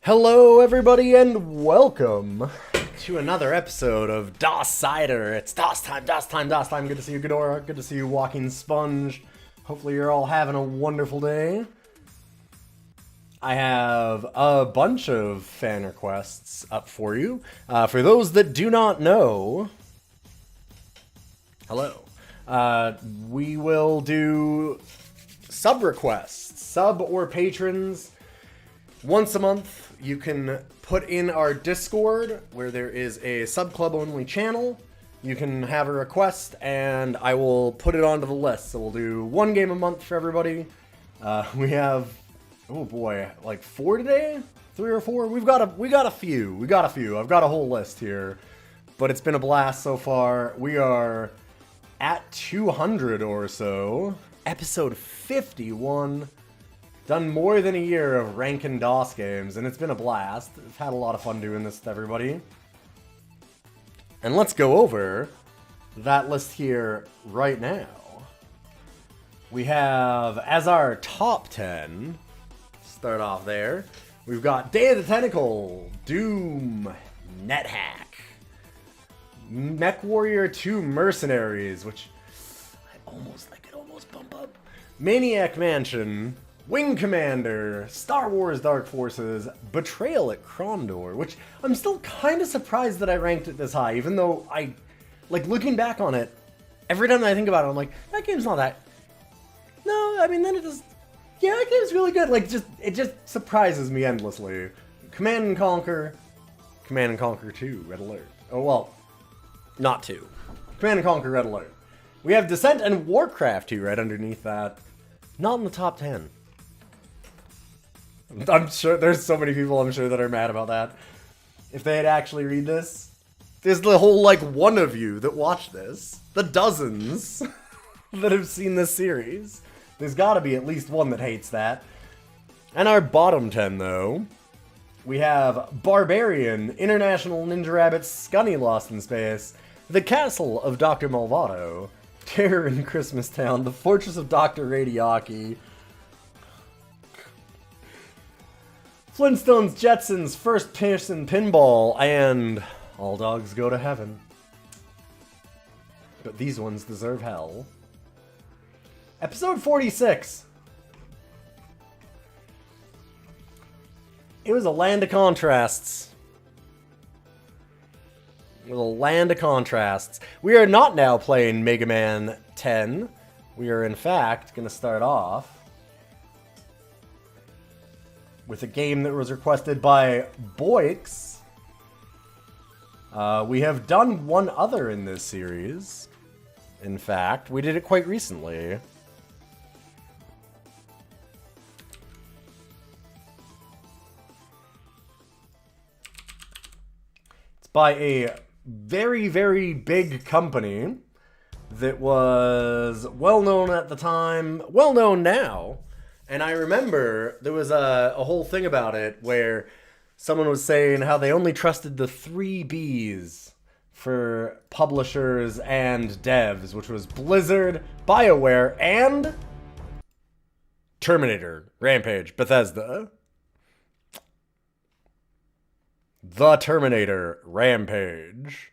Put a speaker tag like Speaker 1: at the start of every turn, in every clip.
Speaker 1: Hello, everybody, and welcome to another episode of DOScider. It's DOS time, DOS time, DOS time. Good to see you, Ghidorah. Good to see you, Walking Sponge. Hopefully you're all having a wonderful day. I have a bunch of fan requests up for you. For those that do not know, hello. We will do sub requests, sub or patrons. Once a month, you can put in our Discord, where there is a sub-club only channel. You can have a request, and I will put it onto the list. So we'll do one game a month for everybody. We have, oh boy, like 4 today? 3 or 4? We got a few. I've got a whole list here, but it's been a blast so far. We are at 200 or so. Episode 51. Done more than a year of ranking DOS games, and it's been a blast. I've had a lot of fun doing this with everybody. And let's go over that list here right now. We have, as our top 10, start off there, we've got Day of the Tentacle, Doom, NetHack, MechWarrior 2 Mercenaries, which I could almost bump up, Maniac Mansion, Wing Commander, Star Wars Dark Forces, Betrayal at Krondor, which I'm still kind of surprised that I ranked it this high, even though looking back on it, every time I think about it, I'm like, that game's not that... No, I mean, then it just... Yeah, that game's really good. It just surprises me endlessly. Command & Conquer 2, Red Alert. Oh, well, not 2. Command & Conquer Red Alert. We have Descent and Warcraft 2 right underneath that. Not in the top 10. I'm sure there's so many people I'm sure that are mad about that. If they'd actually read this, there's the whole one of you that watch this, the dozens that have seen this series. There's got to be at least one that hates that. And our bottom 10 though, we have Barbarian, International Ninja Rabbit, Scunny Lost in Space, The Castle of Dr. Malvado, Terror in Christmas Town, The Fortress of Dr. Radiaki, Flintstones, Jetsons, First Person Pinball, and All Dogs Go to Heaven. But these ones deserve hell. Episode 46. It was a land of contrasts. With a land of contrasts. We are not now playing Mega Man 10. We are, in fact, going to start off with a game that was requested by Boix. We have done one other in this series. In fact, we did it quite recently. It's by a very, very big company that was well-known at the time, well-known now. And I remember there was a whole thing about it where someone was saying how they only trusted the 3 Bs for publishers and devs, which was Blizzard, BioWare, and Terminator, Rampage, Bethesda. The Terminator, Rampage.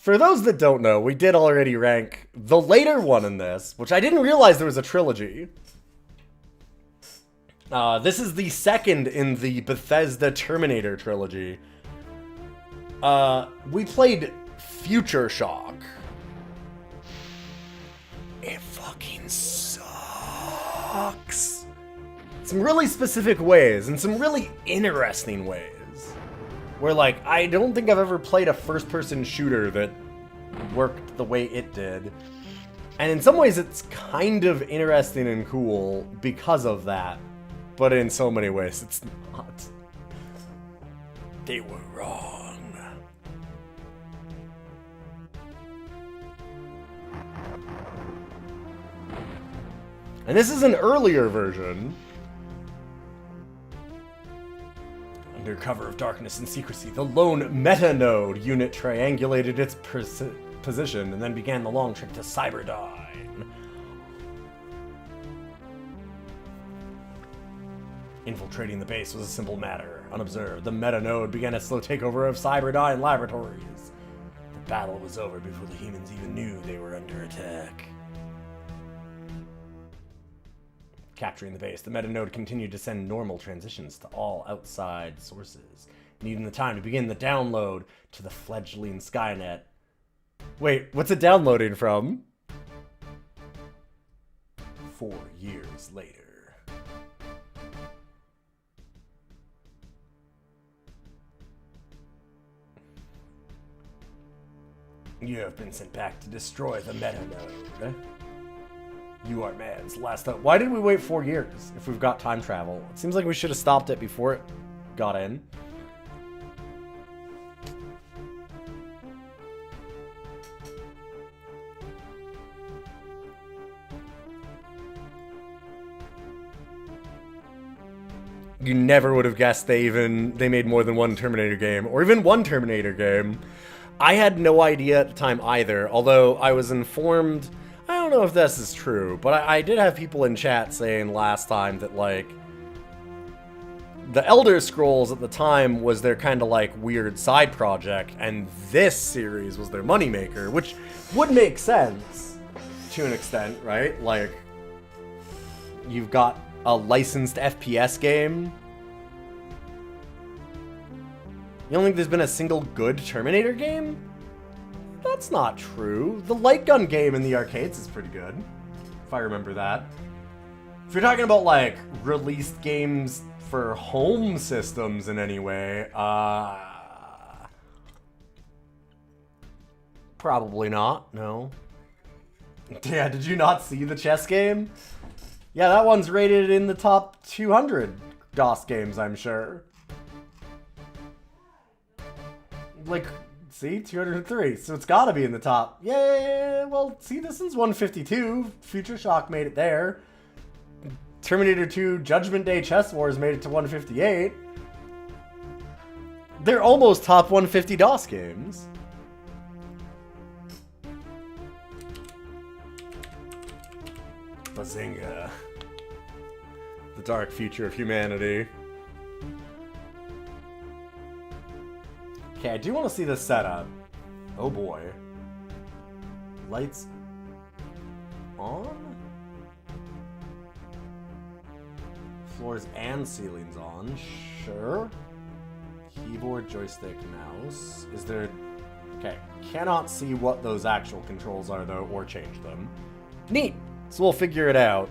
Speaker 1: For those that don't know, we did already rank the later one in this, which I didn't realize there was a trilogy. This is the second in the Bethesda Terminator trilogy. We played Future Shock. It fucking sucks. Some really specific ways, and some really interesting ways. Where, I don't think I've ever played a first-person shooter that worked the way it did. And in some ways, it's kind of interesting and cool because of that. But in so many ways, it's not. They were wrong. And this is an earlier version. Under cover of darkness and secrecy, the lone meta-node unit triangulated its position and then began the long trip to Cyberdyne. Infiltrating the base was a simple matter. Unobserved, the meta-node began a slow takeover of Cyberdyne laboratories. The battle was over before the humans even knew they were under attack. Capturing the base, the meta-node continued to send normal transitions to all outside sources, needing the time to begin the download to the fledgling Skynet. Wait, what's it downloading from? 4 years later. You have been sent back to destroy the meta-node. You are man's last hope. Why did we wait 4 years if we've got time travel? It seems like we should have stopped it before it got in. You never would have guessed they made more than one Terminator game, or even one Terminator game. I had no idea at the time either, although I was informed. I don't know if this is true, but I did have people in chat saying last time that, like, the Elder Scrolls at the time was their kind of, like, weird side project, and this series was their moneymaker, which would make sense to an extent, right? Like, you've got a licensed FPS game. You don't think there's been a single good Terminator game? That's not true. The light gun game in the arcades is pretty good, if I remember that. If you're talking about, like, released games for home systems in any way, probably not, no. Yeah, did you not see the chess game? Yeah, that one's rated in the top 200 DOS games, I'm sure. Like, see, 203, so it's gotta be in the top. Yeah, well, see, this one's 152. Future Shock made it there. Terminator 2 Judgment Day Chess Wars made it to 158. They're almost top 150 DOS games. Bazinga. The dark future of humanity. Okay, I do want to see this setup. Oh boy. Lights on? Floors and ceilings on. Sure. Keyboard, joystick, mouse. Is there... Okay. Cannot see what those actual controls are, though, or change them. Neat! So we'll figure it out.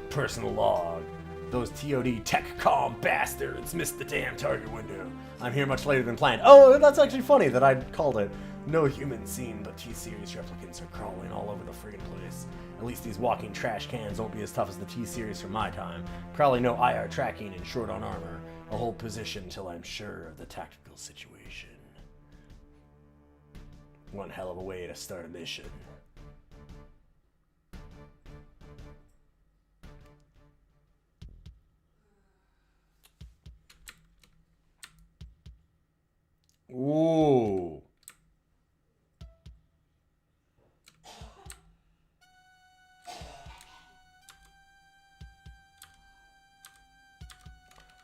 Speaker 1: Personal log. Those TOD TechCom bastards missed the damn target window. I'm here much later than planned. Oh, that's actually funny that I called it. No human seen, but T-Series replicants are crawling all over the friggin' place. At least these walking trash cans won't be as tough as the T-Series from my time. Probably no IR tracking and short on armor. I'll hold position till I'm sure of the tactical situation. One hell of a way to start a mission. Ooh.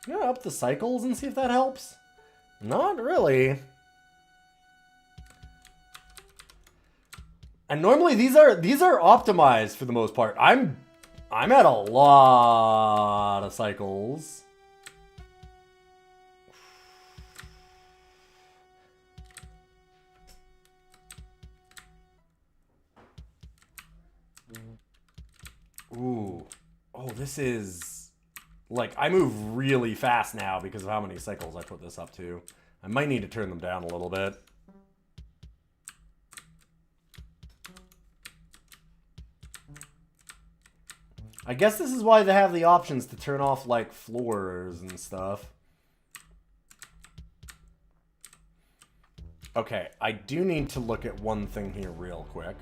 Speaker 1: You gonna up the cycles and see if that helps? Not really. And normally these are optimized for the most part. I'm at a lot of cycles. Ooh. Oh, this is... Like, I move really fast now because of how many cycles I put this up to. I might need to turn them down a little bit. I guess this is why they have the options to turn off, like, floors and stuff. Okay, I do need to look at one thing here real quick.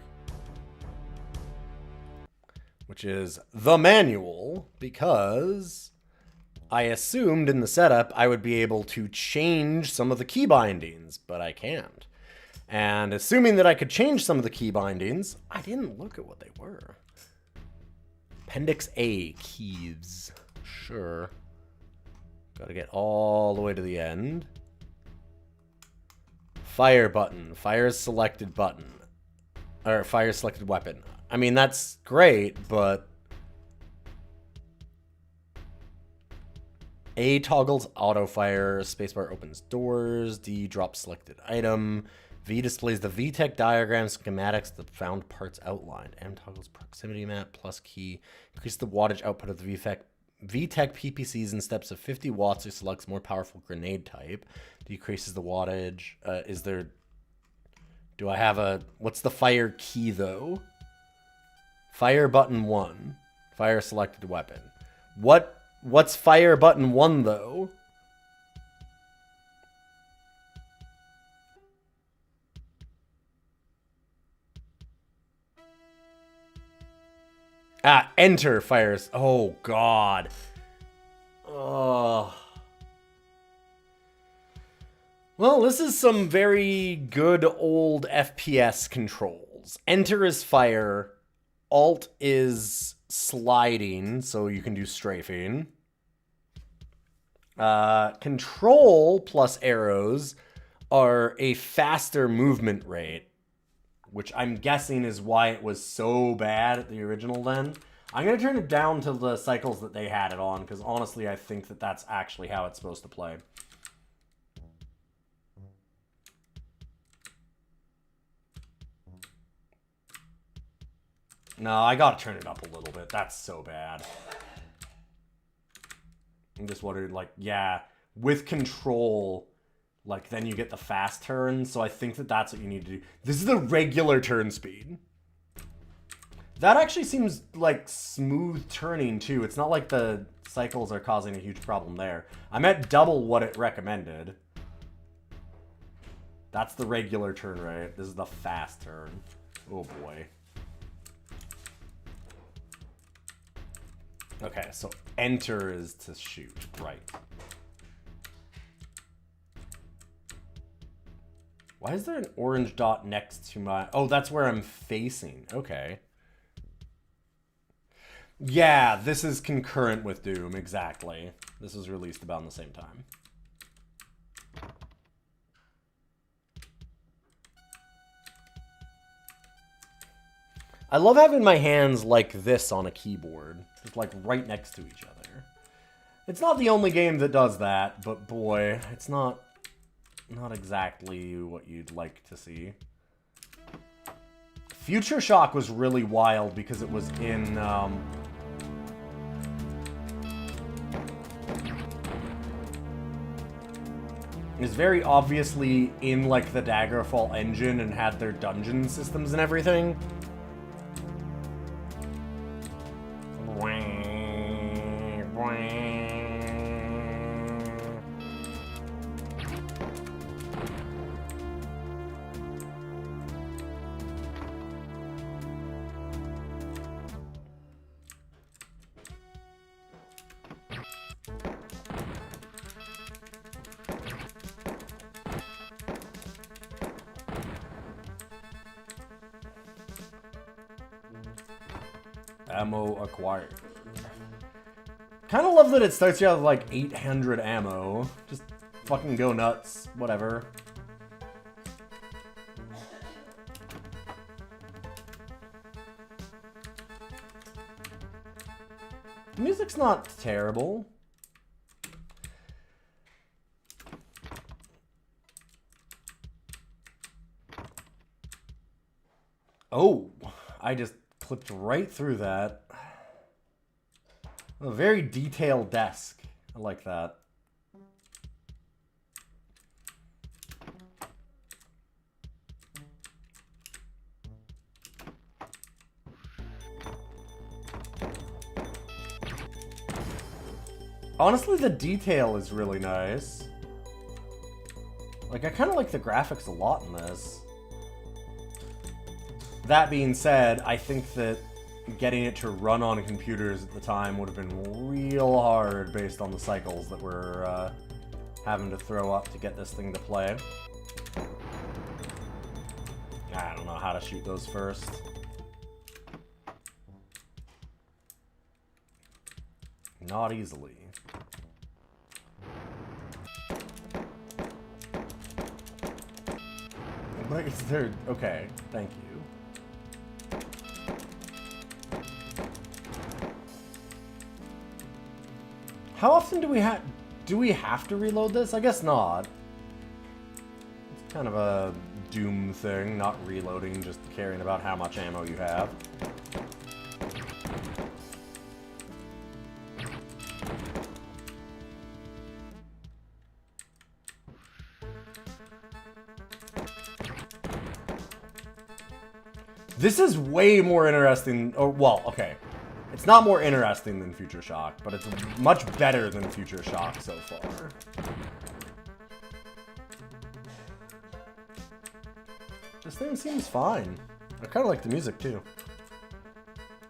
Speaker 1: which is the manual, because I assumed in the setup I would be able to change some of the key bindings, but I can't. And assuming that I could change some of the key bindings, I didn't look at what they were. Appendix A, keys. Sure. Gotta get all the way to the end. Fire button. Fire selected button. Or fire selected weapon. I mean, that's great, but... A toggles auto fire. Spacebar opens doors. D drops selected item. V displays the VTech diagram schematics, the found parts outlined. M toggles proximity map plus key. Increase the wattage output of the VTech PPCs in steps of 50 watts or selects more powerful grenade type. Decreases the wattage. Is there... Do I have a... What's the fire key, though? Fire button 1. Fire selected weapon. What's fire button 1, though? Ah, enter fires. Oh, God. Oh. Well, this is some very good old FPS controls. Enter is fire. Alt is sliding, so you can do strafing. Control plus arrows are a faster movement rate, which I'm guessing is why it was so bad at the original then. I'm going to turn it down to the cycles that they had it on, because honestly I think that that's actually how it's supposed to play. No, I gotta turn it up a little bit. That's so bad. I'm just wondering, like, yeah, with control, like, then you get the fast turn, so I think that that's what you need to do. This is the regular turn speed. That actually seems like smooth turning, too. It's not like the cycles are causing a huge problem there. I'm at double what it recommended. That's the regular turn rate. This is the fast turn. Oh, boy. Okay, so enter is to shoot, right. Why is there an orange dot next to my... Oh, that's where I'm facing. Okay. Yeah, this is concurrent with Doom, exactly. This was released about in the same time. I love having my hands like this on a keyboard. Just like right next to each other. It's not the only game that does that, but boy, it's not exactly what you'd like to see. Future Shock was really wild because it was in... It was very obviously in like the Daggerfall engine and had their dungeon systems and everything. Ammo acquired. Kind of love that it starts you out with like 800 ammo. Just fucking go nuts. Whatever. The music's not terrible. Oh, I just clipped right through that. A very detailed desk. I like that. Honestly, the detail is really nice. Like, I kind of like the graphics a lot in this. That being said, I think that getting it to run on computers at the time would have been real hard based on the cycles that we're having to throw up to get this thing to play. I don't know how to shoot those first. Not easily. But is there... Okay, thank you. How often do we have to reload this? I guess not. It's kind of a Doom thing, not reloading, just caring about how much ammo you have. This is way more interesting. Oh, well, okay. It's not more interesting than Future Shock, but it's much better than Future Shock so far. This thing seems fine. I kind of like the music, too.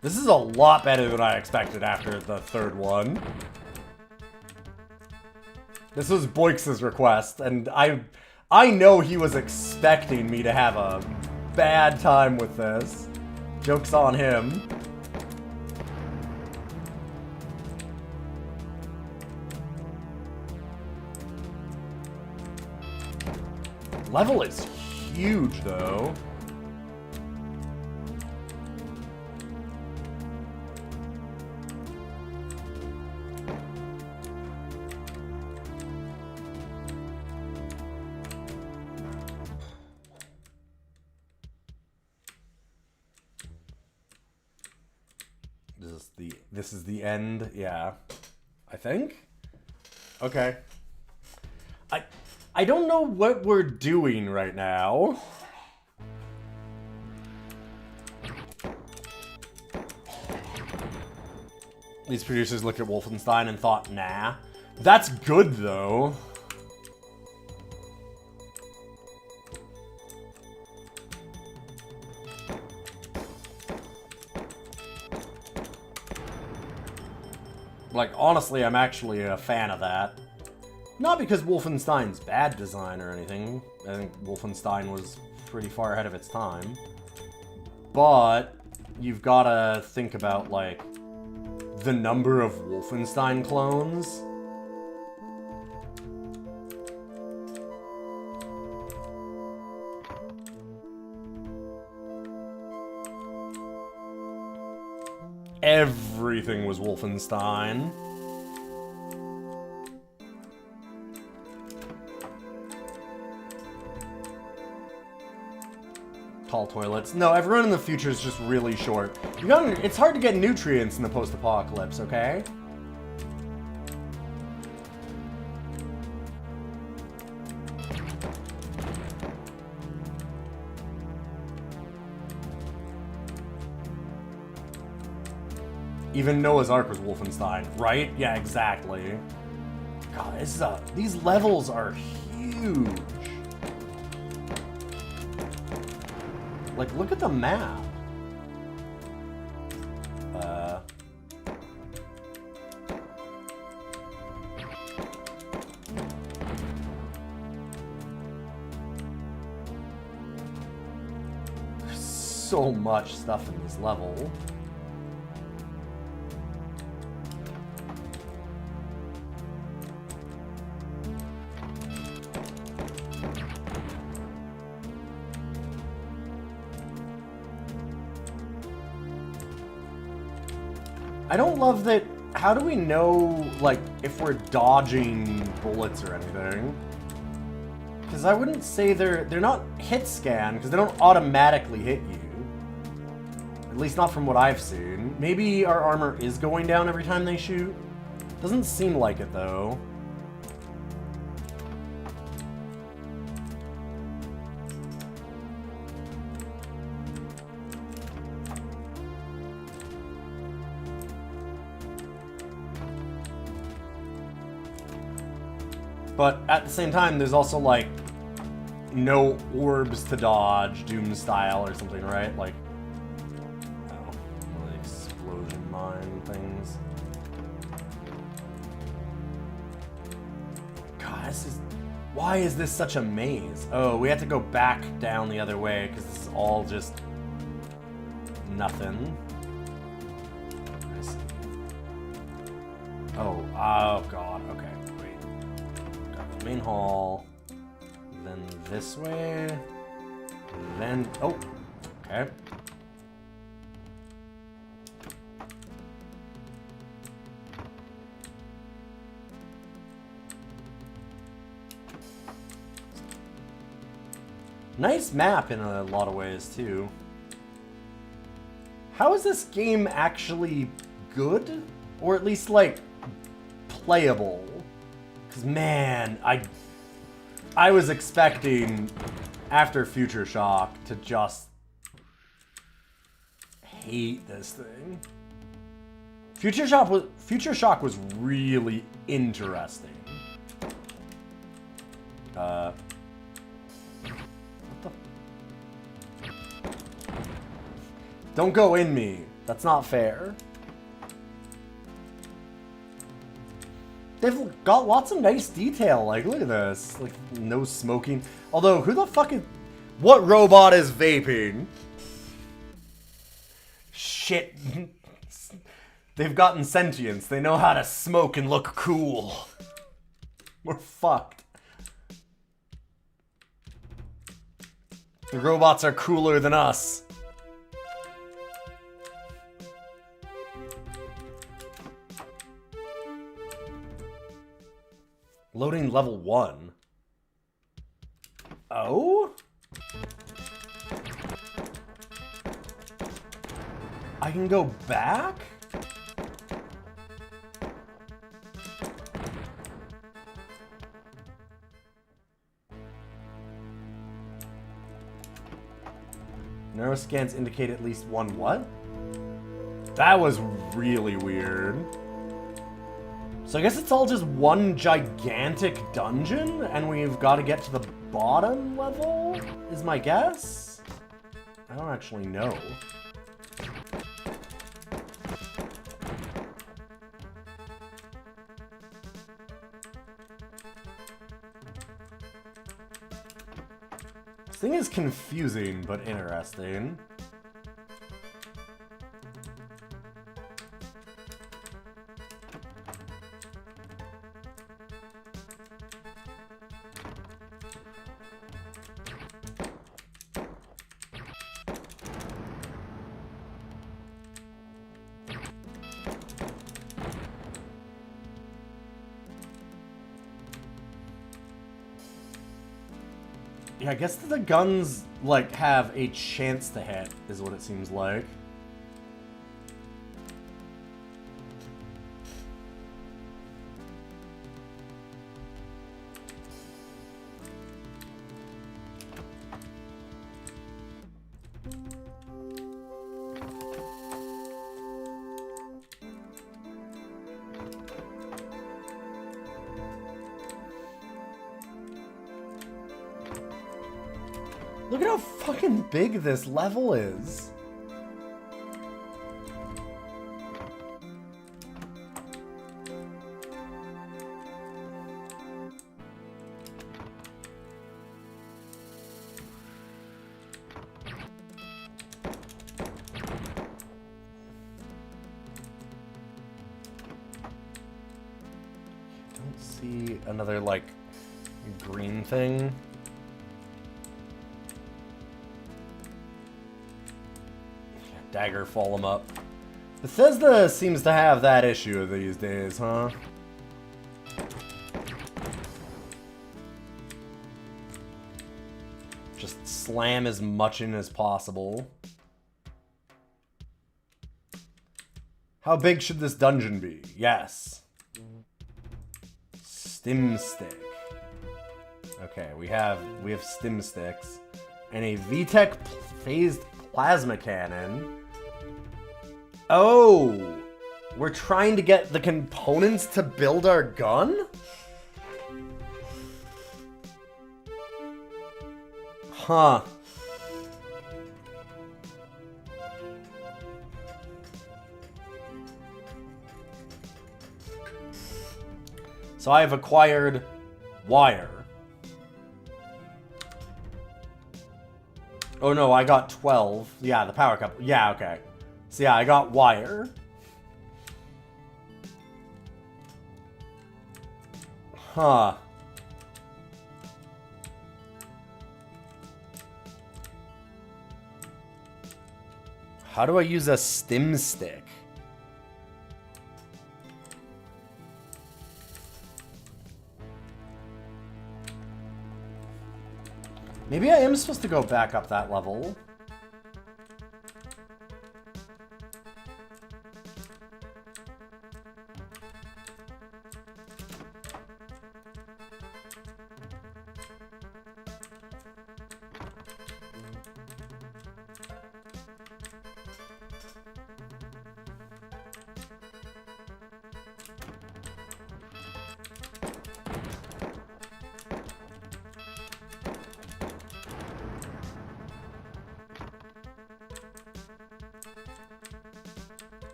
Speaker 1: This is a lot better than I expected after the third one. This was Boix's request, and I know he was expecting me to have a bad time with this. Joke's on him. Level is huge, though. This is the end, yeah. I think? Okay. I don't know what we're doing right now. These producers looked at Wolfenstein and thought, nah. That's good, though. Like, honestly, I'm actually a fan of that. Not because Wolfenstein's bad design or anything. I think Wolfenstein was pretty far ahead of its time. But you've gotta think about, like, the number of Wolfenstein clones. Everything was Wolfenstein. Tall toilets. No, everyone in the future is just really short. It's hard to get nutrients in the post-apocalypse, okay? Even Noah's Ark was Wolfenstein, right? Yeah, exactly. God, these levels are huge. Like, look at the map. There's so much stuff in this level. I don't love that. How do we know, like, if we're dodging bullets or anything? Because I wouldn't say they're not hit scan, because they don't automatically hit you. At least not from what I've seen. Maybe our armor is going down every time they shoot. Doesn't seem like it, though. But at the same time, there's also, like, no orbs to dodge, Doom style or something, right? Like, oh, like Why is this such a maze? Oh, we have to go back down the other way because this is all just nothing. I see. Oh god, okay, wait. Got the main hall, then this way, then, oh, okay. Nice map in a lot of ways, too. How is this game actually good? Or at least, like, playable? Because, man, I was expecting, after Future Shock, to just hate this thing. Future Shock was really interesting. Don't go in me. That's not fair. They've got lots of nice detail. Like, look at this. Like, no smoking. Although, who the fuck is... What robot is vaping? Shit. They've gotten sentience. They know how to smoke and look cool. We're fucked. The robots are cooler than us. Loading level 1. Oh? I can go back? Narrow scans indicate at least one what? That was really weird. So I guess it's all just one gigantic dungeon, and we've got to get to the bottom level, is my guess? I don't actually know. This thing is confusing, but interesting. Yeah, I guess the guns, like, have a chance to hit, is what it seems like. Look at how fucking big this level is. Don't see another, like, green thing. Dagger fall him up. Bethesda seems to have that issue these days, huh? Just slam as much in as possible. How big should this dungeon be? Yes. Stim stick. Okay, we have stim sticks. And a VTech phased plasma cannon. Oh! We're trying to get the components to build our gun? Huh. So I have acquired Wire. Oh no, I got 12. Yeah, the power couple. Yeah, okay. So yeah, I got wire. Huh. How do I use a stim stick? Maybe I am supposed to go back up that level.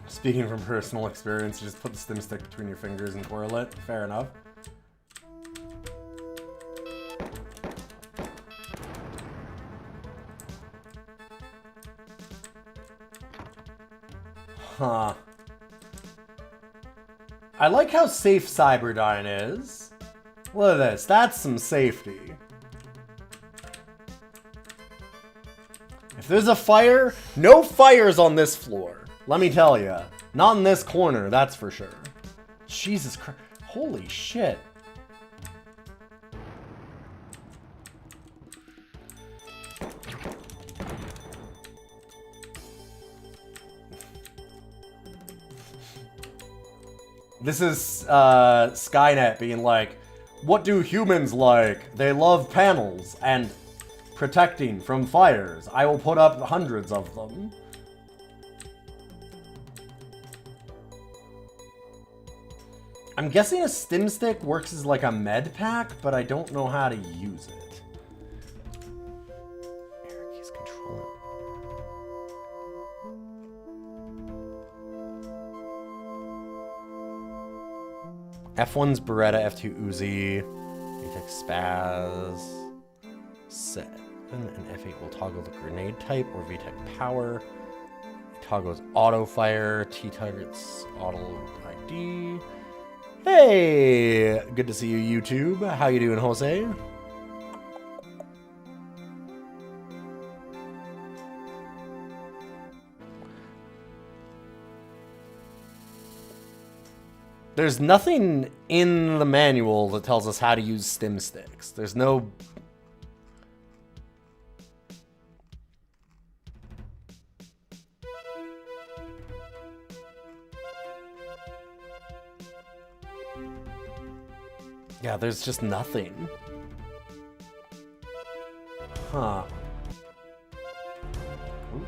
Speaker 1: Speaking from personal experience, you just put the stim stick between your fingers and twirl it. Fair enough. Huh. I like how safe Cyberdyne is. Look at this. That's some safety. If there's a fire, no fires on this floor. Let me tell you. Not in this corner, that's for sure. Jesus Christ. Holy shit. This is Skynet being like, what do humans like? They love panels and protecting from fires. I will put up hundreds of them. I'm guessing a stim stick works as like a med pack, but I don't know how to use it. Eric, he's controlling. F1's Beretta, F2 Uzi, VTEC Spaz, set. And F8 will toggle the grenade type or VTEC power. It toggles auto fire, T targets auto ID. Hey, good to see you, YouTube. How you doing, Jose? There's nothing in the manual that tells us how to use stim sticks. There's no... Yeah, there's just nothing. Huh. Ooh.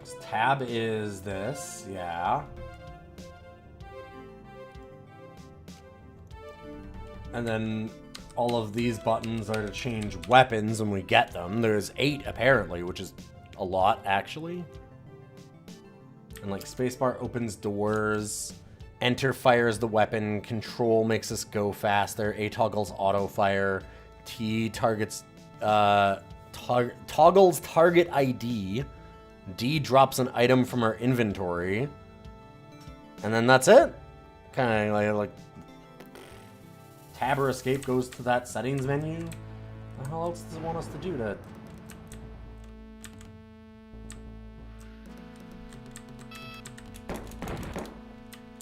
Speaker 1: This tab is this, yeah. And then all of these buttons are to change weapons when we get them. There's 8 apparently, which is a lot actually. And like spacebar opens doors, enter fires the weapon, control makes us go faster, A toggles auto fire, T targets toggles target ID, D drops an item from our inventory, and then that's it. Kind of like tab or escape goes to that settings menu. What the hell else does it want us to do to?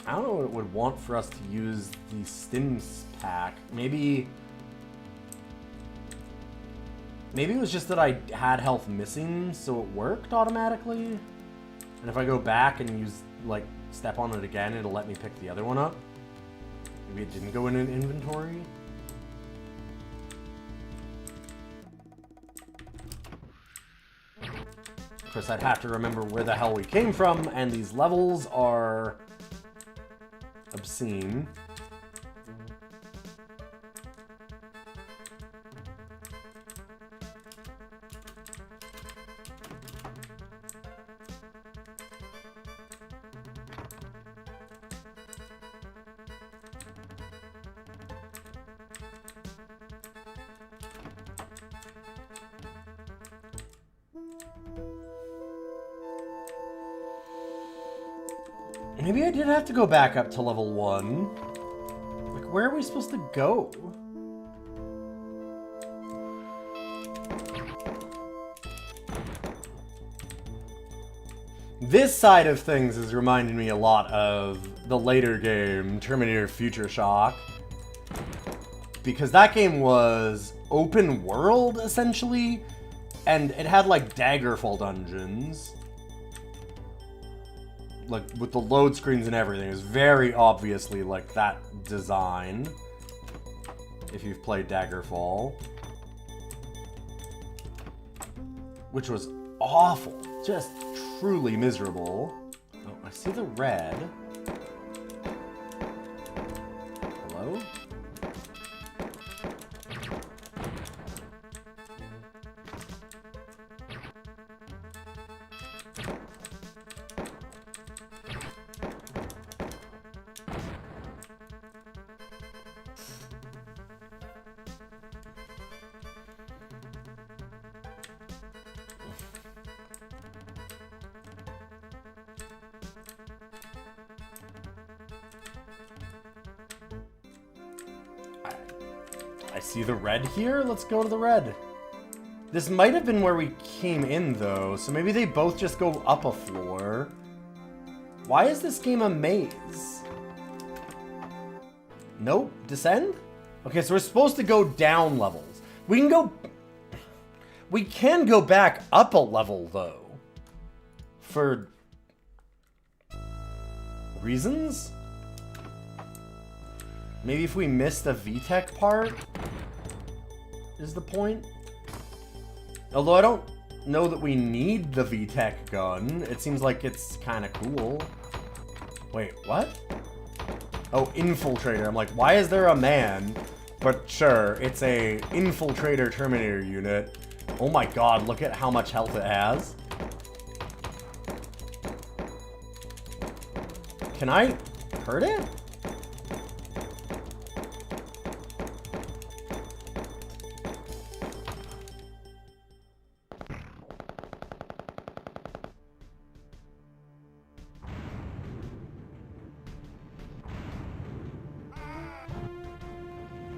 Speaker 1: I don't know what it would want for us to use the stims pack. Maybe it was just that I had health missing, so it worked automatically. And if I go back and use, like, step on it again, it'll let me pick the other one up. Maybe it didn't go in an inventory. Of course, I'd have to remember where the hell we came from, and these levels are obscene. Maybe I did have to go back up to level 1. Like, where are we supposed to go? This side of things is reminding me a lot of the later game, Terminator Future Shock. Because that game was open world, essentially, and it had, like, Daggerfall dungeons. Like, with the load screens and everything. It was very obviously, like, that design. If you've played Daggerfall. Which was awful. Just truly miserable. Oh, I see the red. Hello? I see the red here? Let's go to the red. This might have been where we came in, though, so maybe they both just go up a floor. Why is this game a maze? Nope. Descend? Okay, so we're supposed to go down levels. We can go back up a level, though. For reasons? Maybe if we miss the VTech part is the point. Although I don't know that we need the VTech gun. It seems like it's kind of cool. Wait, what? Oh, Infiltrator. I'm like, why is there a man? But sure, it's a Infiltrator Terminator unit. Oh my god, look at how much health it has. Can I hurt it?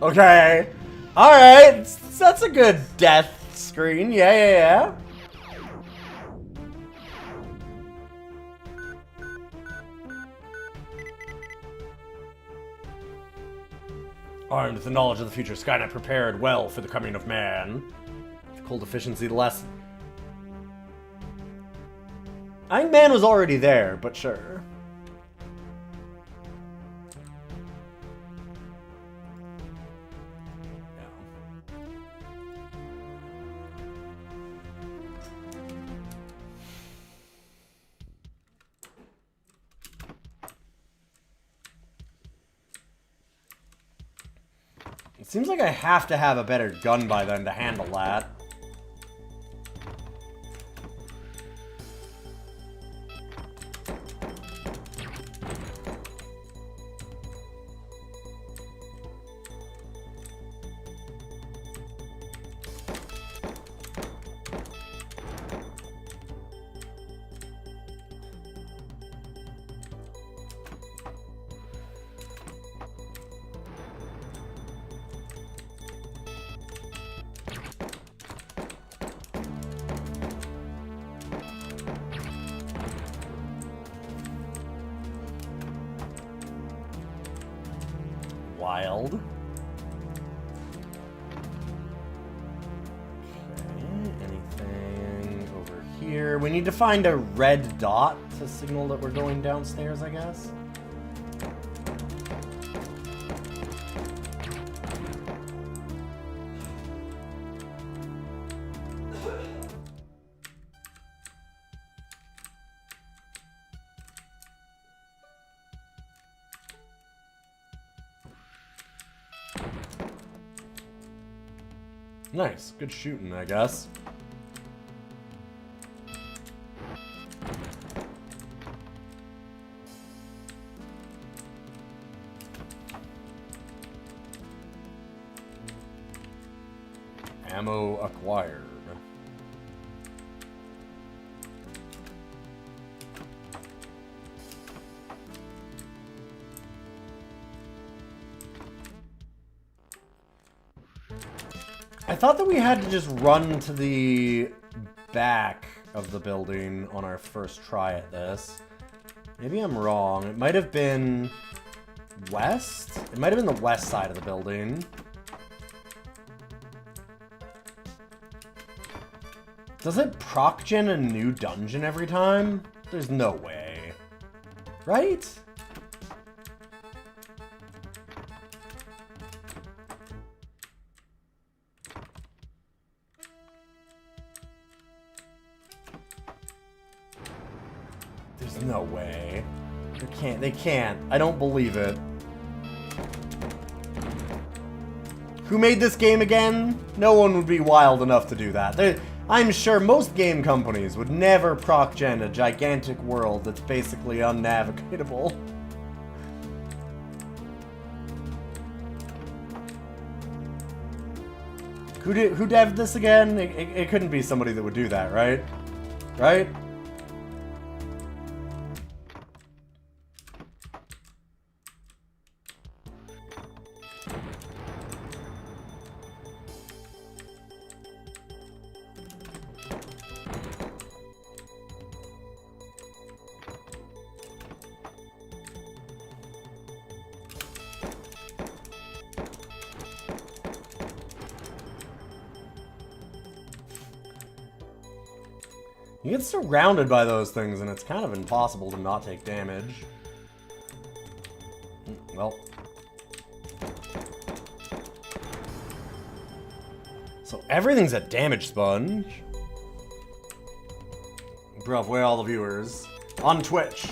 Speaker 1: Okay. Alright. That's a good death screen. Yeah. Armed with the knowledge of the future, Skynet prepared well for the coming of man. Cold efficiency, the less... I think man was already there, but sure. It seems like I have to have a better gun by then to handle that. Wild. Okay, anything over here? We need to find a red dot to signal that we're going downstairs, I guess. Nice. Good shooting, I guess. Ammo acquired. I thought that we had to just run to the back of the building on our first try at this. Maybe I'm wrong. It might have been west? It might have been the west side of the building. Does it proc gen a new dungeon every time? There's no way. Right? There's no way. They can't. I don't believe it. Who made this game again? No one would be wild enough to do that. I'm sure most game companies would never proc gen a gigantic world that's basically unnavigatable. Who devved this again? It couldn't be somebody that would do that, right? Right? You get surrounded by those things, and it's kind of impossible to not take damage. Well. So everything's a damage sponge. Bruv, where are all the viewers? On Twitch.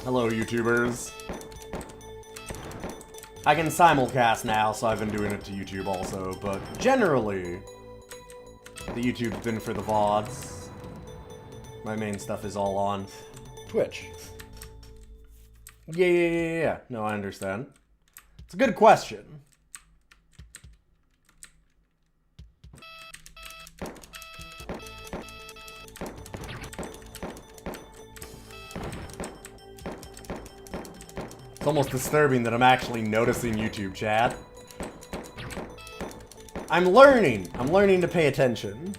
Speaker 1: Hello, YouTubers. I can simulcast now, so I've been doing it to YouTube also, but generally, the YouTube's been for the VODs. My main stuff is all on Twitch. Yeah. No, I understand. It's a good question. It's almost disturbing that I'm actually noticing YouTube chat. I'm learning. I'm learning to pay attention.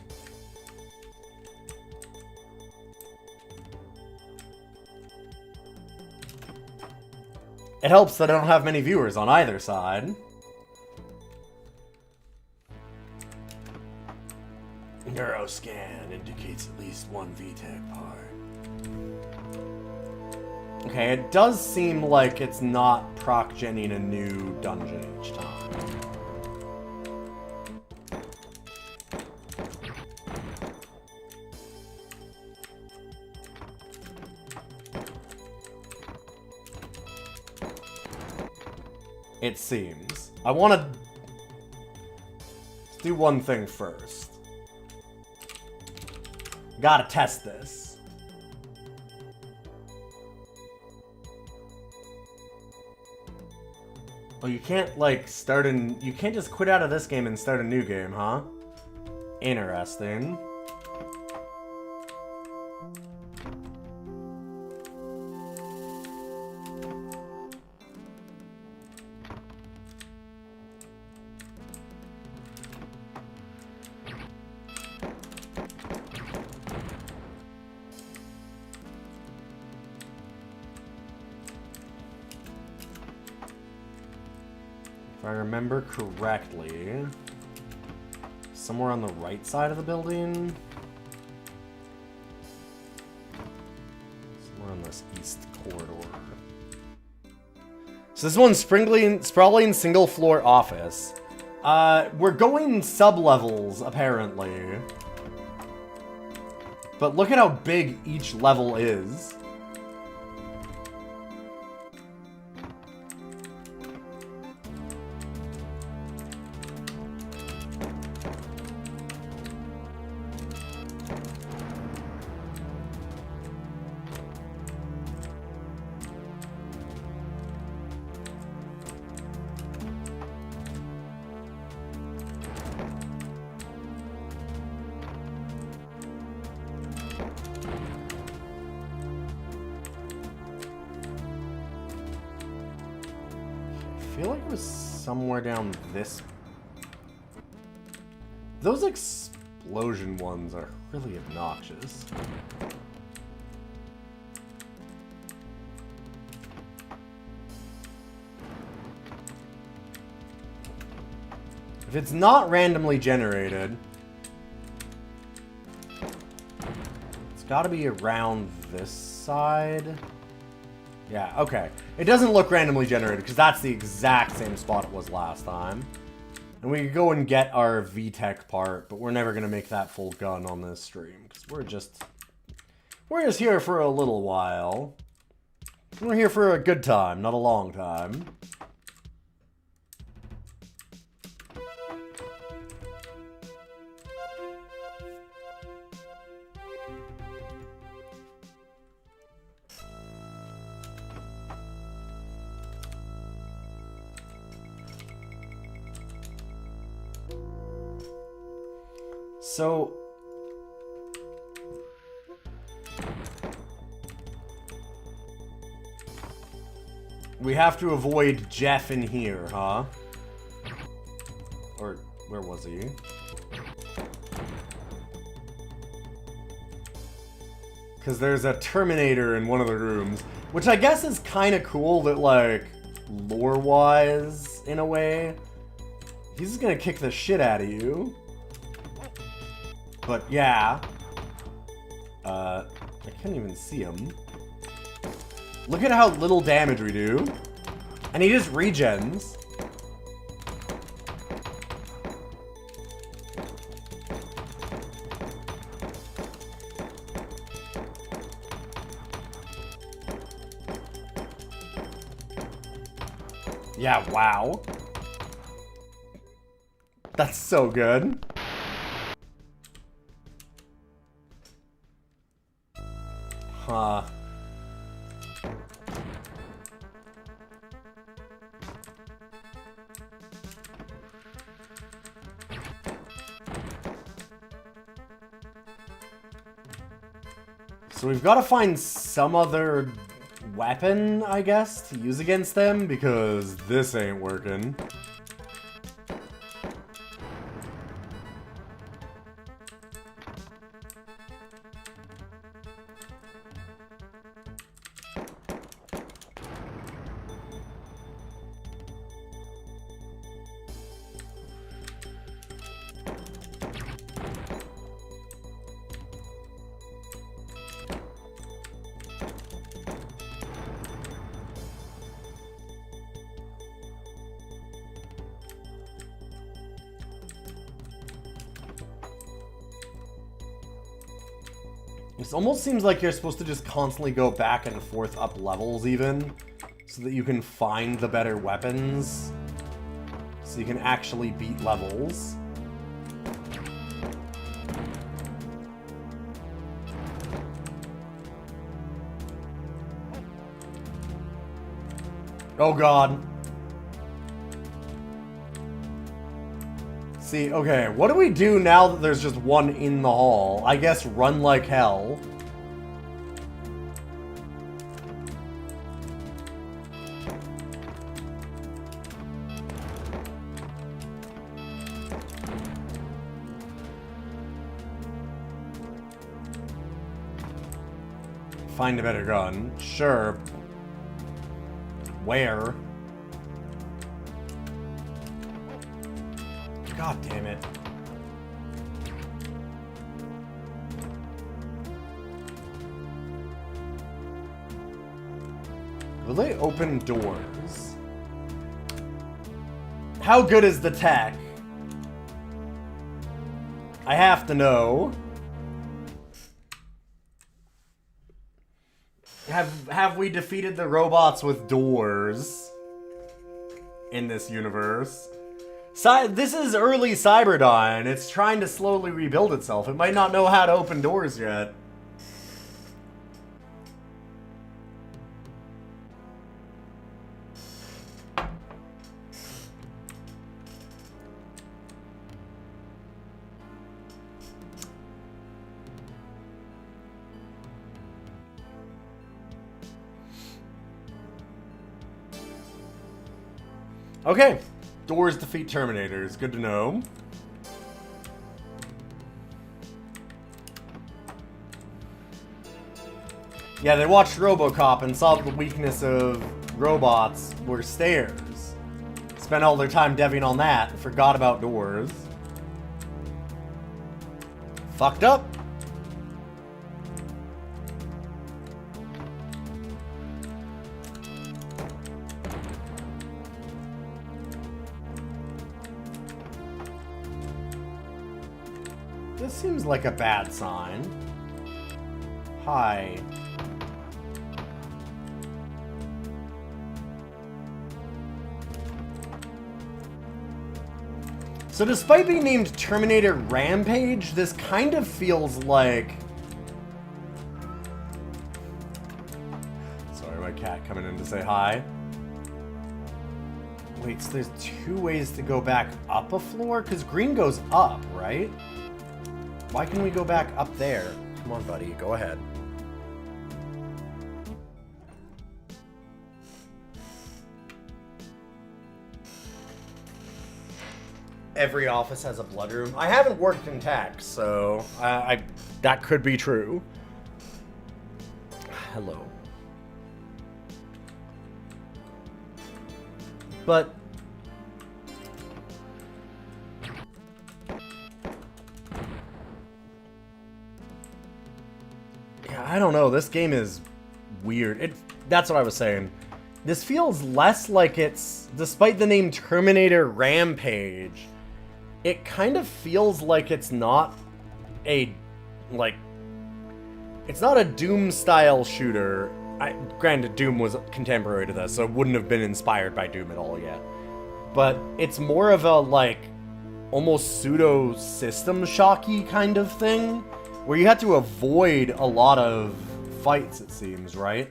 Speaker 1: It helps that I don't have many viewers on either side. Neuroscan indicates at least one VTech part. Okay, it does seem like it's not proc-genning a new dungeon each time. It seems. I want to do one thing first. Gotta test this. Oh, you can't, like, you can't just quit out of this game and start a new game, huh? Interesting. If I remember correctly, somewhere on the right side of the building, somewhere on this east corridor. So this one's sprawling single floor office. We're going sub-levels, apparently. But look at how big each level is. feel like it was somewhere down this... Those explosion ones are really obnoxious. If it's not randomly generated, it's gotta be around this side. Yeah, okay. It doesn't look randomly generated, because that's the exact same spot it was last time. And we could go and get our VTech part, but we're never gonna make that full gun on this stream, because we're just here for a little while. We're here for a good time, not a long time. So, we have to avoid Jeff in here, huh? Or, where was he? Because there's a Terminator in one of the rooms, which I guess is kind of cool that, like, lore-wise, in a way, he's just gonna kick the shit out of you. But yeah, I can't even see him. Look at how little damage we do. And he just regens. Yeah, wow. That's so good. Huh. So we've got to find some other weapon, I guess, to use against them, because this ain't working. It almost seems like you're supposed to just constantly go back and forth up levels even, so that you can find the better weapons, so you can actually beat levels. Oh god. See, okay, what do we do now that there's just one in the hall? I guess run like hell. Find a better gun. Sure. Where? God damn it. Will they open doors? How good is the tech? I have to know. Have we defeated the robots with doors in this universe? This is early Cyberdyne. It's trying to slowly rebuild itself. It might not know how to open doors yet. Okay. Doors defeat Terminators. Good to know. Yeah, they watched RoboCop and saw the weakness of robots were stairs. Spent all their time deving on that and forgot about doors. Fucked up. This seems like a bad sign. Hi. So despite being named Terminator Rampage, this kind of feels like... Sorry, my cat coming in to say hi. Wait, so there's 2 ways to go back up a floor? Because green goes up, right? Why can we go back up there? Come on, buddy, go ahead. Every office has a blood room. I haven't worked in tech, so that could be true. Hello. But yeah, I don't know. This game is weird. That's what I was saying. This feels less like it's, despite the name Terminator Rampage, it kind of feels like it's not a, it's not a Doom-style shooter. Granted, Doom was contemporary to this, so it wouldn't have been inspired by Doom at all yet. But it's more of a, almost pseudo-System Shock-y kind of thing, where you have to avoid a lot of fights, it seems, right?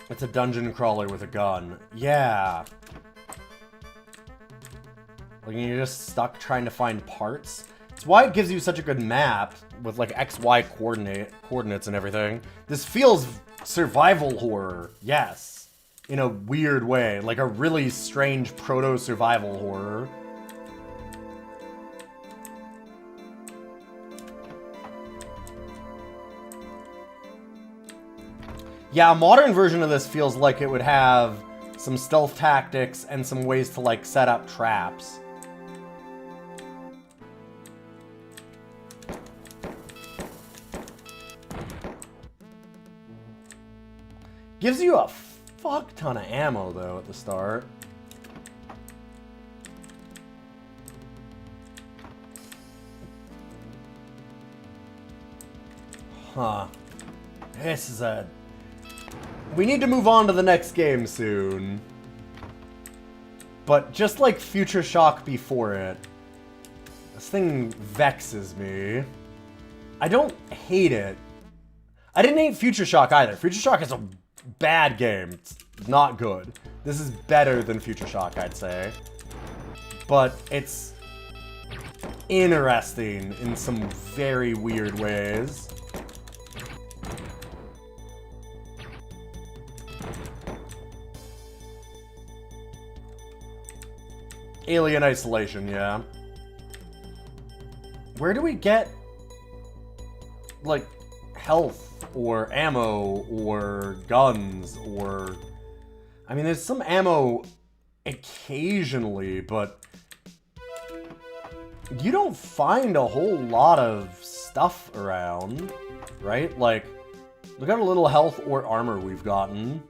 Speaker 1: It's a dungeon crawler with a gun. Yeah. You're just stuck trying to find parts. It's why it gives you such a good map with XY coordinates and everything. This feels survival horror. Yes. In a weird way. A really strange proto-survival horror. Yeah, a modern version of this feels like it would have some stealth tactics and some ways to, set up traps. Gives you a fuck ton of ammo, though, at the start. Huh. This is a... We need to move on to the next game soon. But just like Future Shock before it, this thing vexes me. I don't hate it. I didn't hate Future Shock either. Future Shock is a bad game. It's not good. This is better than Future Shock, I'd say. But it's interesting in some very weird ways. Alien Isolation, yeah. Where do we get, health, or ammo, or guns, or... I mean, there's some ammo occasionally, but... You don't find a whole lot of stuff around, right? Look at how little health or armor we've gotten.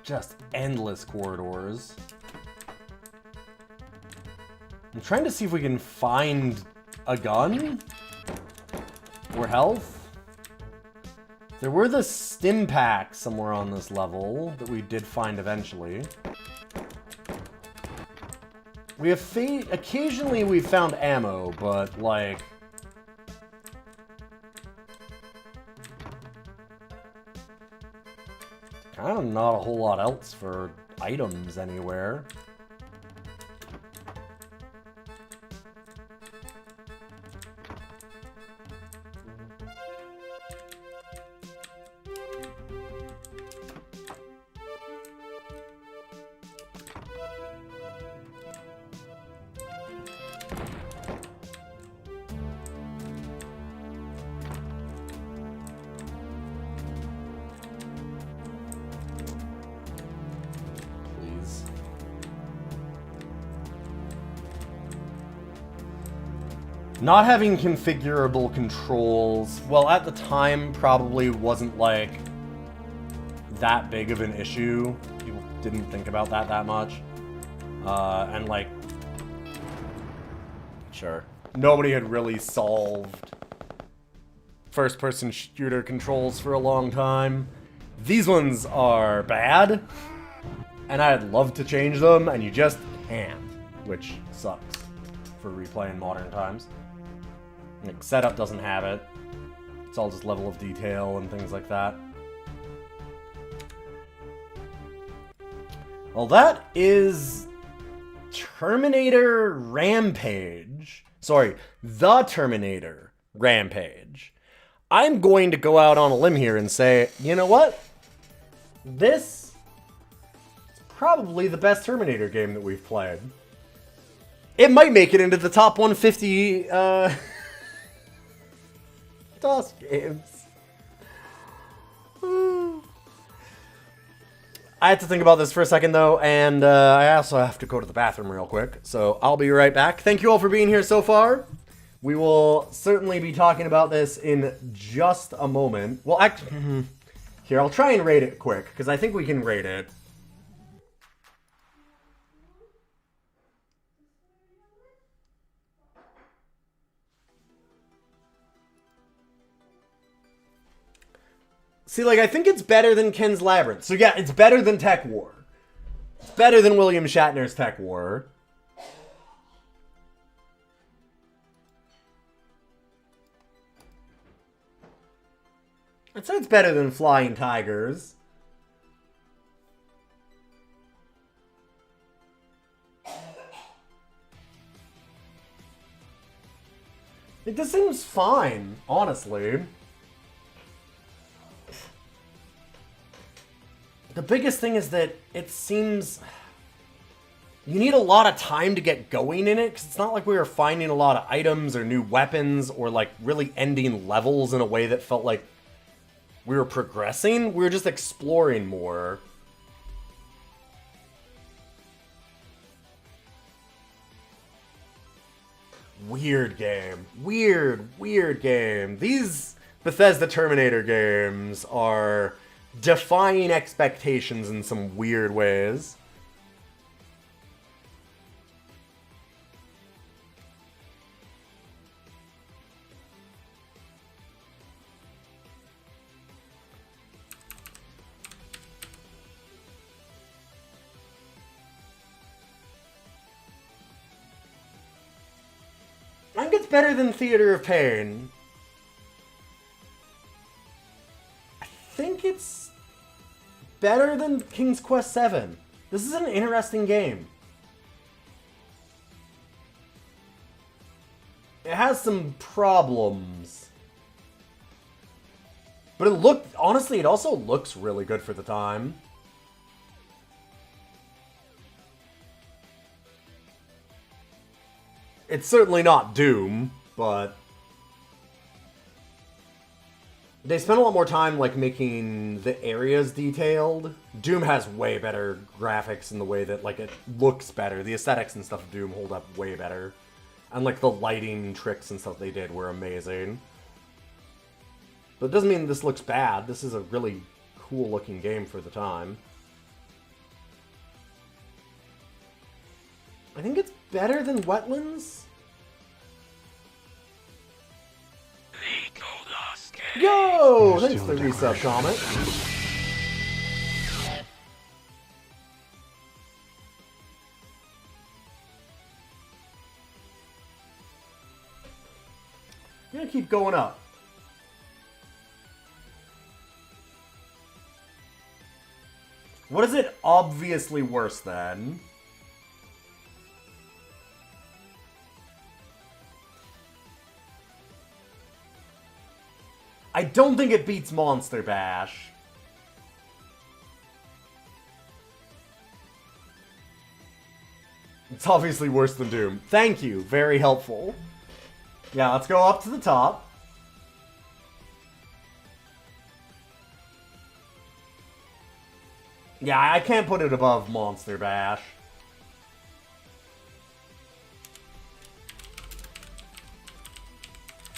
Speaker 1: Just endless corridors. I'm trying to see if we can find a gun? Or health? There were the stim packs somewhere on this level that we did find eventually. We have occasionally we've found ammo, but like kind of not a whole lot else for items anywhere. Not having configurable controls, well, at the time, probably wasn't, like, that big of an issue. People didn't think about that much. And, like, sure. Nobody had really solved first-person shooter controls for a long time. These ones are bad, and I'd love to change them, and you just can't, which sucks for replaying modern times. Like, setup doesn't have it. It's all just level of detail and things like that. Well, that is Terminator Rampage. Sorry, The Terminator Rampage. I'm going to go out on a limb here and say, you know what? This is probably the best Terminator game that we've played. It might make it into the top 150, DOS games. I had to think about this for a second, though, and I also have to go to the bathroom real quick, so I'll be right back. Thank you all for being here so far. We will certainly be talking about this in just a moment. Well, here, I'll try and rate it quick, because I think we can rate it. See, like, I think it's better than Ken's Labyrinth. So yeah, it's better than Tech War. It's better than William Shatner's Tech War. I'd say it's better than Flying Tigers. It just seems fine, honestly. The biggest thing is that it seems you need a lot of time to get going in it, because it's not like we were finding a lot of items or new weapons or like really ending levels in a way that felt like we were progressing. We were just exploring more. Weird game. Weird game. These Bethesda Terminator games are defying expectations in some weird ways. I think it's better than Theater of Pain. I think it's better than King's Quest VII. This is an interesting game. It has some problems. But honestly, it also looks really good for the time. It's certainly not Doom, but they spent a lot more time, like, making the areas detailed. Doom has way better graphics in the way that, like, it looks better. The aesthetics and stuff of Doom hold up way better. And, like, the lighting tricks and stuff they did were amazing. But it doesn't mean this looks bad. This is a really cool-looking game for the time. I think it's better than Wetlands? go! Thanks for the resub, Comet. I'm gonna keep going up. What is it obviously worse than? I don't think it beats Monster Bash. It's obviously worse than Doom. Thank you. Very helpful. Yeah, let's go up to the top. Yeah, I can't put it above Monster Bash.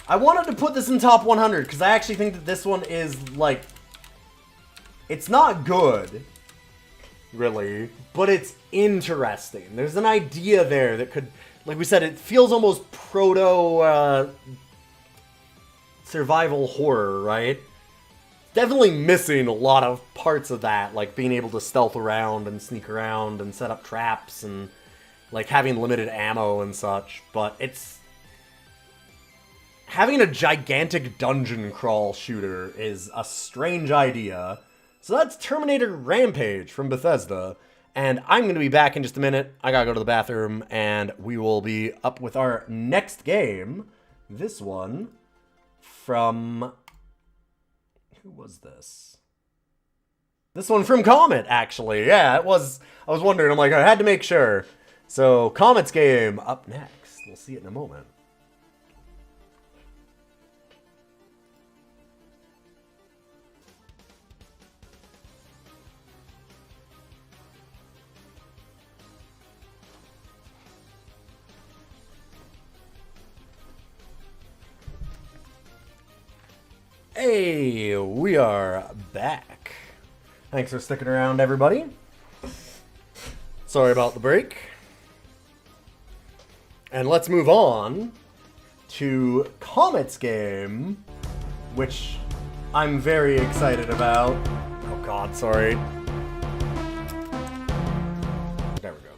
Speaker 1: I wanted to put this in top 100 because I actually think that this one is, like... It's not good, really, but it's interesting. There's an idea there that could... Like we said, it feels almost proto survival horror, right? Definitely missing a lot of parts of that, like being able to stealth around and sneak around and set up traps and like having limited ammo and such, but it's... Having a gigantic dungeon crawl shooter is a strange idea. So that's Terminator Rampage from Bethesda. And I'm going to be back in just a minute. I gotta go to the bathroom, and we will be up with our next game. This one from... Who was this? This one from Comet, actually. Yeah, it was... I was wondering. I'm like, I had to make sure. So, Comet's game up next. We'll see it in a moment. Hey, we are back. Thanks for sticking around, everybody. Sorry about the break. And let's move on to Comet's game, which I'm very excited about. Oh god, sorry. There we go.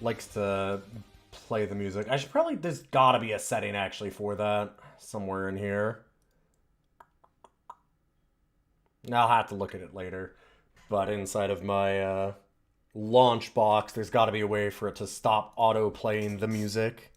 Speaker 1: Likes to play the music. I should probably... There's gotta be a setting, actually, for that. Somewhere in here. I'll have to look at it later. But inside of my launch box, there's got to be a way for it to stop auto-playing the music.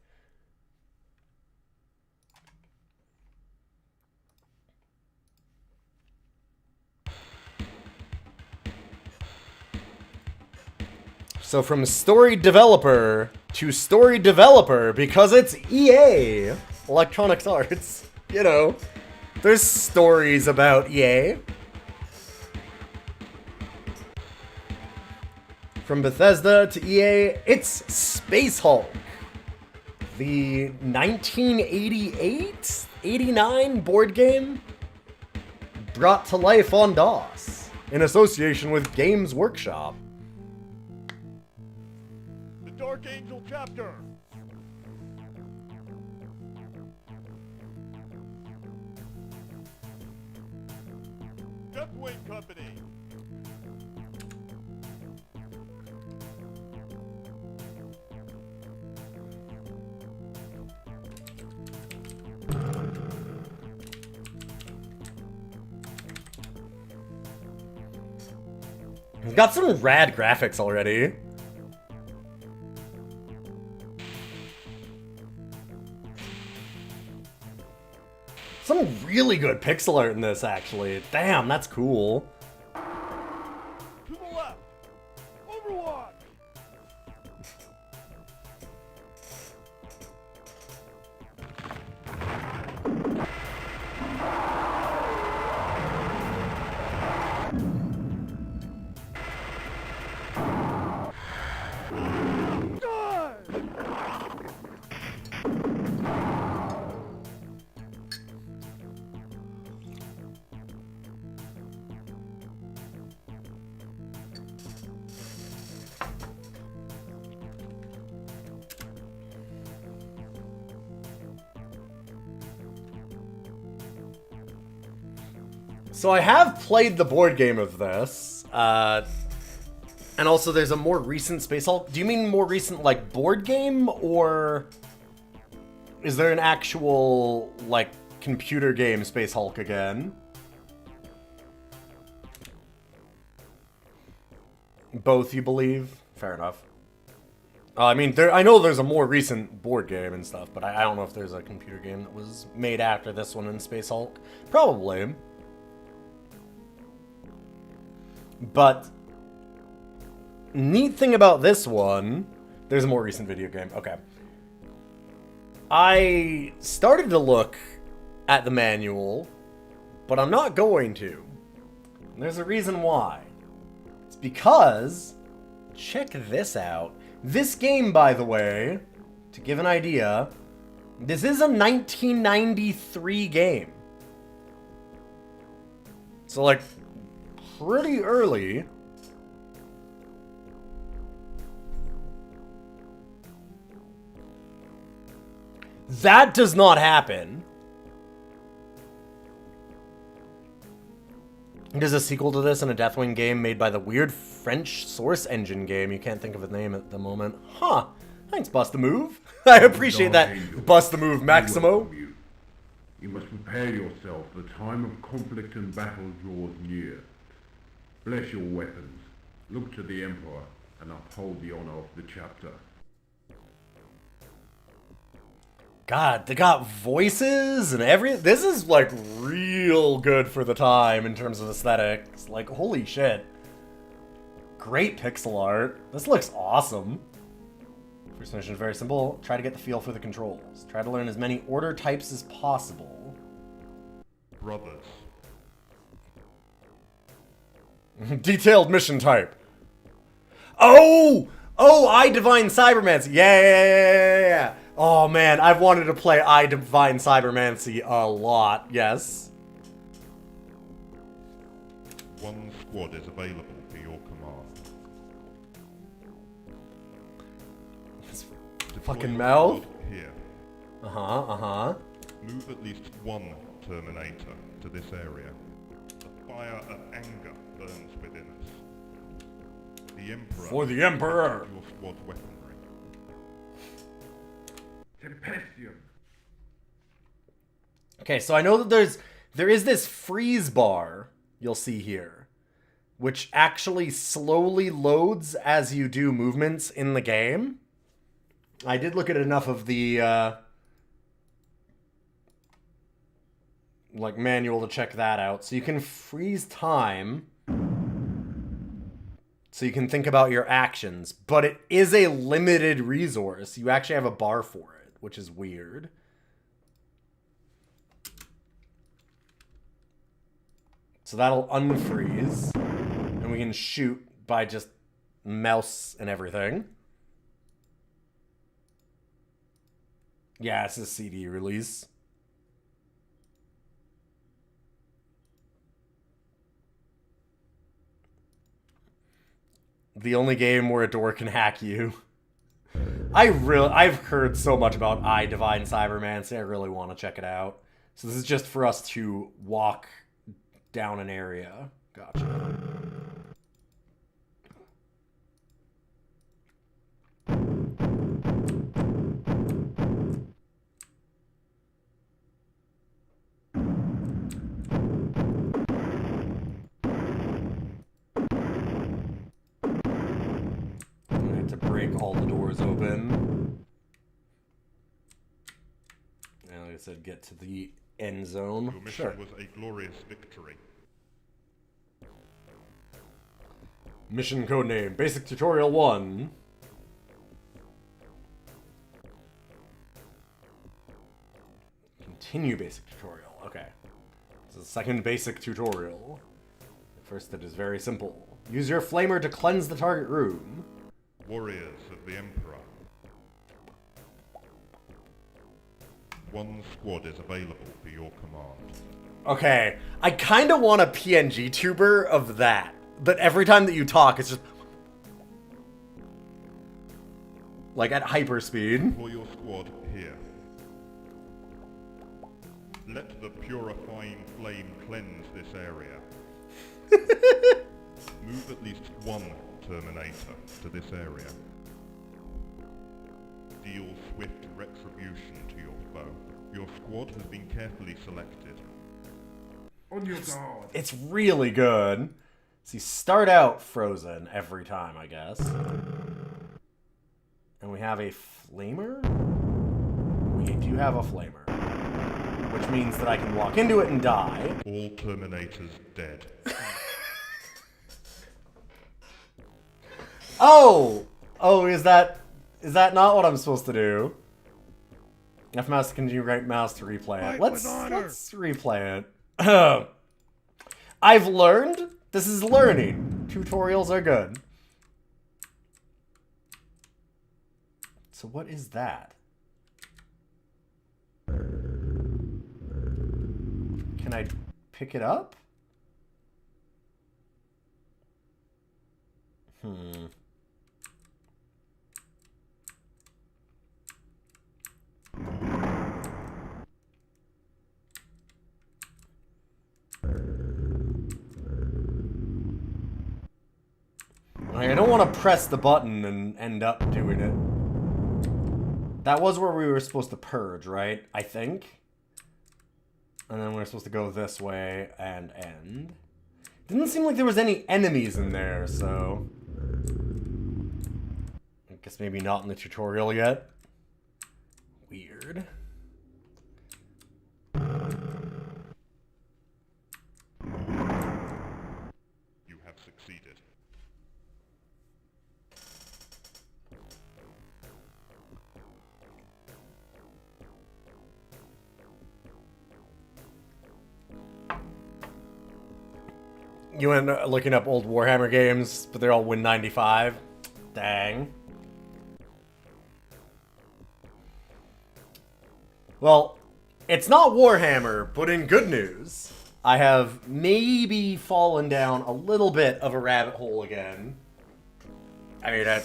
Speaker 1: So from story developer to story developer, because it's EA. Electronic Arts, you know, there's stories about EA. From Bethesda to EA, it's Space Hulk. The 1988, 89 board game brought to life on DOS in association with Games Workshop.
Speaker 2: The Dark Angel chapter. Bloodwings Company.
Speaker 1: It's got some rad graphics already. Some really good pixel art in this, actually. Damn, that's cool.
Speaker 2: To the left. Overwatch.
Speaker 1: So I have played the board game of this, and also there's a more recent Space Hulk. Do you mean more recent, like, board game, or is there an actual, like, computer game Space Hulk again? Both, you believe? Fair enough. I mean, I know there's a more recent board game and stuff, but I don't know if there's a computer game that was made after this one in Space Hulk. Probably. But neat thing about this one, there's a more recent video game. Okay. I started to look at the manual, but I'm not going to. And there's a reason why. It's because, check this out. This game, by the way, to give an idea, this is a 1993 game. So, like, pretty early. That does not happen. There's a sequel to this and a Deathwing game made by the weird French Source Engine game. You can't think of a name at the moment. Huh. Thanks, Bust the Move. I appreciate that, Bust the Move, Maximo.
Speaker 3: You must prepare yourself. The time of conflict and battle draws near. Bless your weapons. Look to the Emperor and uphold the honor of the chapter.
Speaker 1: God, they got voices and this is, like, real good for the time in terms of aesthetics. Like, holy shit. Great pixel art. This looks awesome. First mission is very simple. Try to get the feel for the controls. Try to learn as many order types as possible.
Speaker 2: Brothers.
Speaker 1: Detailed mission type. Oh! Oh, I Divine Cybermancy. Yeah. Oh man, I've wanted to play I Divine Cybermancy a lot. Yes.
Speaker 2: One squad is available for your command.
Speaker 1: This
Speaker 2: Deploy
Speaker 1: fucking
Speaker 2: your
Speaker 1: mouth.
Speaker 2: squad here.
Speaker 1: Move
Speaker 2: at least one Terminator to this area. The fire of anger burns within us. The Emperor.
Speaker 1: For the Emperor.
Speaker 2: Your squad's weaponry.
Speaker 1: Okay, so I know that there is this freeze bar you'll see here, which actually slowly loads as you do movements in the game. I did look at enough of the like manual to check that out. So you can freeze time so you can think about your actions, but it is a limited resource. You actually have a bar for it, which is weird. So that'll unfreeze, and we can shoot by just mouse and everything. Yeah, it's a CD release. The only game where a door can hack you. I've heard so much about I Divine Cybermancy. I really want to check it out. So this is just for us to walk down an area. Gotcha. I have to break all the doors open. And like I said, get to the end zone.
Speaker 2: Your mission was a glorious victory.
Speaker 1: Mission codename, Basic Tutorial 1. Continue basic tutorial. Okay. This is the second basic tutorial. First, it is very simple. Use your flamer to cleanse the target room.
Speaker 2: Warriors of the Emperor. One squad is available for your command.
Speaker 1: Okay, I kind of want a PNG tuber of that. But every time that you talk, it's just like at hyperspeed.
Speaker 2: For your squad here. Let the purifying flame cleanse this area. Move at least one Terminator to this area. Deal swift retribution to your foe. Your squad has been carefully selected.
Speaker 3: On your guard.
Speaker 1: It's really good. So you start out frozen every time, I guess. And we have a flamer? We do have a flamer. Which means that I can walk into it and die.
Speaker 2: All Terminators dead.
Speaker 1: Oh! Oh, is that not what I'm supposed to do? Left mouse to continue, right mouse to replay it. Let's replay it. I've learned. This is learning. Tutorials are good. So what is that? Can I pick it up? I don't want to press the button and end up doing it. That was where we were supposed to purge, right? I think. And then we're supposed to go this way and end. Didn't seem like there was any enemies in there, so... I guess maybe not in the tutorial yet. Weird.
Speaker 2: You have succeeded.
Speaker 1: You went looking up old Warhammer games, but they're all Win 95. Dang. Well, it's not Warhammer, but in good news, I have maybe fallen down a little bit of a rabbit hole again. I mean, I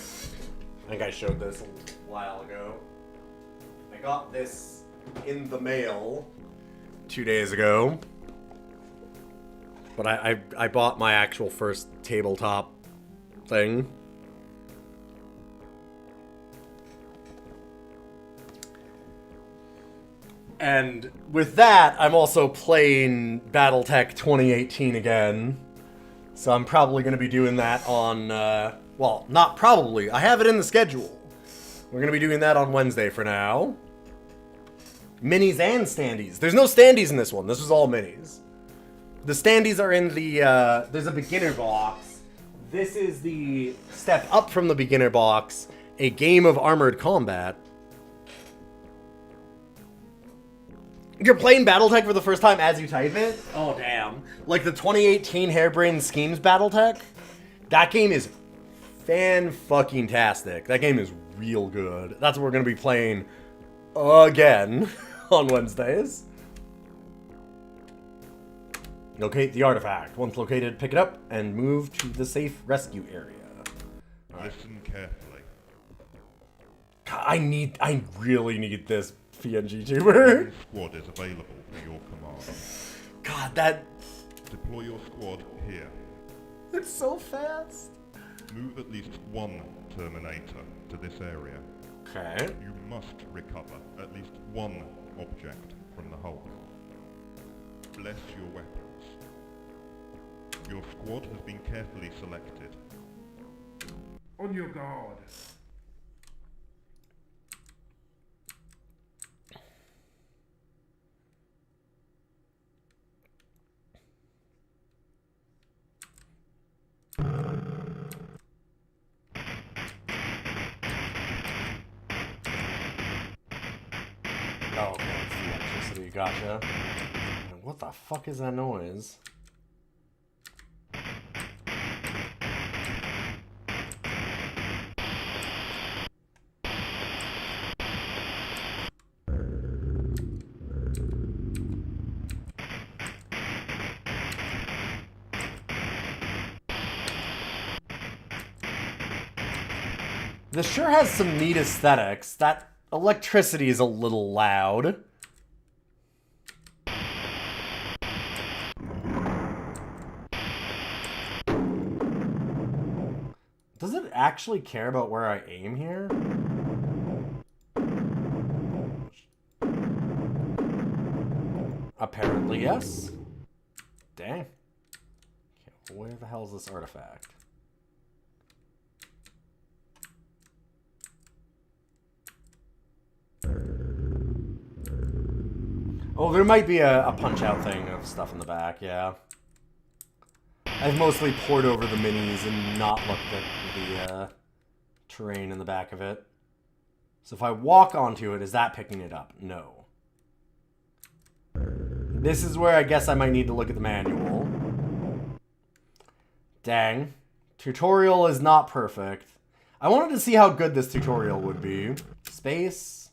Speaker 1: think I showed this a while ago. I got this in the mail 2 days ago. But I bought my actual first tabletop thing. And with that, I'm also playing BattleTech 2018 again. So I'm probably going to be doing that on, well, not probably. I have it in the schedule. We're going to be doing that on Wednesday for now. Minis and standees. There's no standees in this one. This was all minis. The standees are in the, there's a beginner box. This is the step up from the beginner box, a game of armored combat. You're playing BattleTech for the first time as you type it? Oh, damn. Like the 2018 Harebrained Schemes BattleTech? That game is fan-fucking-tastic. That game is real good. That's what we're going to be playing again on Wednesdays. Locate the artifact. Once located, pick it up and move to the safe rescue area. Right.
Speaker 2: Listen carefully.
Speaker 1: God, I really need this PNG tuber.
Speaker 2: Squad is available for your command.
Speaker 1: God, that...
Speaker 2: Deploy your squad here.
Speaker 1: It's so fast.
Speaker 2: Move at least one Terminator to this area.
Speaker 1: Okay.
Speaker 2: You must recover at least one object from the hull. Bless your weapons. Your squad has been carefully selected.
Speaker 3: On your guard.
Speaker 1: Oh, okay, it's the electricity, gotcha. What the fuck is that noise? This sure has some neat aesthetics. That electricity is a little loud. Does it actually care about where I aim here? Apparently, yes. Dang. Okay, where the hell is this artifact? Oh, there might be a punch-out thing of stuff in the back, yeah. I've mostly poured over the minis and not looked at the terrain in the back of it. So if I walk onto it, is that picking it up? No. This is where I guess I might need to look at the manual. Dang. Tutorial is not perfect. I wanted to see how good this tutorial would be. Space.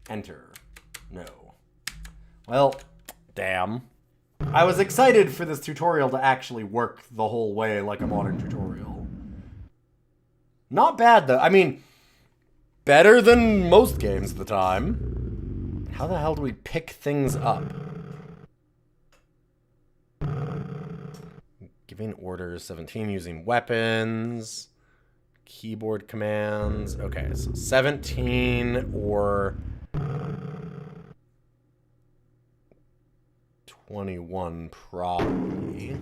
Speaker 1: Enter. No. Well, damn. I was excited for this tutorial to actually work the whole way like a modern tutorial. Not bad, though. I mean, better than most games at the time. How the hell do we pick things up? Giving orders, 17, using weapons, keyboard commands. Okay, so 17 or 21 probably.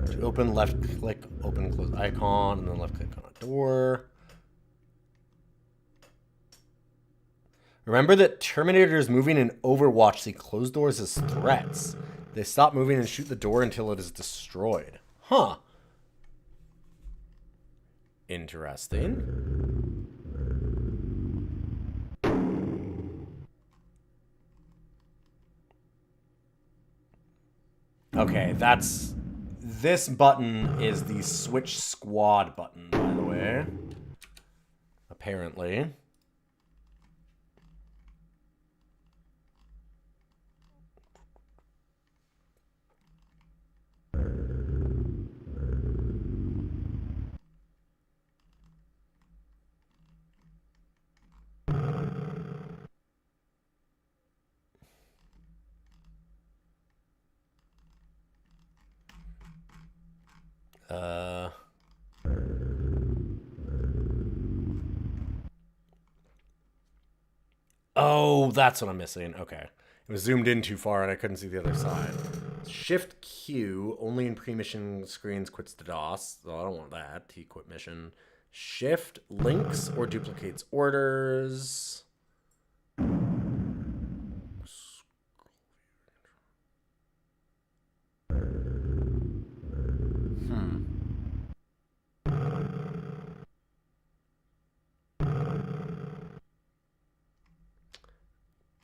Speaker 1: To open, left click, open, close icon, and then left click on a door. Remember that Terminators moving in Overwatch see closed doors as threats. They stop moving and shoot the door until it is destroyed. Huh. Interesting. Okay, that's... This button is the switch squad button, by the way. Apparently. Oh, that's what I'm missing. Okay. It was zoomed in too far and I couldn't see the other side. Shift Q, only in pre-mission screens quits to DOS. So I don't want that. T quit mission. Shift links or duplicates orders.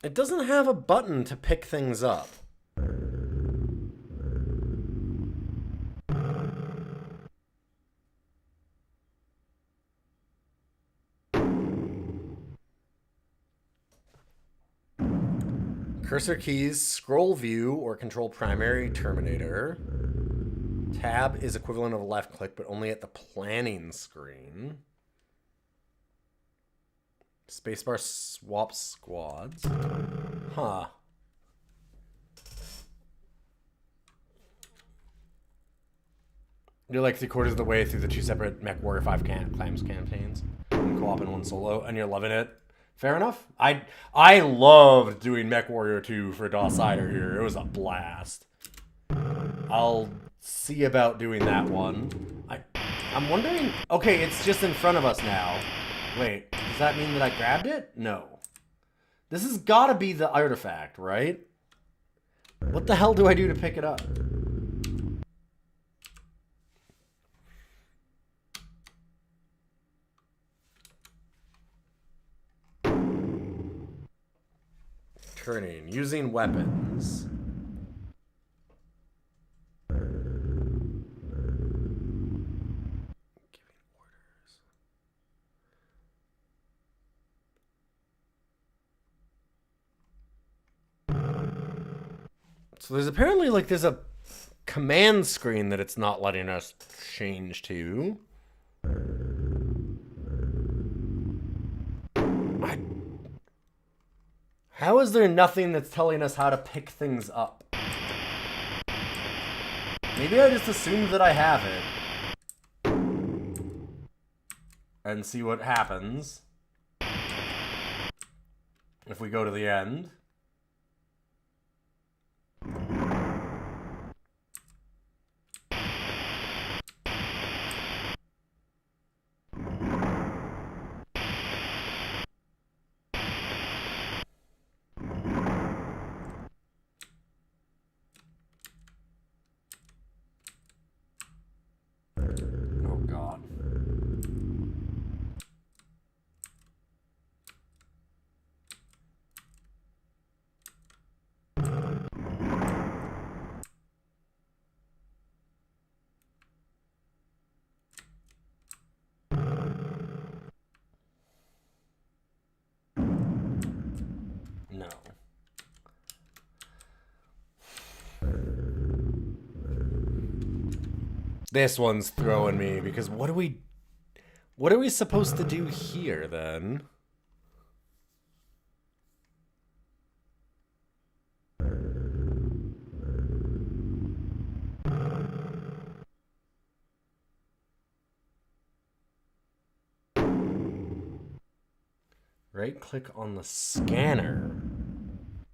Speaker 1: It doesn't have a button to pick things up. Cursor keys, scroll view, or control primary Terminator. Tab is equivalent of a left click, but only at the planning screen. Spacebar swaps squads. Huh. You're like 3/4 of the way through the 2 separate Mech Warrior 5 Clams campaigns. One co-op and one solo, and you're loving it. Fair enough. I loved doing Mech Warrior 2 for DOScider here. It was a blast. I'll see about doing that one. I'm wondering... Okay, it's just in front of us now. Wait, does that mean that I grabbed it? No. This has got to be the artifact, right? What the hell do I do to pick it up? Turning, using weapons. So there's apparently there's a command screen that it's not letting us change to. How is there nothing that's telling us how to pick things up? Maybe I just assumed that I have it. And see what happens. If we go to the end. Oh God. No. This one's throwing me because what are we supposed to do here then? Right click on the scanner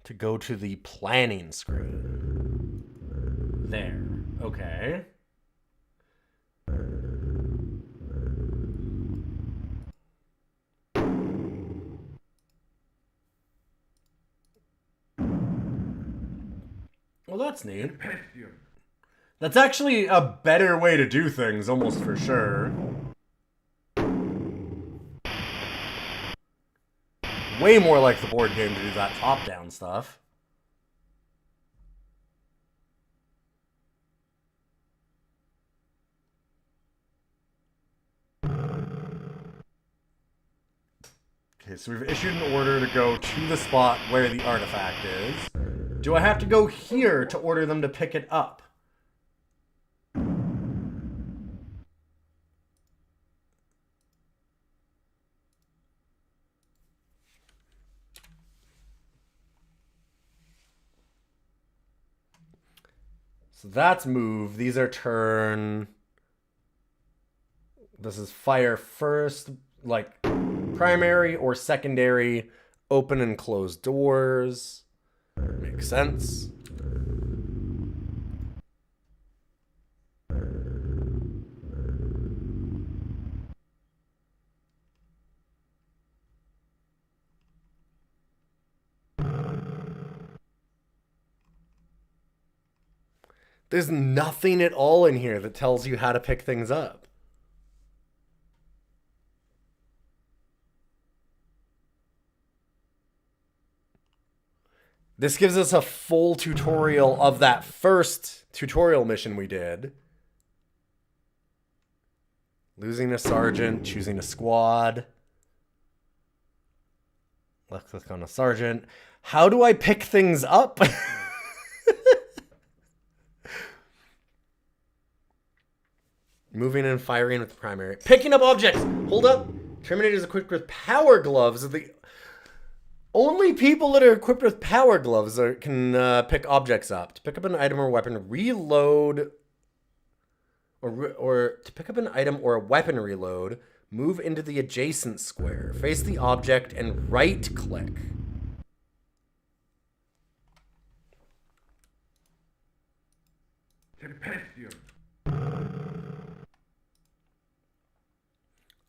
Speaker 1: to go to the planning screen. There. Okay. Well, that's neat. That's actually a better way to do things, almost for sure. Way more like the board game to do that top-down stuff. Okay, so we've issued an order to go to the spot where the artifact is. Do I have to go here to order them to pick it up? So that's move. These are turn. This is fire first, like primary or secondary, open and close doors. Makes sense. There's nothing at all in here that tells you how to pick things up. This gives us a full tutorial of that first tutorial mission we did. Losing a sergeant, choosing a squad. Left click on a sergeant. How do I pick things up? Moving and firing with the primary. Picking up objects! Hold up! Terminator is equipped with power gloves. The only people that are equipped with power gloves can pick objects up. To pick up an item or weapon, reload. Or to pick up an item or a weapon reload, move into the adjacent square. Face the object and right click.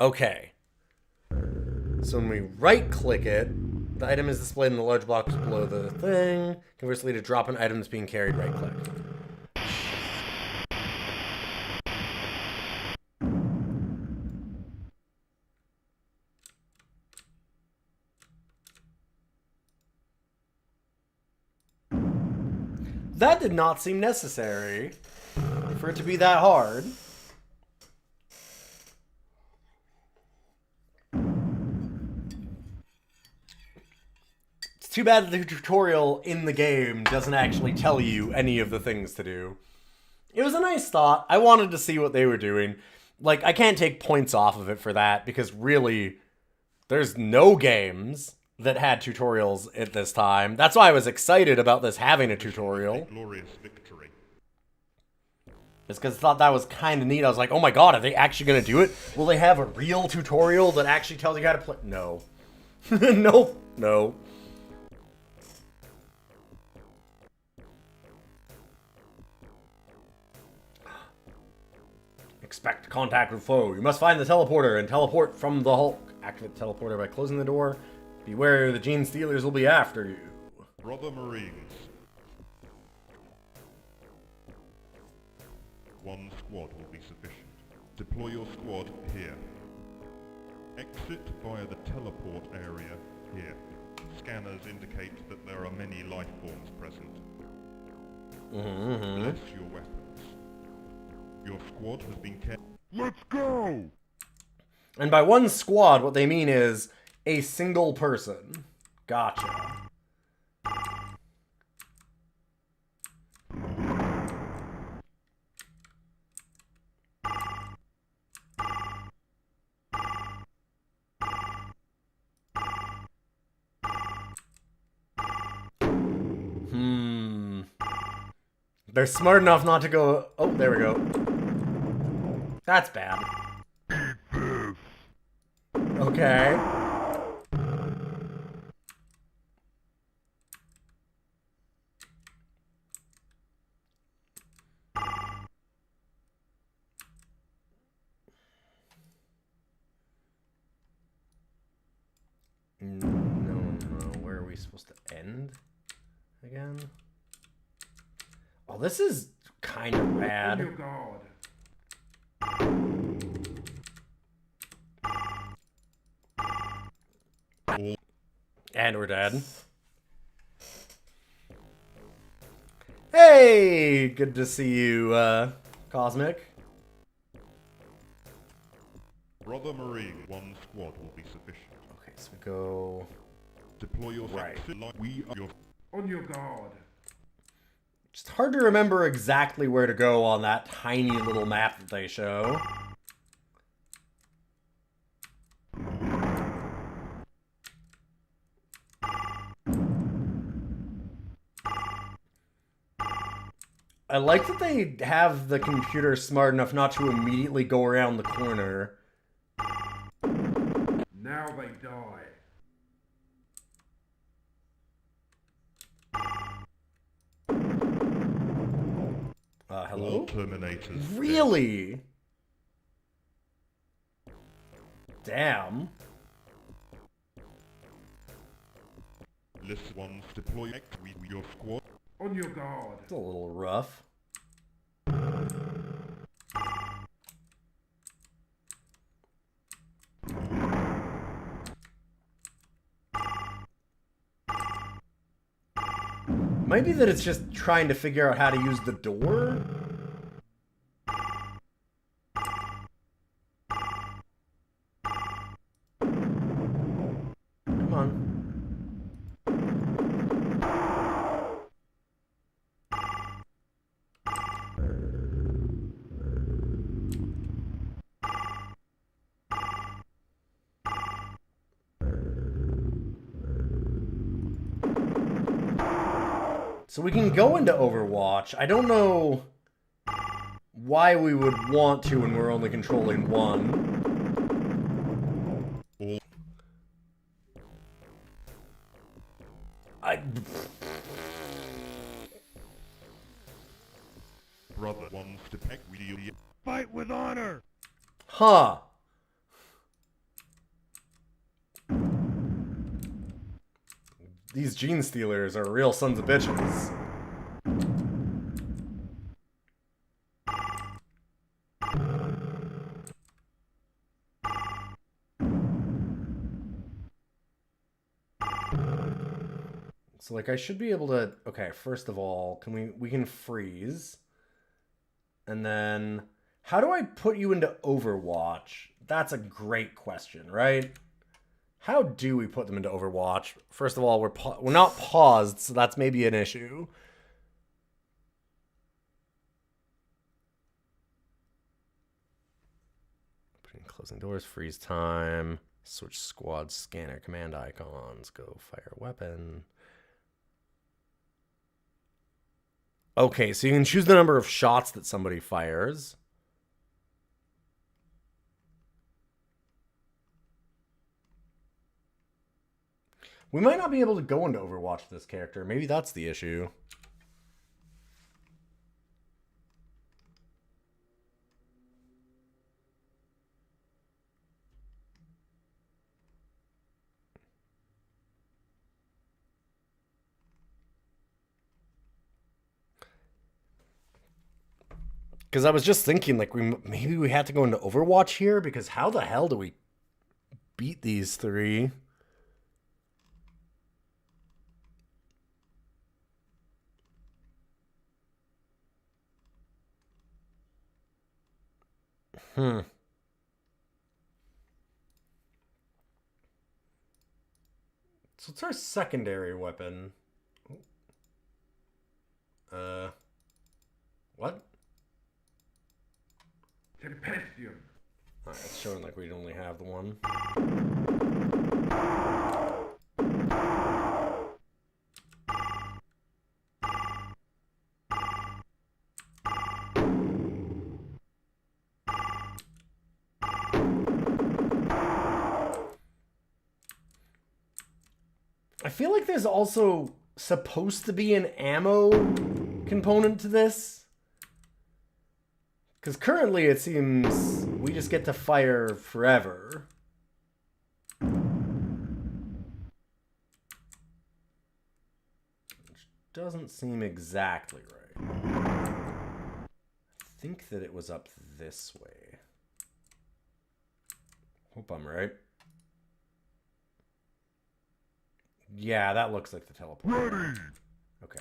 Speaker 1: Okay. So when we right click it, the item is displayed in the large box below the thing. Conversely, to drop an item that's being carried, right click. That did not seem necessary for it to be that hard. It's too bad the tutorial in the game doesn't actually tell you any of the things to do. It was a nice thought. I wanted to see what they were doing. Like, I can't take points off of it for that because really, there's no games that had tutorials at this time. That's why I was excited about this having a tutorial.
Speaker 2: Glorious victory.
Speaker 1: Just because I thought that was kind of neat. I was like, oh my god, are they actually going to do it? Will they have a real tutorial that actually tells you how to play? No. Nope. No. Expect contact with foe. You must find the teleporter and teleport from the Hulk. Activate the teleporter by closing the door. Beware, the Gene Stealers will be after you.
Speaker 2: Brother Marines. One squad will be sufficient. Deploy your squad here. Exit via the teleport area here. Scanners indicate that there are many life forms present. Bless your weapons. Your squad has been kept. Let's go!
Speaker 1: And by one squad, what they mean is a single person. Gotcha. They're smart enough not to go... Oh, there we go. That's bad. Okay. No. Where are we supposed to end again? Oh, this is kind of bad.
Speaker 3: On your guard.
Speaker 1: And we're dead. Hey! Good to see you, Cosmic.
Speaker 2: Brother Marine, one squad will be sufficient.
Speaker 1: Okay, so we go...
Speaker 2: Deploy your
Speaker 1: Right.
Speaker 2: exit line. We are your...
Speaker 3: On your guard.
Speaker 1: It's hard to remember exactly where to go on that tiny little map that they show. I like that they have the computer smart enough not to immediately go around the corner.
Speaker 3: Now they die.
Speaker 1: Hello?
Speaker 2: All Terminators.
Speaker 1: Really? Damn.
Speaker 2: List ones deploy your squad.
Speaker 3: On your guard.
Speaker 1: It's a little rough. Might be that it's just trying to figure out how to use the door. Come on. So we can go into Overwatch. I don't know why we would want to when we're only controlling one.
Speaker 2: Brother ones depict video. Fight with honor!
Speaker 1: Huh. These Gene Stealers are real sons of bitches. So, like, I should be able to... Okay, first of all, can we can freeze. And then... How do I put you into Overwatch? That's a great question, right? How do we put them into Overwatch? First of all, we're not paused, so that's maybe an issue. Putting closing doors, freeze time, switch squad scanner command icons, go fire weapon. Okay, so you can choose the number of shots that somebody fires. We might not be able to go into Overwatch with this character. Maybe that's the issue. Because I was just thinking, like, maybe we had to go into Overwatch here, because how the hell do we beat these three? So it's our secondary weapon. What?
Speaker 3: Tempestium.
Speaker 1: Alright, it's showing like we'd only have the one. I feel like there's also supposed to be an ammo component to this. Because currently it seems we just get to fire forever. Which doesn't seem exactly right. I think that it was up this way. Hope I'm right. Yeah, that looks like the teleport.
Speaker 2: Ready!
Speaker 1: Okay.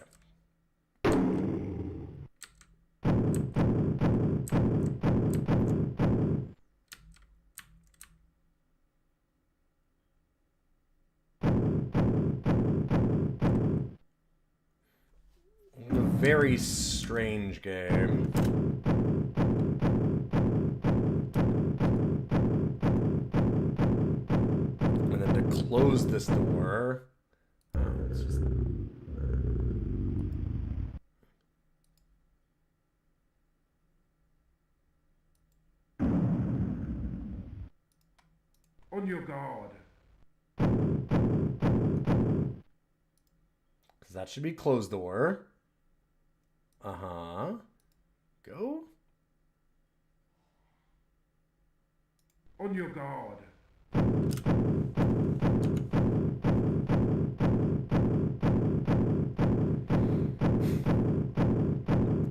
Speaker 1: A very strange game. And then to close this door... it's just...
Speaker 3: On your guard.
Speaker 1: Because that should be closed door. Uh-huh. Go?
Speaker 3: On your guard.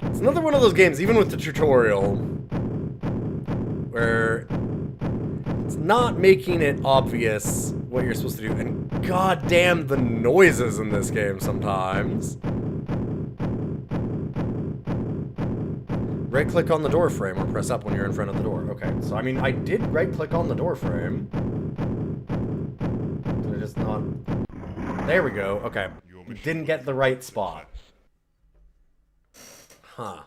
Speaker 1: It's another one of those games, even with the tutorial, where it's not making it obvious what you're supposed to do. And goddamn the noises in this game sometimes. Right-click on the door frame or press up when you're in front of the door. Okay, so I mean, I did right-click on the door frame. Did I just not... There we go. Okay. Didn't get the right spot. Huh.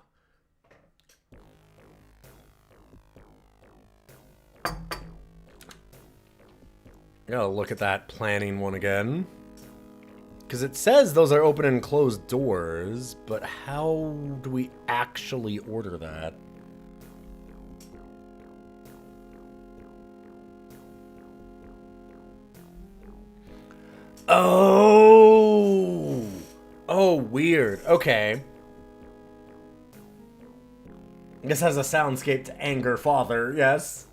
Speaker 1: Gotta look at that planning one again. Because it says those are open and closed doors, but how do we actually order that? Oh! Oh, weird. Okay. This has a soundscape to anger father, yes.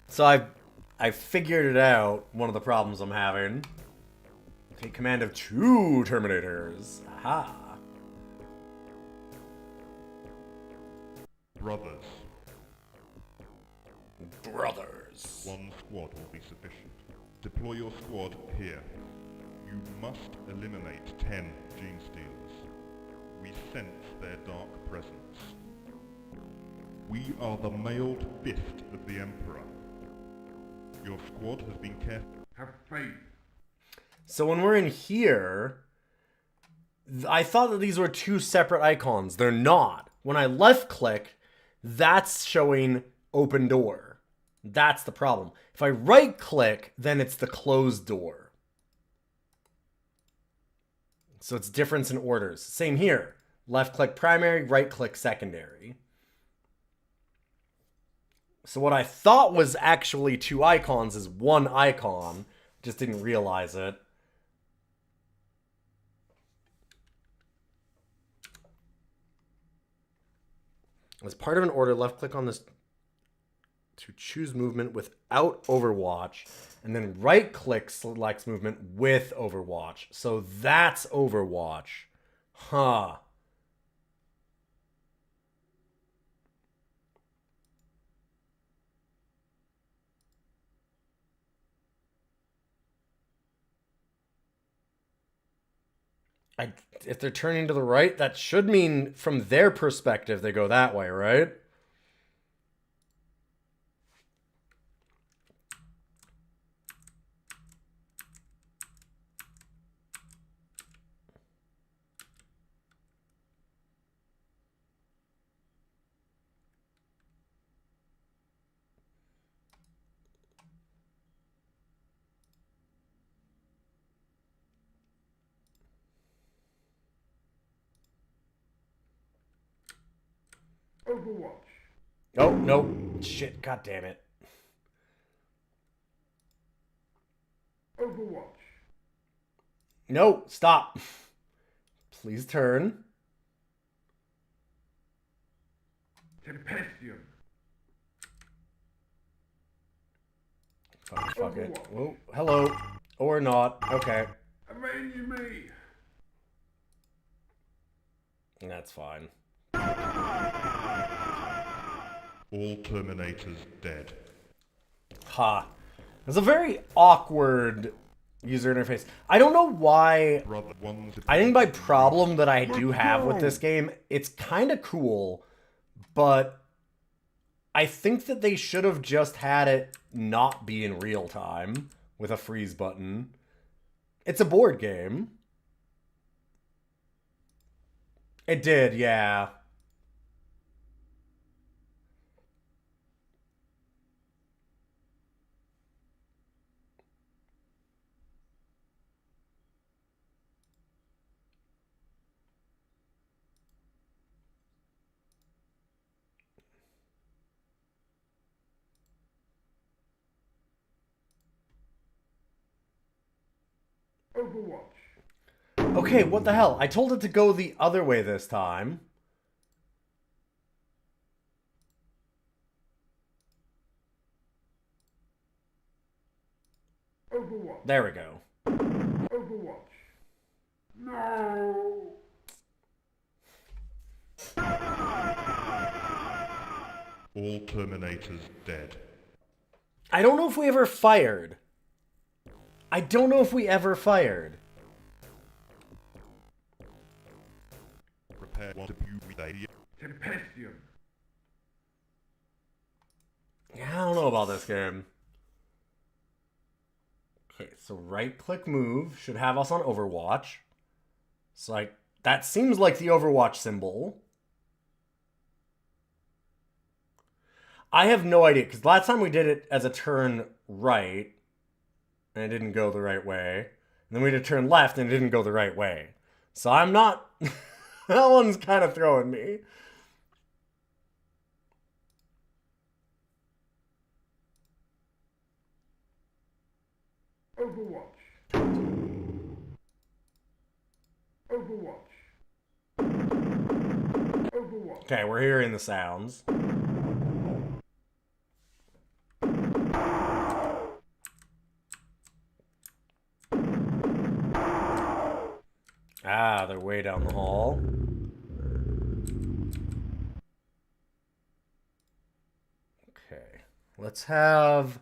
Speaker 1: So I figured it out, one of the problems I'm having. Take command of 2 Terminators. Aha.
Speaker 2: Brothers.
Speaker 1: Brothers.
Speaker 2: 1 squad will be sufficient. Deploy your squad here. You must eliminate 10 gene stealers. We sense their dark presence. We are the mailed fist of the Emperor. Your squad has been careful.
Speaker 3: Have faith.
Speaker 1: So when we're in here, I thought that these were 2 separate icons. They're not. When I left click, that's showing open door. That's the problem. If I right click, then it's the closed door. So it's difference in orders. Same here. Left click primary, right click secondary. So what I thought was actually 2 icons is 1 icon. Just didn't realize it. As part of an order, left click on this to choose movement without Overwatch, and then right click selects movement with Overwatch. So that's Overwatch. Huh. If they're turning to the right, that should mean from their perspective they go that way, right?
Speaker 3: Overwatch.
Speaker 1: Oh, no. Shit, god damn it.
Speaker 3: Overwatch.
Speaker 1: No, stop. Please turn.
Speaker 3: Tempestium.
Speaker 1: Fuck it. Oh, hello. Or not. Okay.
Speaker 3: Avenge me.
Speaker 1: That's fine.
Speaker 2: All Terminators dead.
Speaker 1: Ha. It's a very awkward user interface. I don't know why.
Speaker 2: Brother, one's
Speaker 1: I think my problem that I do have with this game, it's kind of cool, but I think that they should have just had it not be in real time with a freeze button. It's a board game. It did, yeah.
Speaker 3: Overwatch.
Speaker 1: Okay, what the hell? I told it to go the other way this time.
Speaker 3: Overwatch.
Speaker 1: There we go.
Speaker 3: Overwatch. No.
Speaker 2: all Terminators dead.
Speaker 1: I don't know if we ever fired. I don't know if we ever fired.
Speaker 2: Prepare one to view
Speaker 3: Tempestium.
Speaker 1: Yeah, I don't know about this game. Okay, so right-click move should have us on Overwatch. So like that seems like the Overwatch symbol. I have no idea, because last time we did it as a turn right, and it didn't go the right way. And then we did a turn left, and it didn't go the right way. So I'm not... that one's kind of throwing me.
Speaker 3: Overwatch. Overwatch. Overwatch.
Speaker 1: Okay, we're hearing the sounds. Ah, they're way down the hall. Okay, let's have...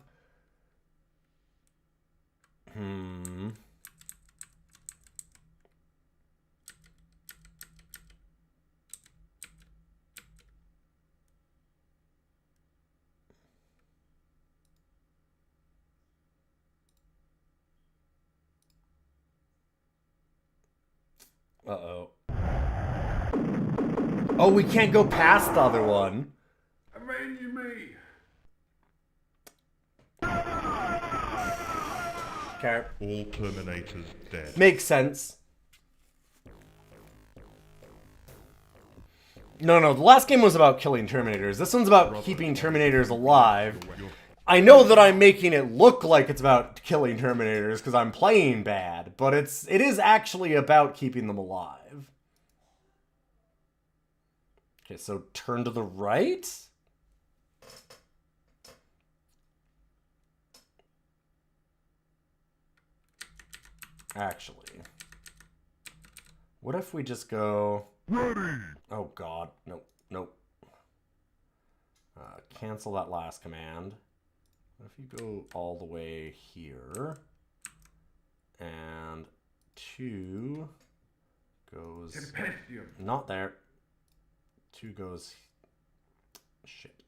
Speaker 1: Uh-oh. Oh, we can't go past the other one.
Speaker 3: Avenge me.
Speaker 1: Okay.
Speaker 2: all Terminators dead.
Speaker 1: Makes sense. No, the last game was about killing Terminators. This one's about keeping Terminators alive. I know that I'm making it look like it's about killing Terminators because I'm playing bad, but it is actually about keeping them alive. Okay, so turn to the right? Actually, what if we just go...
Speaker 2: Ready!
Speaker 1: Oh god, nope. Cancel that last command. What if you go all the way here, and 2 goes... Not there. 2 goes... Shit.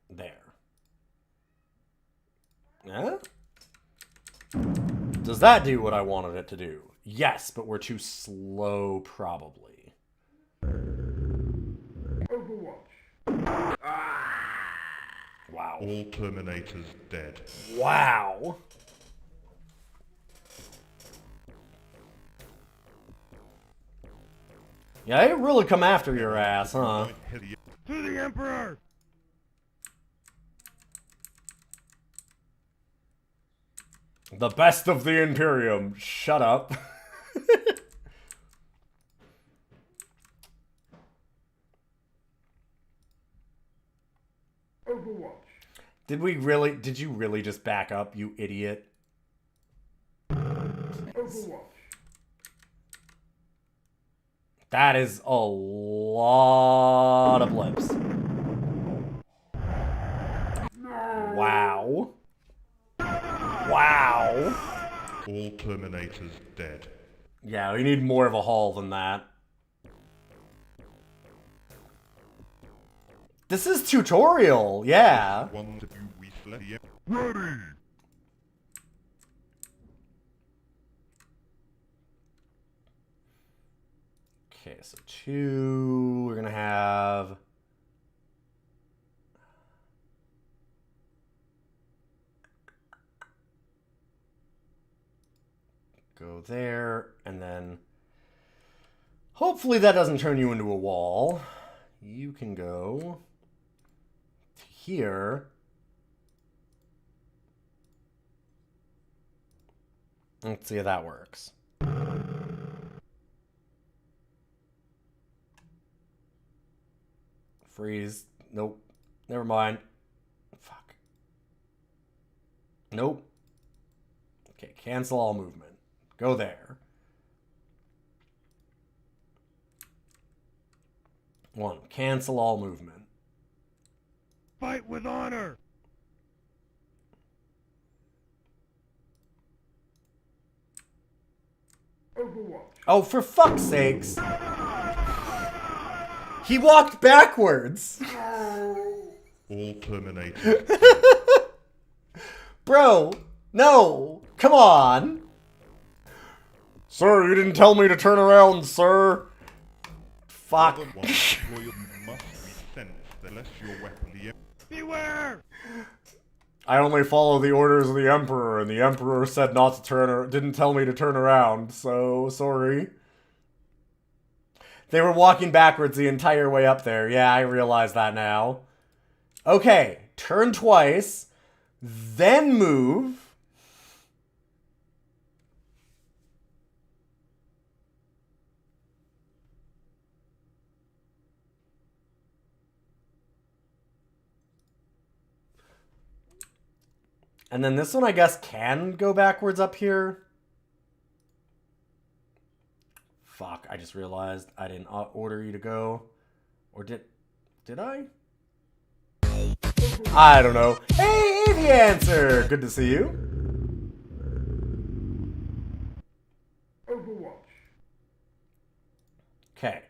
Speaker 1: There. Yeah? Does that do what I wanted it to do? Yes, but we're too slow, probably.
Speaker 3: Overwatch.
Speaker 1: Wow.
Speaker 2: All Terminators dead.
Speaker 1: Wow. Yeah, they really come after your ass, huh?
Speaker 2: To the Emperor!
Speaker 1: The best of the Imperium. Shut up.
Speaker 3: Overwatch.
Speaker 1: Did you really just back up, you idiot?
Speaker 3: Overwatch.
Speaker 1: That is a lot of blips.
Speaker 3: No.
Speaker 1: Wow. Wow.
Speaker 2: All Terminators dead.
Speaker 1: Yeah, we need more of a haul than that. This is tutorial, yeah.
Speaker 2: One to you we select the Ready!
Speaker 1: Okay, so 2, we're gonna have... Go there, and then... Hopefully that doesn't turn you into a wall. You can go... to here. Let's see how that works. Freeze. Nope. Never mind. Fuck. Nope. Okay, cancel all movement. Go there. 1. Cancel all movement.
Speaker 2: Fight with honor!
Speaker 3: Overwatch.
Speaker 1: Oh, for fuck's sakes! He walked backwards!
Speaker 2: All Terminators.
Speaker 1: Bro, no! Come on! Sir, you didn't tell me to turn around, sir! Fuck.
Speaker 2: One deployer must be sensed unless your weapon the Beware!
Speaker 1: I only follow the orders of the Emperor, and the Emperor said not to turn, didn't tell me to turn around, so sorry. They were walking backwards the entire way up there. Yeah, I realize that now. Okay, turn twice, then move. And then this one, I guess, can go backwards up here. Fuck, I just realized I didn't order you to go. Or did I? I don't know. Hey, the answer! Good to see you.
Speaker 3: Overwatch.
Speaker 1: Okay.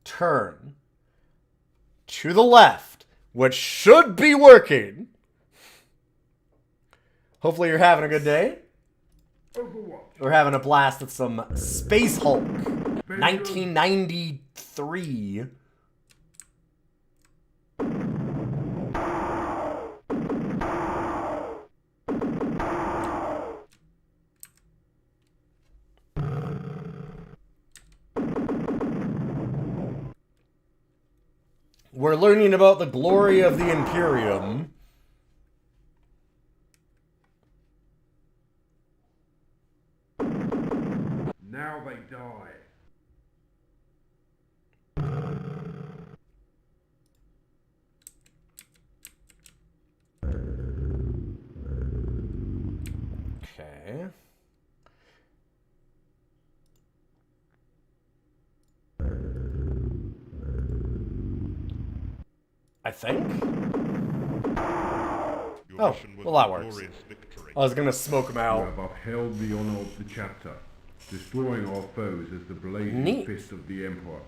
Speaker 1: Turn to the left, which should be working. Hopefully you're having a good day.
Speaker 3: Overwatch.
Speaker 1: We're having a blast with some Space Hulk. 1993. We're learning about the glory of the Imperium.
Speaker 3: Now they die.
Speaker 1: Okay. I think?
Speaker 2: Your
Speaker 1: Oh,
Speaker 2: mission was
Speaker 1: well that
Speaker 2: a
Speaker 1: works.
Speaker 2: glorious victory.
Speaker 1: I was gonna smoke him
Speaker 3: You
Speaker 1: out.
Speaker 3: have upheld the honor of the chapter, destroying our foes as the blazing
Speaker 1: Neat.
Speaker 3: fist of the Emperor.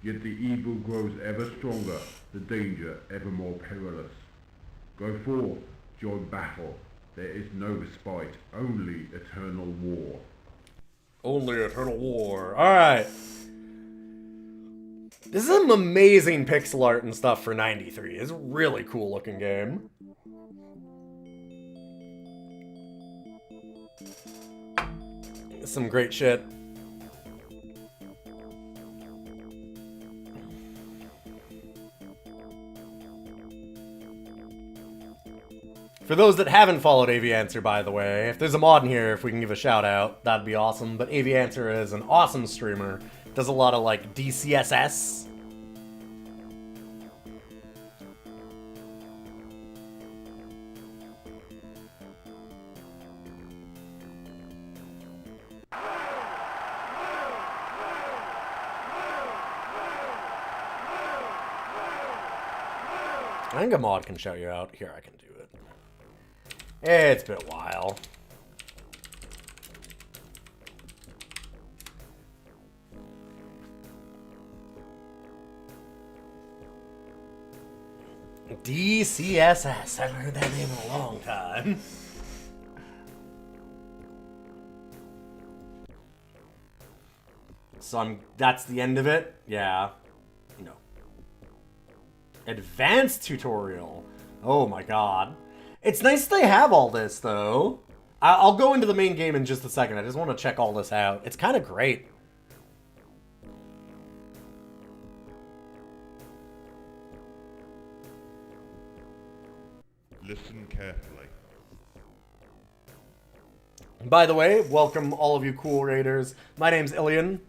Speaker 3: Yet the evil grows ever stronger, the danger ever more perilous. Go forth, join battle. There is no respite, only eternal war.
Speaker 1: Only Eternal War. Alright. This is some amazing pixel art and stuff for 93. It's a really cool looking game. Some great shit. For those that haven't followed Aviancer, by the way, if there's a mod in here, if we can give a shout out, that'd be awesome. But Aviancer is an awesome streamer. Does a lot of, like, DCSS. I think a mod can shout you out. Here, I can do it. It's been a while. DCSS. I haven't heard that name in a long time. So that's the end of it? Yeah. No. Advanced tutorial. Oh my god. It's nice they have all this, though. I'll go into the main game in just a second. I just want to check all this out. It's kind of great.
Speaker 2: Listen carefully.
Speaker 1: By the way, welcome all of you cool raiders. My name's Ilian,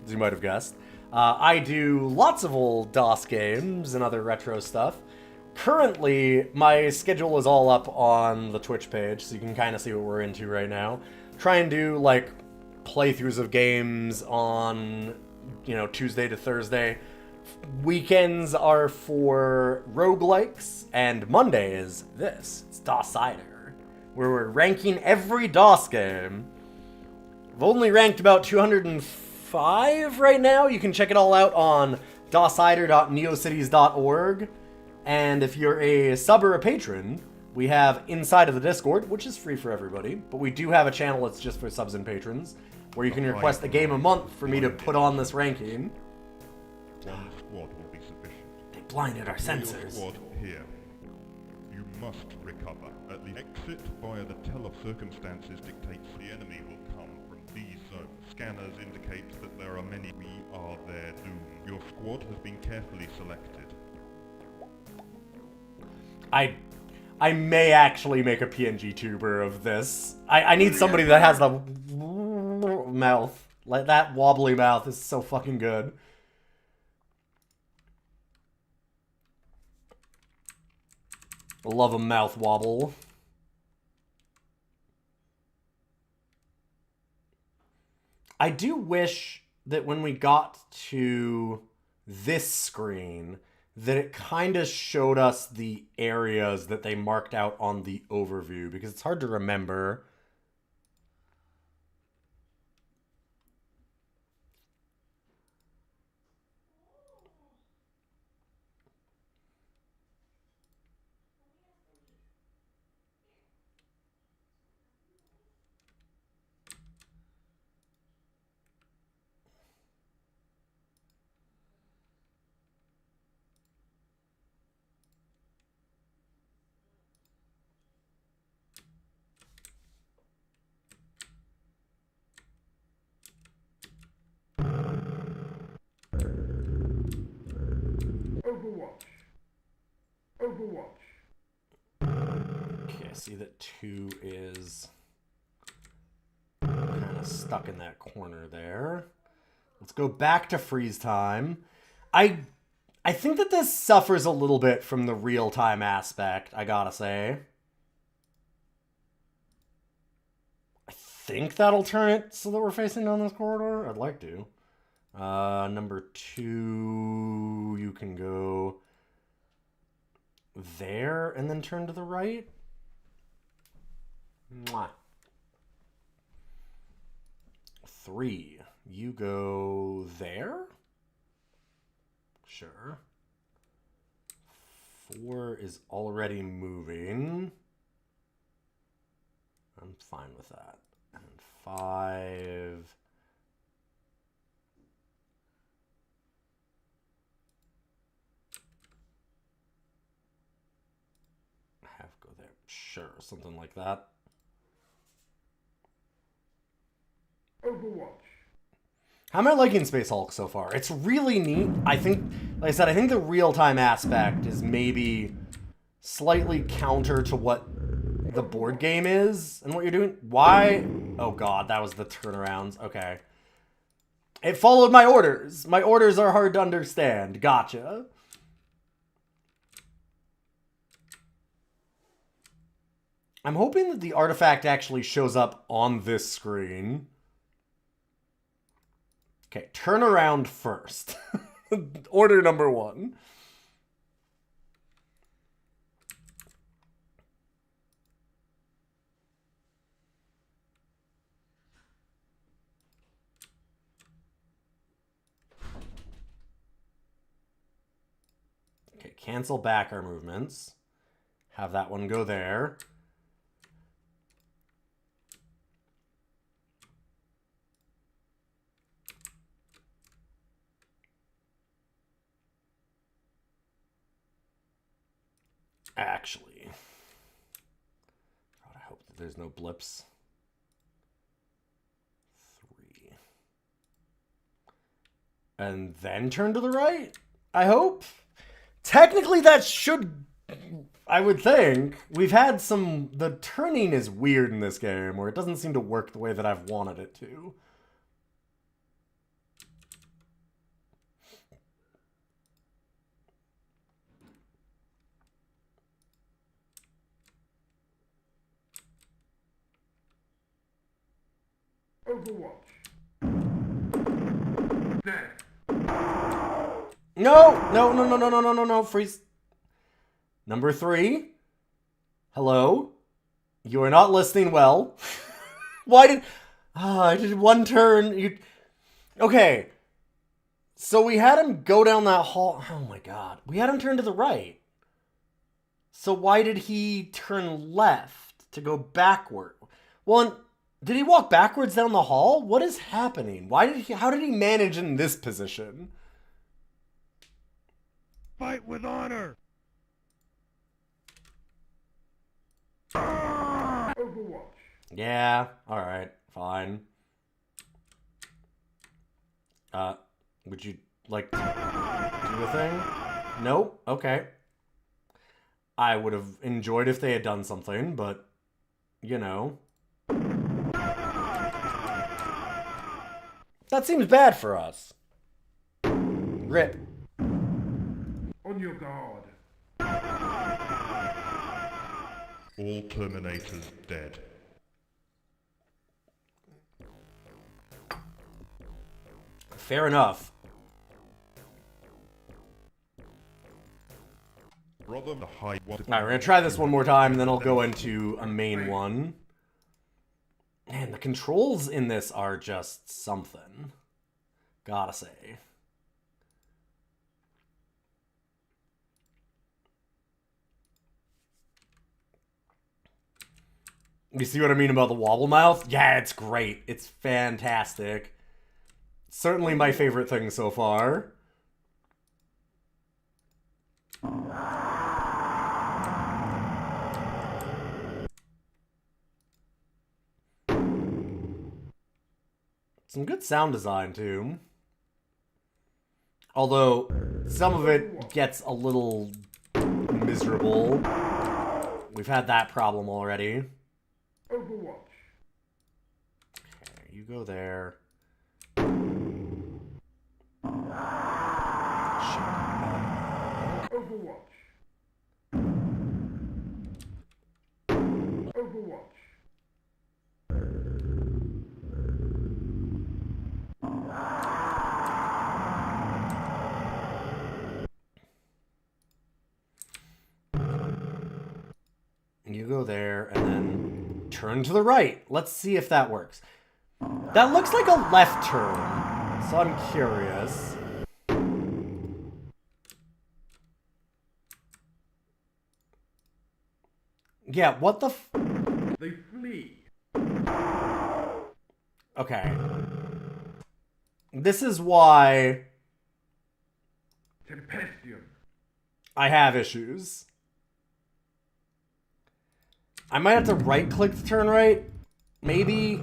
Speaker 1: as you might have guessed. I do lots of old DOS games and other retro stuff. Currently, my schedule is all up on the Twitch page, so you can kind of see what we're into right now. Try and do, like, playthroughs of games on, you know, Tuesday to Thursday. Weekends are for roguelikes, and Monday is this. It's DOScider, where we're ranking every DOS game. I've only ranked about 205 right now. You can check it all out on DOScider.neocities.org. And if you're a sub or a patron, we have inside of the Discord, which is free for everybody, but we do have a channel that's just for subs and patrons, where you can request a game a month for me to put on this ranking.
Speaker 2: One squad will be sufficient.
Speaker 1: They blinded our
Speaker 2: Deploy your
Speaker 1: sensors.
Speaker 2: squad here. You must recover. At the exit via the tell of circumstances dictates the enemy will come from these zones. Scanners indicate that there are many. We are their doom. Your squad has been carefully selected.
Speaker 1: I may actually make a PNG tuber of this. I need somebody that has the mouth. Like, that wobbly mouth is so fucking good. I love a mouth wobble. I do wish that when we got to this screen, that it kind of showed us the areas that they marked out on the overview, because it's hard to remember.
Speaker 3: Overwatch.
Speaker 1: Okay, I see that 2 is kind of stuck in that corner there. Let's go back to freeze time. I think that this suffers a little bit from the real-time aspect, I gotta say. I think that'll turn it so that we're facing down this corridor. I'd like to. Number 2, you can go there and then turn to the right. Mwah. 3, you go there. Sure. 4 is already moving. I'm fine with that. And 5. Have go there. Sure, something like that.
Speaker 3: Overwatch.
Speaker 1: How am I liking Space Hulk so far? It's really neat. I think, like I said, I think the real-time aspect is maybe slightly counter to what the board game is and what you're doing. Why? Oh god, that was the turnarounds. Okay. It followed my orders. My orders are hard to understand. Gotcha. I'm hoping that the artifact actually shows up on this screen. Okay, turn around first. Order number 1. Okay, cancel back our movements. Have that one go there. Actually, God, I hope that there's no blips. 3. And then turn to the right, I hope. Technically, that should, I would think. We've had some, the turning is weird in this game, where it doesn't seem to work the way that I've wanted it to.
Speaker 3: Overwatch. Death.
Speaker 1: No, freeze. Number 3. Hello? You are not listening well. Why did... I did one turn. Okay. So we had him go down that hall. Oh my god. We had him turn to the right. So why did he turn left to go backward? Well, did he walk backwards down the hall? What is happening? How did he manage in this position?
Speaker 2: Fight with honor!
Speaker 3: Overwatch.
Speaker 1: Yeah, alright, fine. Would you like to do a thing? Nope, okay. I would have enjoyed if they had done something, but, you know. That seems bad for us. Rip.
Speaker 3: On your guard.
Speaker 2: All Terminators dead.
Speaker 1: Fair enough.
Speaker 2: Brother, the high one.
Speaker 1: Alright, we're gonna try this one more time, and then I'll go into a main one. Man, the controls in this are just something. Gotta say. You see what I mean about the wobble mouth? Yeah, it's great. It's fantastic. Certainly my favorite thing so far. Some good sound design, too. Although, some of it gets a little miserable. We've had that problem already.
Speaker 3: Overwatch.
Speaker 1: Okay, you go there.
Speaker 3: Overwatch. Overwatch.
Speaker 1: You go there and then turn to the right. Let's see if that works. That looks like a left turn, so I'm curious. Yeah, what the f-
Speaker 3: They flee.
Speaker 1: Okay. This is why
Speaker 3: Tempestion.
Speaker 1: I have issues. I might have to right-click to turn right. Maybe.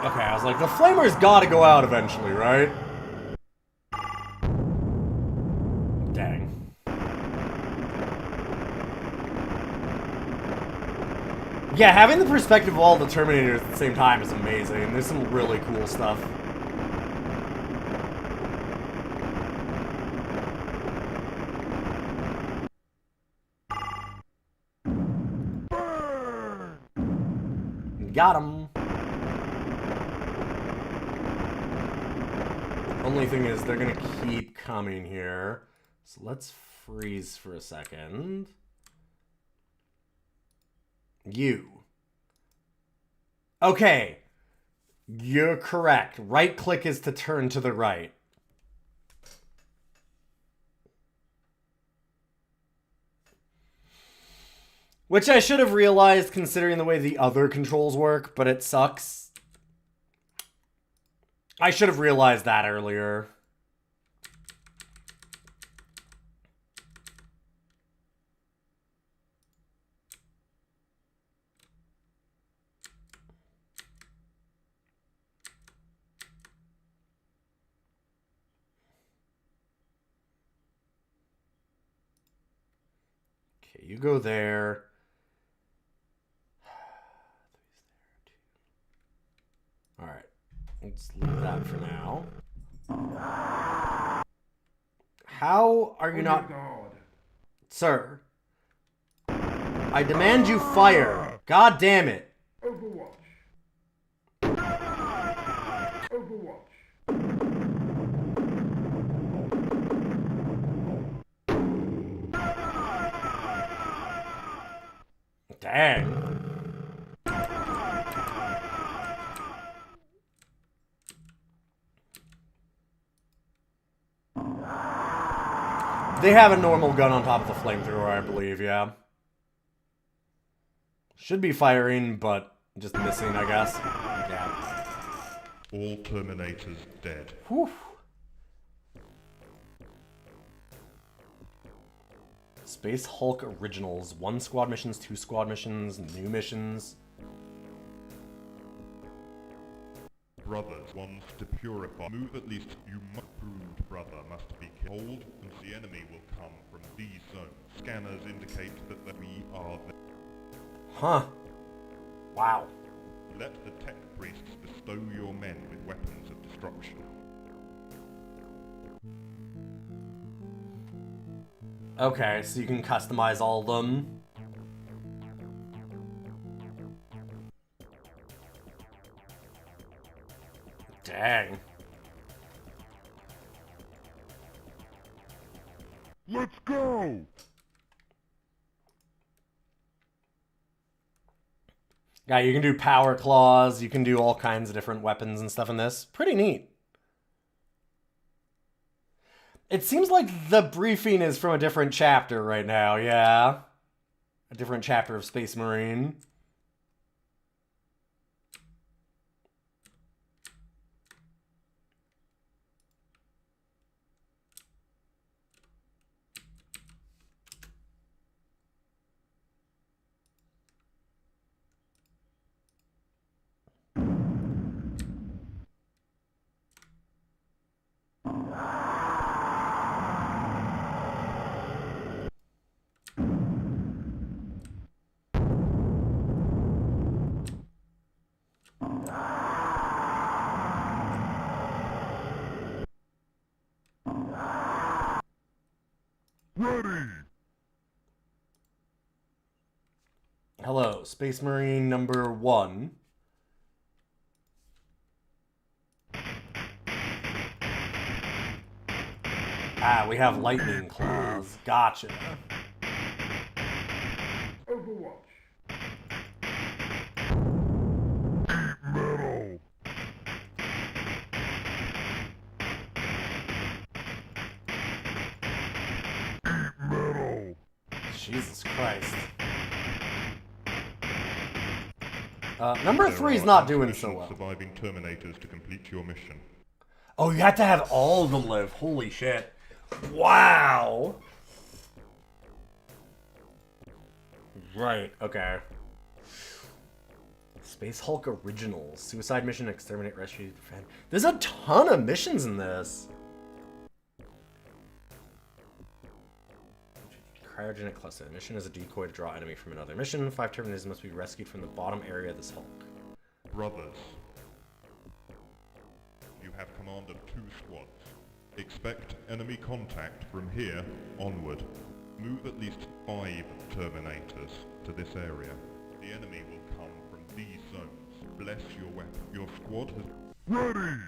Speaker 1: Okay, I was like, the flamer's gotta go out eventually, right? Dang. Yeah, having the perspective of all the Terminators at the same time is amazing. There's some really cool stuff. Got him. Only thing is, they're gonna keep coming here. So let's freeze for a second. You. Okay. You're correct. Right click is to turn to the right. Which I should have realized considering the way the other controls work, but it sucks. I should have realized that earlier. Okay, you go there. Alright. Let's leave that for now. How are you not...
Speaker 3: God.
Speaker 1: Sir. I demand you fire. God damn it.
Speaker 3: Overwatch. Overwatch.
Speaker 1: Dang. They have a normal gun on top of the flamethrower, I believe, yeah. Should be firing, but just missing, I guess. Yeah.
Speaker 2: All Terminators dead.
Speaker 1: Whew. Space Hulk Originals. 1 squad missions, 2 squad missions, new missions.
Speaker 2: Brothers, ones to purify. Move at least you must brood brother must be killed, and the enemy will come from these zones. Scanners indicate that we are the...
Speaker 1: Huh. Wow.
Speaker 2: Let the tech priests bestow your men with weapons of destruction.
Speaker 1: Okay, so you can customize all of them. Dang.
Speaker 2: Let's go!
Speaker 1: Yeah, you can do power claws, you can do all kinds of different weapons and stuff in this. Pretty neat. It seems like the briefing is from a different chapter right now, yeah. A different chapter of Space Marine.
Speaker 2: Ready!
Speaker 1: Hello, Space Marine number 1. Ah, we have lightning claws. Gotcha.
Speaker 3: Overwatch.
Speaker 2: Metal! Metal!
Speaker 1: Jesus Christ. Number 3 is not doing so well.
Speaker 2: Surviving Terminators to complete your mission.
Speaker 1: Oh, you have to have all of them live. Holy shit. Wow. Right, okay. Space Hulk Originals. Suicide Mission, Exterminate, Rescue, Defend. There's a ton of missions in this. Cryogenic cluster. The mission is a decoy to draw enemy from another mission. 5 Terminators must be rescued from the bottom area of this Hulk.
Speaker 2: Brothers, you have command of 2 squads. Expect enemy contact from here onward. Move at least 5 Terminators to this area. The enemy will come from these zones. Bless your weapon. Your squad has... Ready!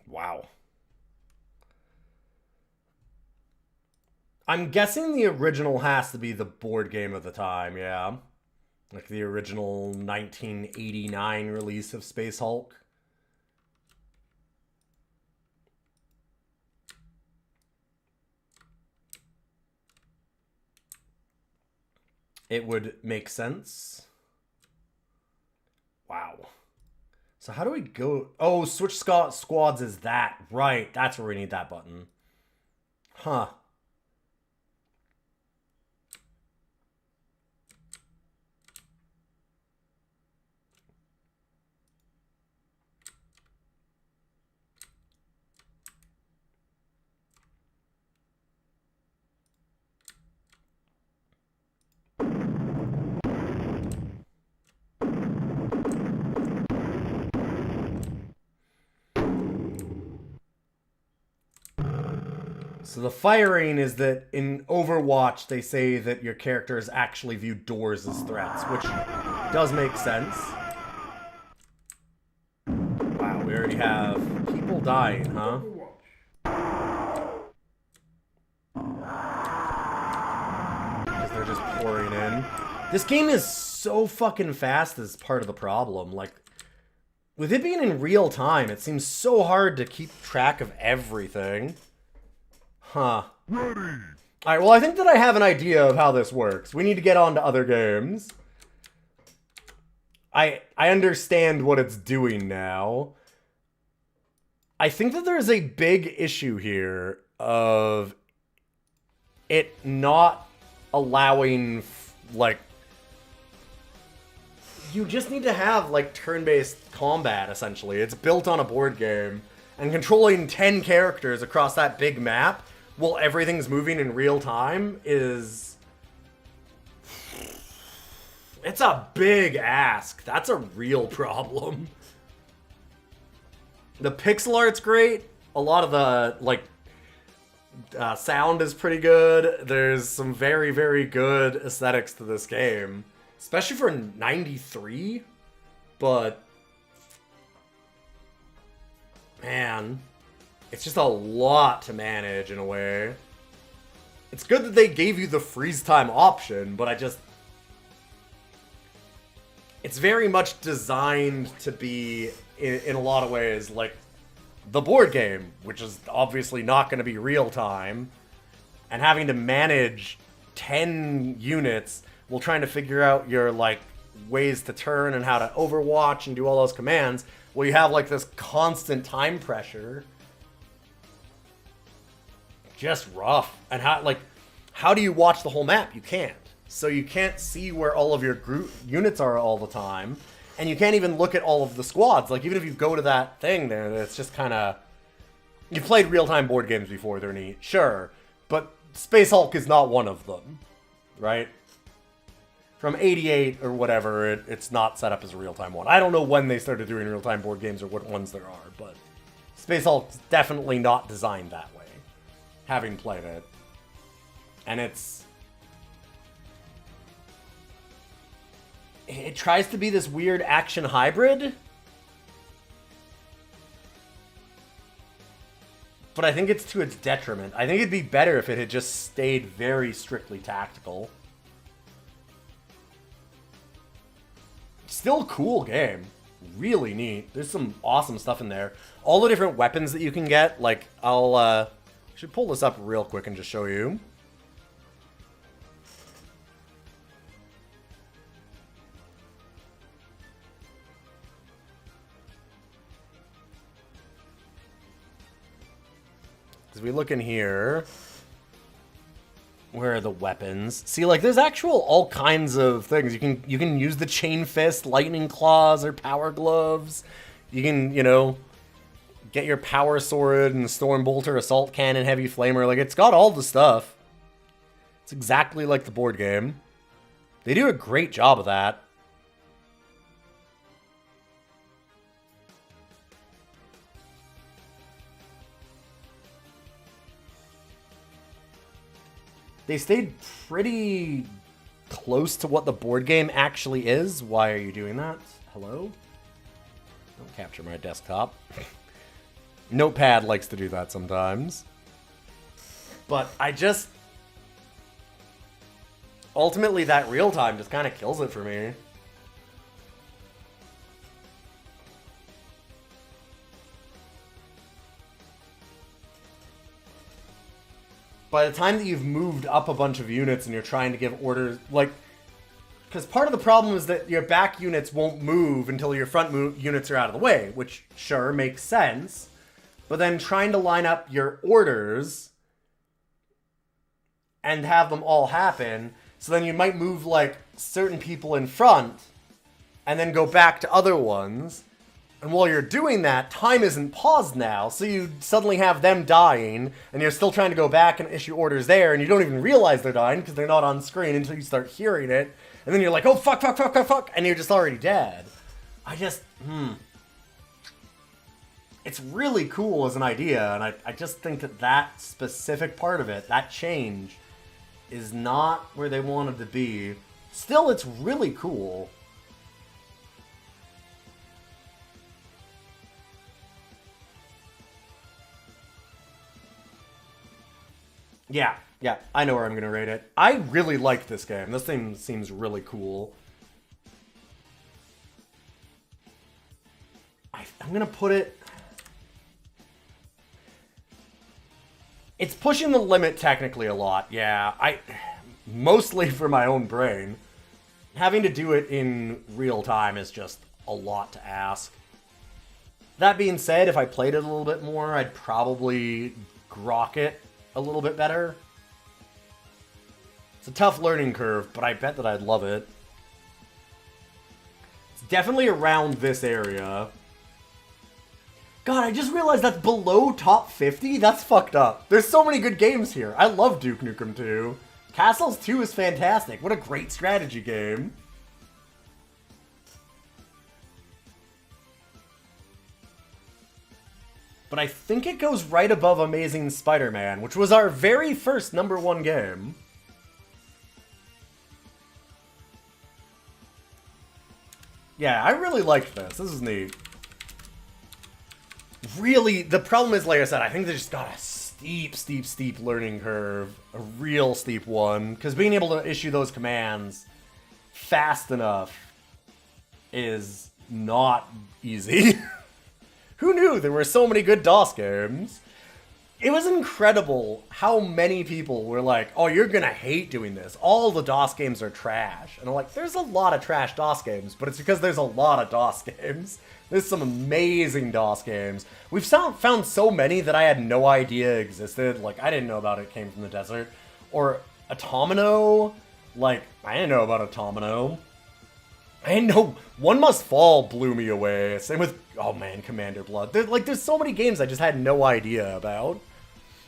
Speaker 1: Wow. I'm guessing the original has to be the board game of the time, yeah. Like the original 1989 release of Space Hulk. It would make sense. Wow. So how do we go? Oh, switch squads is that. Right, that's where we need that button. Huh. So the firing is that in Overwatch, they say that your characters actually view doors as threats, which does make sense. Wow, we already have people dying, huh? Because they're just pouring in. This game is so fucking fast is part of the problem. Like, with it being in real time, it seems so hard to keep track of everything. Huh.
Speaker 2: Ready!
Speaker 1: Alright, well, I think that I have an idea of how this works. We need to get on to other games. I understand what it's doing now. I think that there's a big issue here of it not allowing, like... You just need to have, like, turn-based combat, essentially. It's built on a board game. And controlling 10 characters across that big map while everything's moving in real time is... It's a big ask. That's a real problem. The pixel art's great. A lot of the, like, sound is pretty good. There's some very, very good aesthetics to this game. Especially for 93. But... man... it's just a lot to manage in a way. It's good that they gave you the freeze time option, but I just... it's very much designed to be, in a lot of ways, like the board game, which is obviously not going to be real time. And having to manage 10 units while trying to figure out your, like, ways to turn and how to overwatch and do all those commands, well, you have, like, this constant time pressure. Just rough. And how do you watch the whole map? You can't. So you can't see where all of your group units are all the time, and you can't even look at all of the squads. Like, even if you go to that thing there, it's just kind of... You've played real-time board games before, they're neat, sure, but Space Hulk is not one of them, right? from 88 or whatever, it's not set up as a real-time one. I don't know when they started doing real-time board games or what ones there are, but Space Hulk's definitely not designed that way, having played it. And it tries to be this weird action hybrid, but I think it's to its detriment. I think it'd be better if it had just stayed very strictly tactical. Still a cool game. Really neat. There's some awesome stuff in there. All the different weapons that you can get, like, I should pull this up real quick and just show you. As we look in here, where are the weapons? See, like, there's all kinds of things. You can use the chain fist, lightning claws, or power gloves. You can, get your power sword and storm bolter, assault cannon, heavy flamer. Like, it's got all the stuff. It's exactly like the board game. They do a great job of that. They stayed pretty close to what the board game actually is. Why are you doing that? Hello? Don't capture my desktop. Notepad likes to do that sometimes. But ultimately, that real time just kind of kills it for me. By the time that you've moved up a bunch of units and you're trying to give orders, like, because part of the problem is that your back units won't move until your front units are out of the way, which sure makes sense. But then trying to line up your orders and have them all happen, so then you might move, like, certain people in front and then go back to other ones. And while you're doing that, time isn't paused now, so you suddenly have them dying, and you're still trying to go back and issue orders there, and you don't even realize they're dying because they're not on screen until you start hearing it. And then you're like, oh, fuck, fuck, fuck, fuck, fuck, and you're just already dead. It's really cool as an idea, and I just think that specific part of it, that change, is not where they wanted to be. Still, it's really cool. Yeah, I know where I'm going to rate it. I really like this game. This thing seems really cool. I'm going to put it... It's pushing the limit technically a lot, yeah. Mostly for my own brain. Having to do it in real time is just a lot to ask. That being said, if I played it a little bit more, I'd probably grok it a little bit better. It's a tough learning curve, but I bet that I'd love it. It's definitely around this area. God, I just realized that's below top 50? That's fucked up. There's so many good games here. I love Duke Nukem 2. Castles 2 is fantastic. What a great strategy game. But I think it goes right above Amazing Spider-Man, which was our very first #1 game. Yeah, I really liked this. This is neat. Really, the problem is, like I said, I think they just got a steep learning curve. A real steep one. Because being able to issue those commands fast enough is not easy. Who knew there were so many good DOS games? It was incredible how many people were like, oh, you're gonna hate doing this. All the DOS games are trash. And I'm like, there's a lot of trash DOS games, but it's because there's a lot of DOS games. There's some amazing DOS games. We've found so many that I had no idea existed. Like, I didn't know about It Came from the Desert. Or Automino. Like, I didn't know about Automino. I didn't know One Must Fall blew me away. Same with, oh man, Commander Blood. There's so many games I just had no idea about.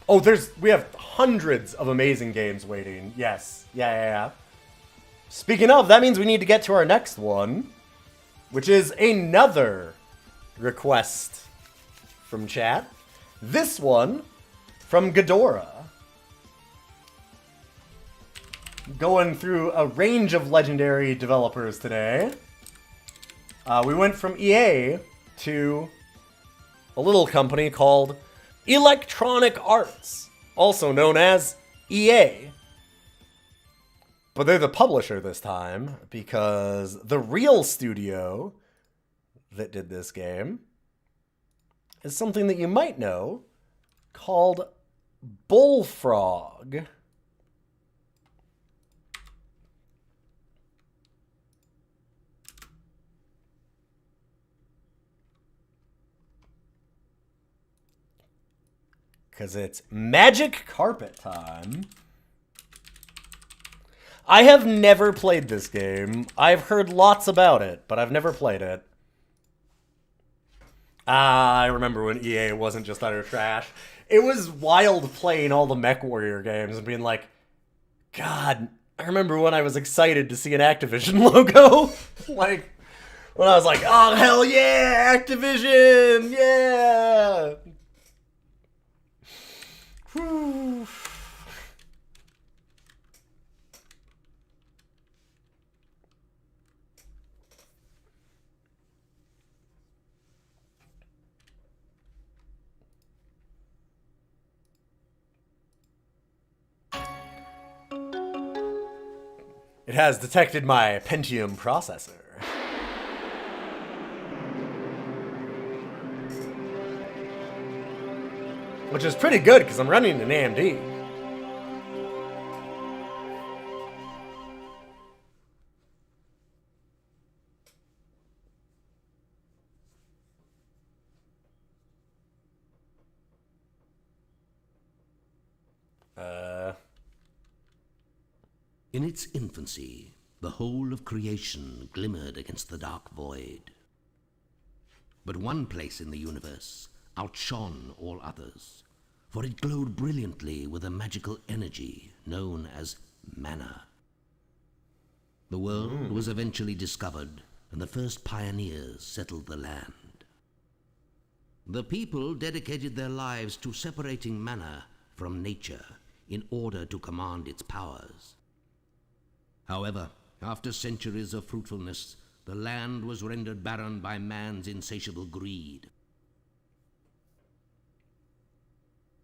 Speaker 1: Oh, we have hundreds of amazing games waiting. Yes. Yeah. Speaking of, that means we need to get to our next one, which is another request from chat. This one from Ghidorah. Going through a range of legendary developers today. We went from EA to a little company called Electronic Arts, also known as EA. But they're the publisher this time, because the real studio that did this game is something that you might know called Bullfrog. Because it's magic carpet time. I have never played this game. I've heard lots about it, but I've never played it. I remember when EA wasn't just utter trash. It was wild playing all the MechWarrior games and being like, God, I remember when I was excited to see an Activision logo. Like, when I was like, oh, hell yeah, Activision, yeah. Whew. It has detected my Pentium processor. Which is pretty good, because I'm running an AMD.
Speaker 4: In its infancy, the whole of creation glimmered against the dark void. But one place in the universe outshone all others, for it glowed brilliantly with a magical energy known as mana. The world was eventually discovered, and the first pioneers settled the land. The people dedicated their lives to separating mana from nature in order to command its powers. However, after centuries of fruitfulness, the land was rendered barren by man's insatiable greed.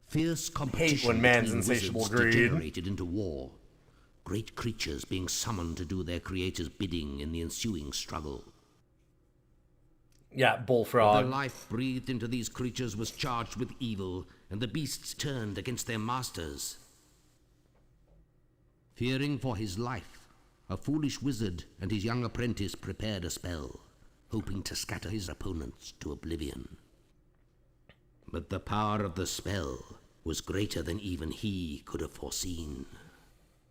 Speaker 4: Fierce competition
Speaker 1: when man's
Speaker 4: between
Speaker 1: insatiable
Speaker 4: wizards
Speaker 1: greed
Speaker 4: degenerated into war, great creatures being summoned to do their creator's bidding in the ensuing struggle.
Speaker 1: Yeah,
Speaker 4: The
Speaker 1: Bullfrog.
Speaker 4: life breathed into these creatures was charged with evil, and the beasts turned against their masters. Fearing for his life, a foolish wizard and his young apprentice prepared a spell, hoping to scatter his opponents to oblivion. But the power of the spell was greater than even he could have foreseen.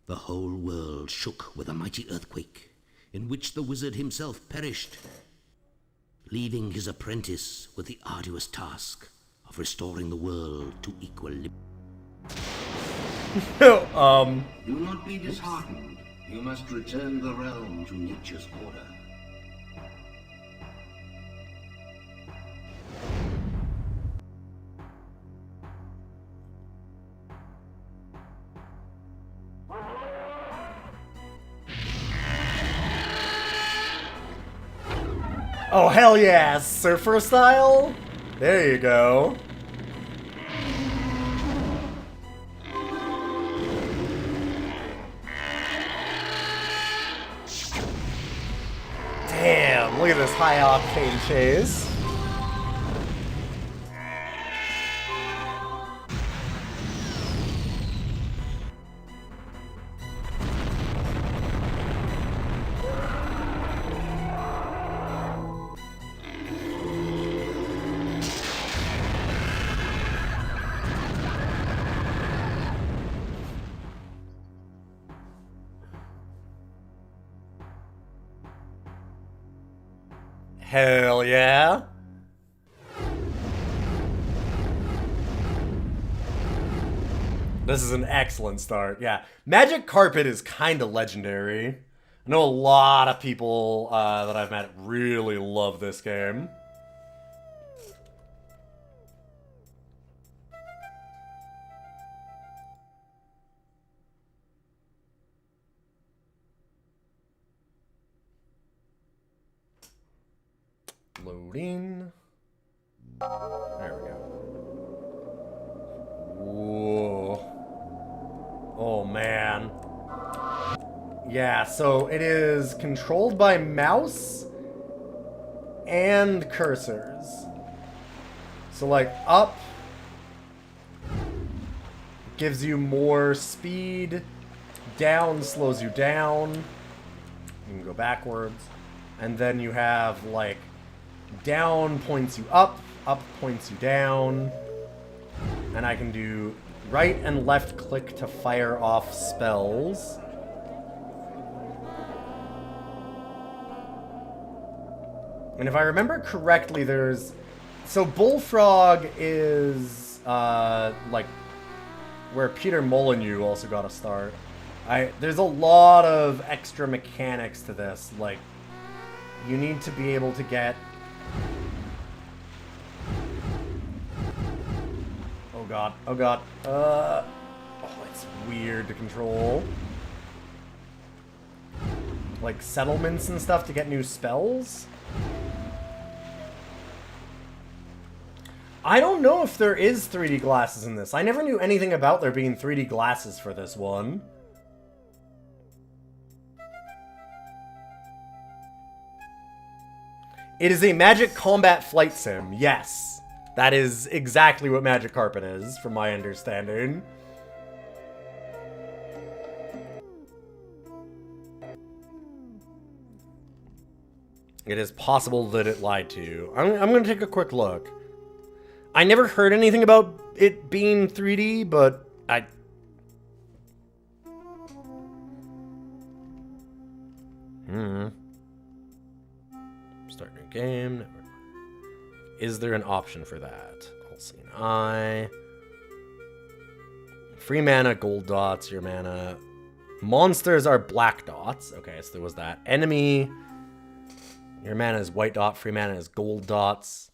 Speaker 4: The whole world shook with a mighty earthquake, in which the wizard himself perished, leaving his apprentice with the arduous task of restoring the world to equilibrium.
Speaker 5: Do not be disheartened. You must return the realm to nature's order.
Speaker 1: Oh, hell yeah, surfer style? There you go. Damn, look at this high octane chase. Hell yeah. This is an excellent start. Yeah. Magic Carpet is kind of legendary. I know a lot of people that I've met really love this game. Loading. There we go. Whoa. Oh, man. Yeah, so it is controlled by mouse and cursors. So, like, up gives you more speed, down slows you down. You can go backwards. And then you have, like, down points you up points you down. And I can do right and left click to fire off spells. And if I remember correctly, there's... So Bullfrog is, like, where Peter Molyneux also got a start. There's a lot of extra mechanics to this. Like, you need to be able to get... Oh god, oh god. Oh, it's weird to control. Like, settlements and stuff to get new spells? I don't know if there is 3D glasses in this. I never knew anything about there being 3D glasses for this one. It is a Magic Combat Flight Sim, yes. That is exactly what Magic Carpet is, from my understanding. It is possible that it lied to you. I'm going to take a quick look. I never heard anything about it being 3D, but Start new game. Is there an option for that? I'll see an eye. Free mana, gold dots, your mana. Monsters are black dots. Okay, so there was that. Enemy. Your mana is white dot, free mana is gold dots.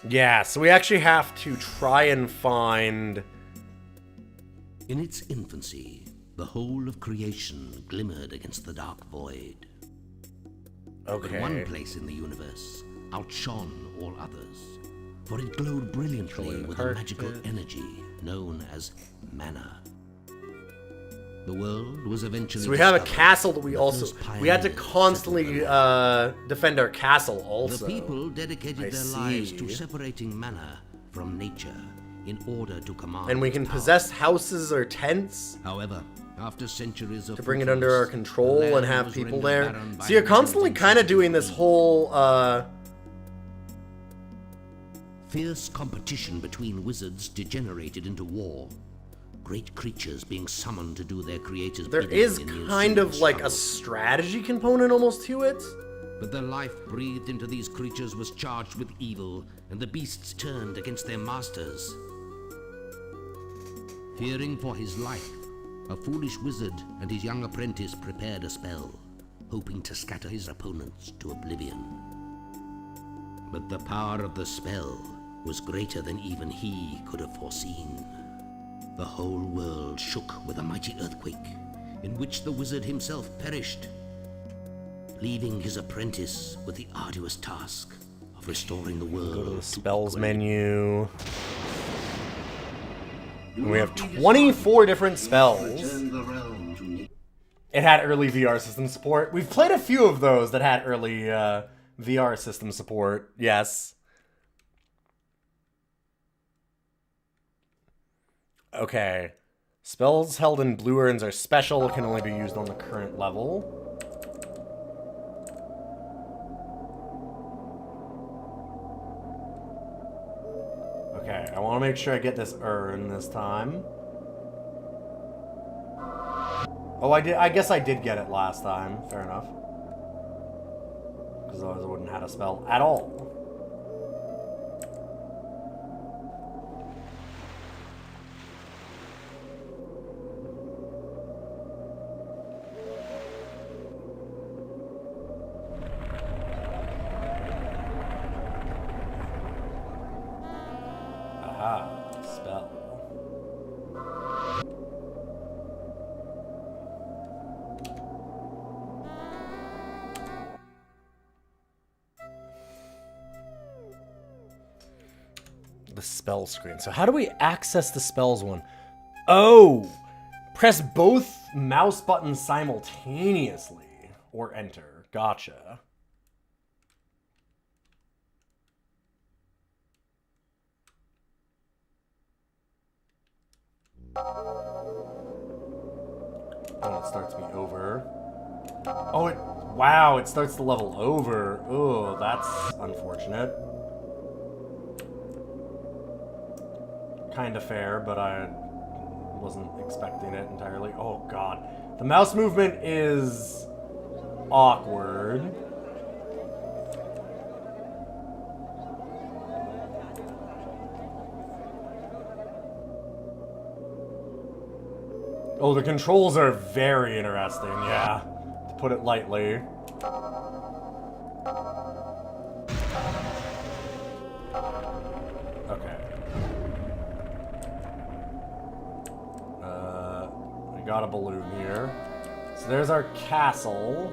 Speaker 1: Yeah, so we actually have to try and find...
Speaker 4: In its infancy, the whole of creation glimmered against the dark void.
Speaker 1: Okay.
Speaker 4: But one place in the universe outshone all others, for it glowed brilliantly with a magical energy known as mana. The world was eventually...
Speaker 1: So we have a castle that we also... We had to constantly defend our castle also.
Speaker 4: The people dedicated their lives to separating mana from nature in order to command.
Speaker 1: And we can possess houses or tents.
Speaker 4: However, after centuries of...
Speaker 1: To bring it under our control and have people there. So you're constantly kind of doing this whole...
Speaker 4: Fierce competition between wizards degenerated into war. Great creatures being summoned to do their creators'
Speaker 1: There
Speaker 4: bidding
Speaker 1: is
Speaker 4: in the
Speaker 1: kind of
Speaker 4: ensuing
Speaker 1: like a
Speaker 4: struggle.
Speaker 1: strategy component almost to it.
Speaker 4: But the life breathed into these creatures was charged with evil, and the beasts turned against their masters. Fearing for his life, a foolish wizard and his young apprentice prepared a spell, hoping to scatter his opponents to oblivion. But the power of the spell was greater than even he could have foreseen. The whole world shook with a mighty earthquake, in which the wizard himself perished, leaving his apprentice with the arduous task of restoring the world.
Speaker 1: Go to the spells menu. And we have 24 different spells. It had early VR system support. We've played a few of those that had early VR system support, yes. Okay. Spells held in blue urns are special, can only be used on the current level. Okay, I want to make sure I get this urn this time. Oh, I did. I guess I did get it last time. Fair enough. Because otherwise I wouldn't have had a spell at all. spell screen. So how do we access the spells one? Oh! Press both mouse buttons simultaneously. Or enter. Gotcha. Oh, it starts me over. Oh, wow, it starts the level over. Oh, that's unfortunate. Kind of fair, but I wasn't expecting it entirely. Oh, God. The mouse movement is awkward. Oh, the controls are very interesting, yeah. To put it lightly. Okay. I got a balloon here. So there's our castle.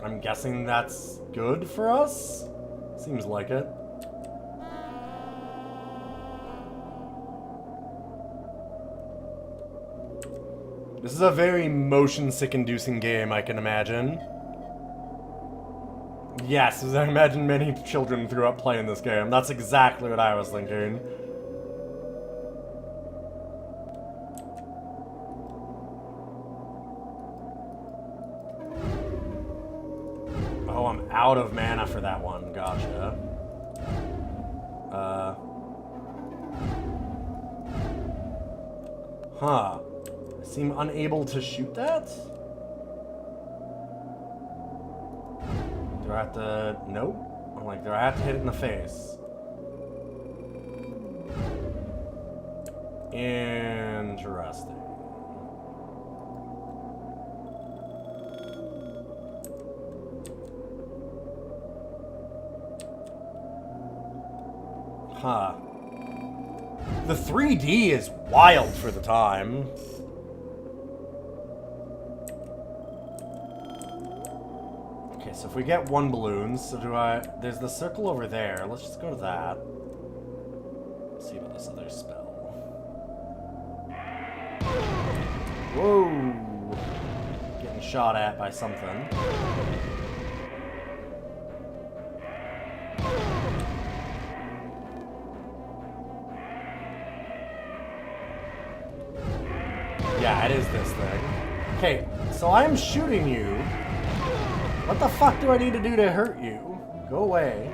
Speaker 1: I'm guessing that's good for us? Seems like it. This is a very motion-sick-inducing game, I can imagine. Yes, as I imagine many children grew up playing this game. That's exactly what I was thinking. Oh, I'm out of mana for that one. Gotcha. Huh. I seem unable to shoot that? Do I have to... Nope. I'm like, do I have to hit it in the face? Interesting. Huh. The 3D is wild for the time. Okay, so if we get one balloon, so do I... There's the circle over there. Let's just go to that. Let's see about this other spell. Whoa! Getting shot at by something. Yeah, it is this thing. Okay, so I'm shooting you. What the fuck do I need to do to hurt you? Go away.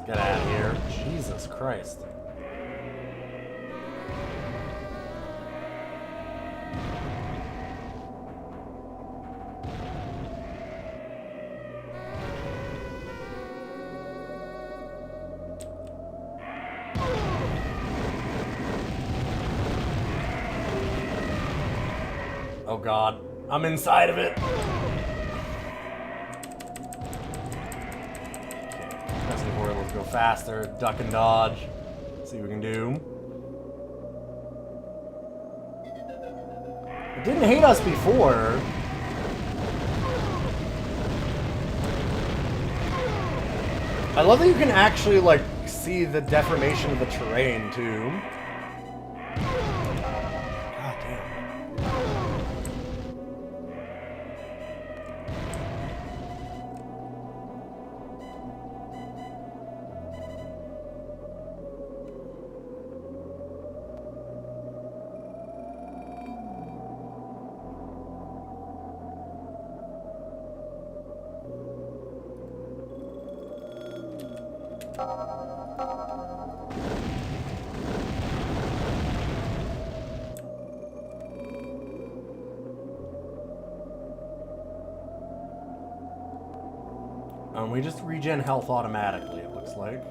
Speaker 1: Get out of here. Jesus Christ. Oh God, I'm inside of it. Let's go faster, duck and dodge. See what we can do. It didn't hate us before. I love that you can actually, like, see the deformation of the terrain, too. God damn. We just regen health automatically, it looks like.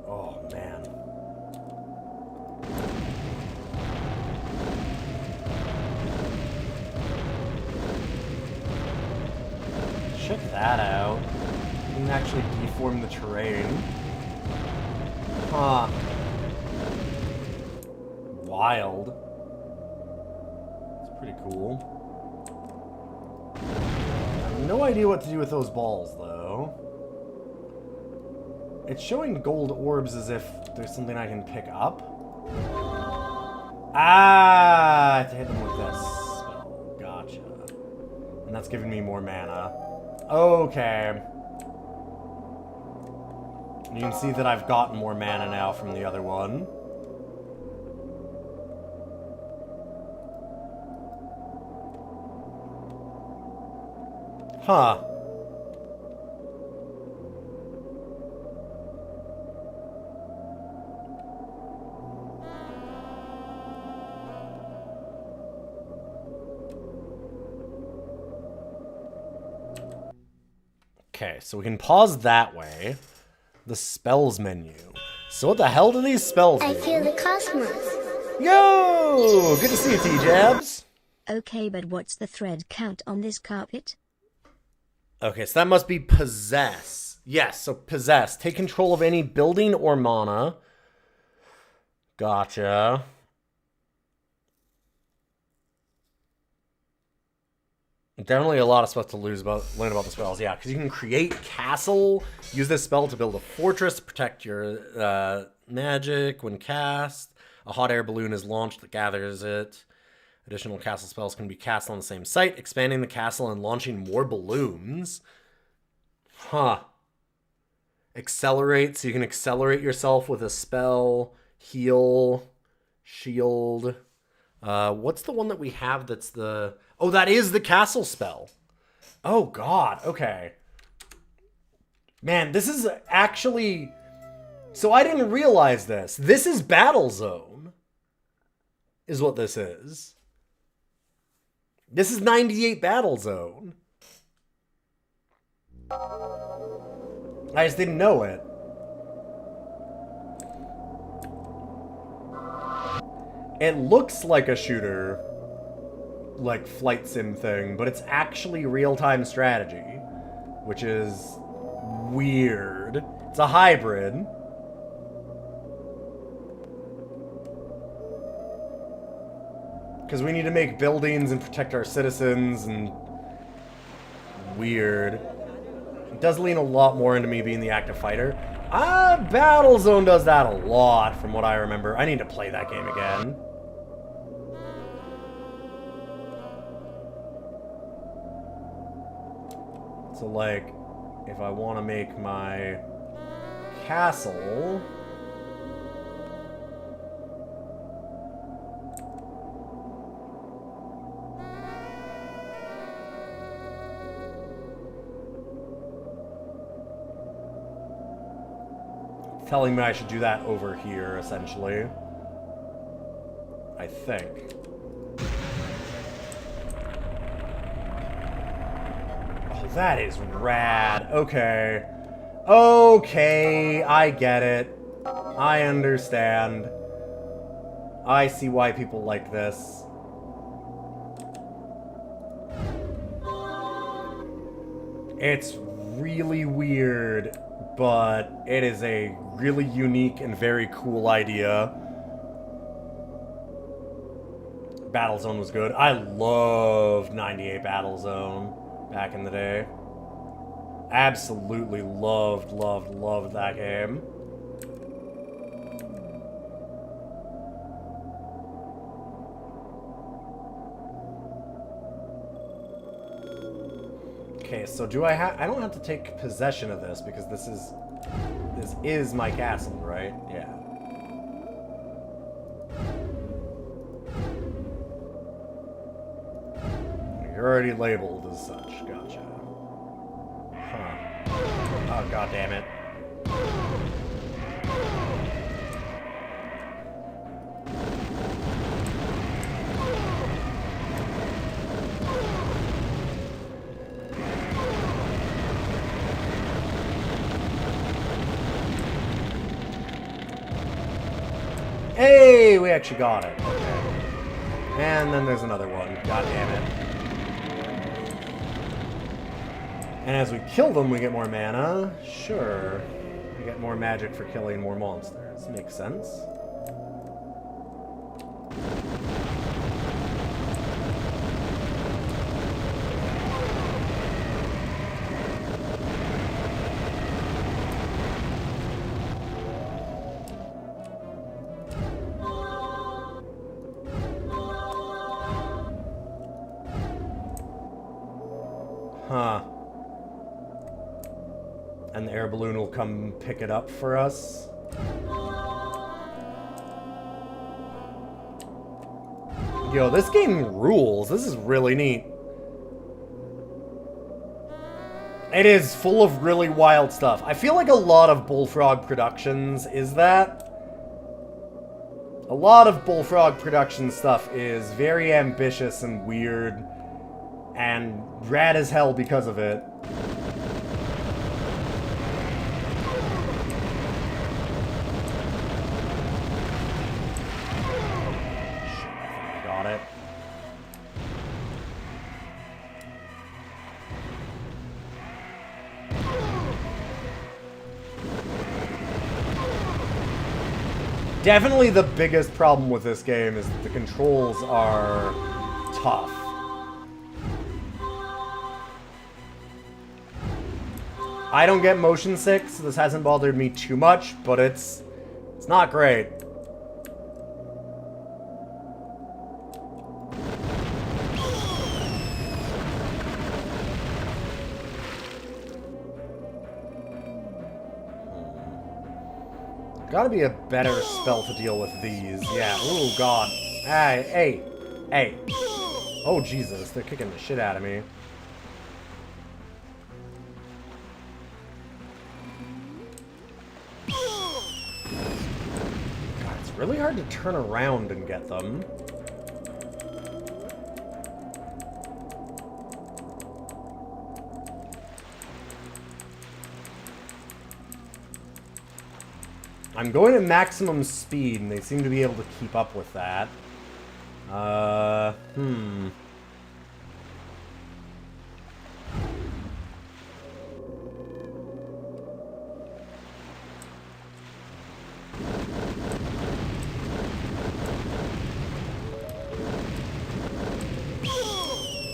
Speaker 1: Oh, man. Check that out. You can actually deform the terrain. Huh. Wild. It's pretty cool. I have no idea what to do with those balls, though. It's showing gold orbs as if there's something I can pick up. Ah! I have to hit them with this spell. Gotcha. And that's giving me more mana. Okay. You can see that I've gotten more mana now from the other one. Huh. Okay, so we can pause that way. The spells menu. So what the hell do these spells do?
Speaker 6: I feel the cosmos.
Speaker 1: Yo! Good to see you, T-Jabs.
Speaker 7: Okay, but what's the thread count on this carpet?
Speaker 1: Okay, so that must be possess. Yes, so possess. Take control of any building or mana. Gotcha. Definitely a lot of stuff to learn about the spells. Yeah, because you can create castle. Use this spell to build a fortress to protect your magic when cast. A hot air balloon is launched that gathers it. Additional castle spells can be cast on the same site, expanding the castle and launching more balloons. Huh. Accelerate, so you can accelerate yourself with a spell. Heal. Shield. What's the one that we have that's the... Oh, that is the castle spell. Oh, God. Okay. Man, this is actually... So I didn't realize this. This is Battle Zone. Is what this is. This is 98 Battle Zone. I just didn't know it. It looks like a shooter, like flight sim thing, but it's actually real-time strategy, which is weird. It's a hybrid. Because we need to make buildings and protect our citizens and... Weird. It does lean a lot more into me being the active fighter. Battlezone does that a lot, from what I remember. I need to play that game again. So, like, if I want to make my castle... telling me I should do that over here, essentially. I think. Oh, that is rad. Okay. Okay, I get it. I understand. I see why people like this. It's really weird, but it is a really unique and very cool idea. Battlezone was good. I loved 98 Battlezone back in the day. Absolutely loved that game. Okay, so do I don't have to take possession of this because this is my castle, right? Yeah. You're already labeled as such. Gotcha. Huh. Oh, god damn it. Hey, we actually got it. Okay. And then there's another one. God damn it. And as we kill them, we get more mana. Sure. We get more magic for killing more monsters. Makes sense. Huh. And the air balloon will come pick it up for us. Yo, this game rules. This is really neat. It is full of really wild stuff. I feel like a lot of Bullfrog Productions is that. A lot of Bullfrog Production stuff is very ambitious and weird and rad as hell because of it. Got it. Definitely the biggest problem with this game is that the controls are tough. I don't get motion sick, so this hasn't bothered me too much, but it's not great. Gotta be a better spell to deal with these. Yeah. Oh god. Hey. Oh Jesus, they're kicking the shit out of me. God, it's really hard to turn around and get them. I'm going at maximum speed, and they seem to be able to keep up with that.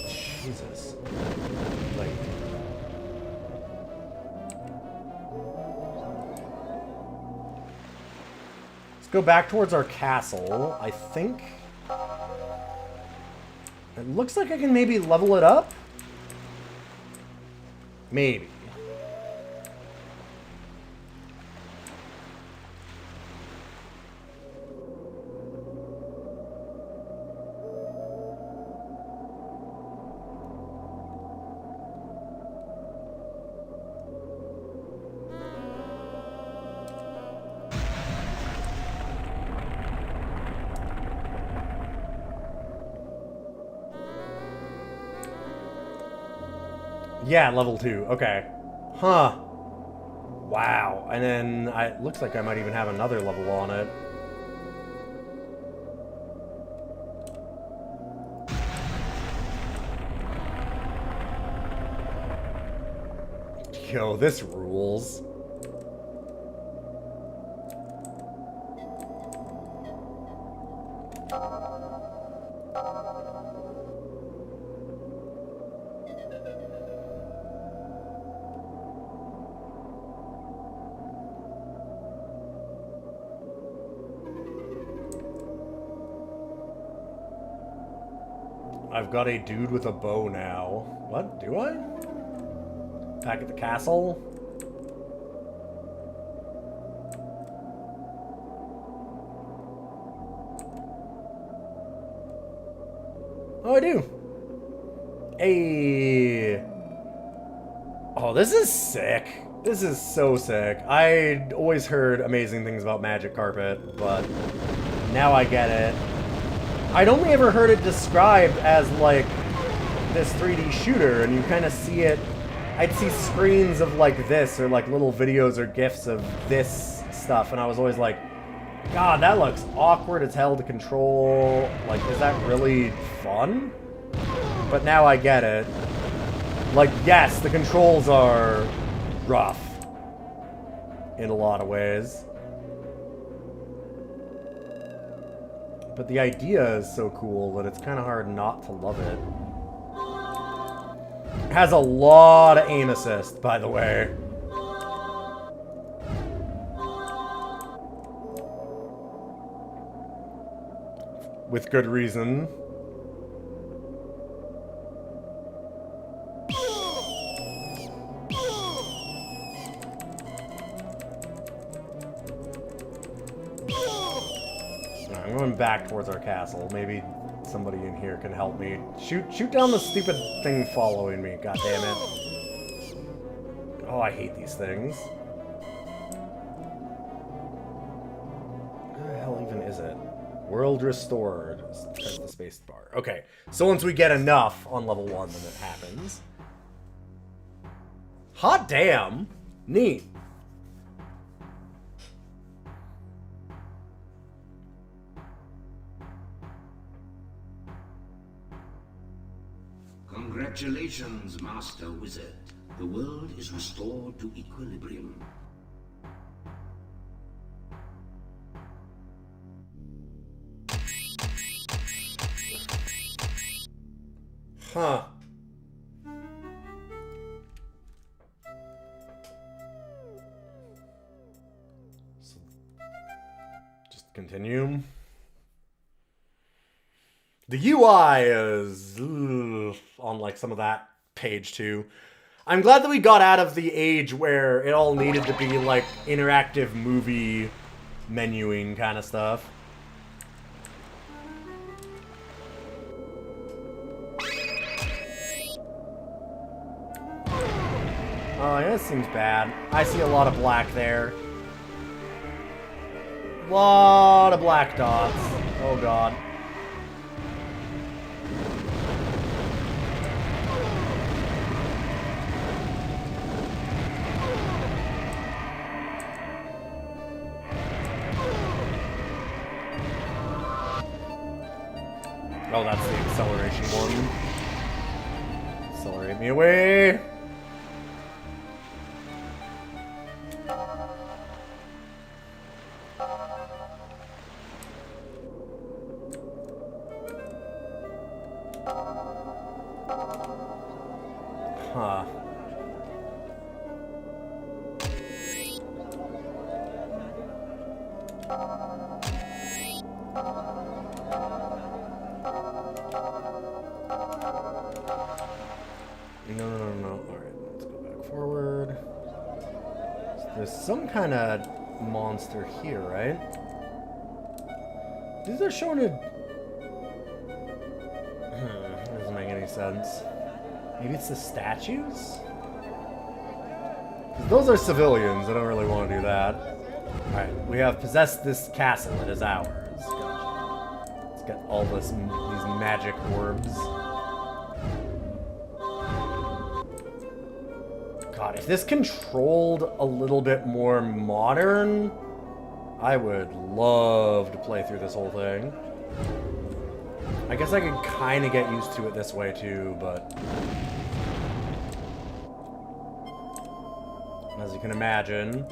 Speaker 1: Jesus. Like... go back towards our castle, I think. It looks like I can maybe level it up? Maybe. Yeah, level 2. Okay. Huh. Wow. And then it looks like I might even have another level on it. Yo, this rules. I've got a dude with a bow now. What? Do I? Back at the castle? Oh, I do. Hey. Oh, this is sick. This is so sick. I'd always heard amazing things about Magic Carpet, but now I get it. I'd only ever heard it described as, like, this 3D shooter, and you kind of see it... I'd see screens of, like, this, or, like, little videos or GIFs of this stuff, and I was always like, God, that looks awkward as hell to control. Like, is that really fun? But now I get it. Like, yes, the controls are rough in a lot of ways. But the idea is so cool that it's kind of hard not to love it. It has a lot of aim assist, by the way. With good reason. I'm going back towards our castle. Maybe somebody in here can help me. Shoot down the stupid thing following me. God damn it. Oh, I hate these things. Where the hell even is it? World restored. Press the space bar. Okay, so once we get enough on level 1, then it happens. Hot damn! Neat.
Speaker 5: Congratulations, Master Wizard. The world is restored to equilibrium.
Speaker 1: Huh. So, just continue. The UI is on like some of that page too. I'm glad that we got out of the age where it all needed to be like interactive movie menuing kind of stuff. Oh, yeah, this seems bad. I see a lot of black there. Lot of black dots. Oh god. Oh, that's the acceleration one. Accelerate me away! Huh. No. Alright, let's go back forward. So there's some kind of monster here, right? These are showing a... doesn't make any sense. Maybe it's the statues? 'Cause those are civilians. I don't really want to do that. Alright, we have possessed this castle. It is ours. Gotcha. Let's get all these magic orbs. God, if this controlled a little bit more modern, I would love to play through this whole thing. I guess I could kind of get used to it this way too, but... as you can imagine...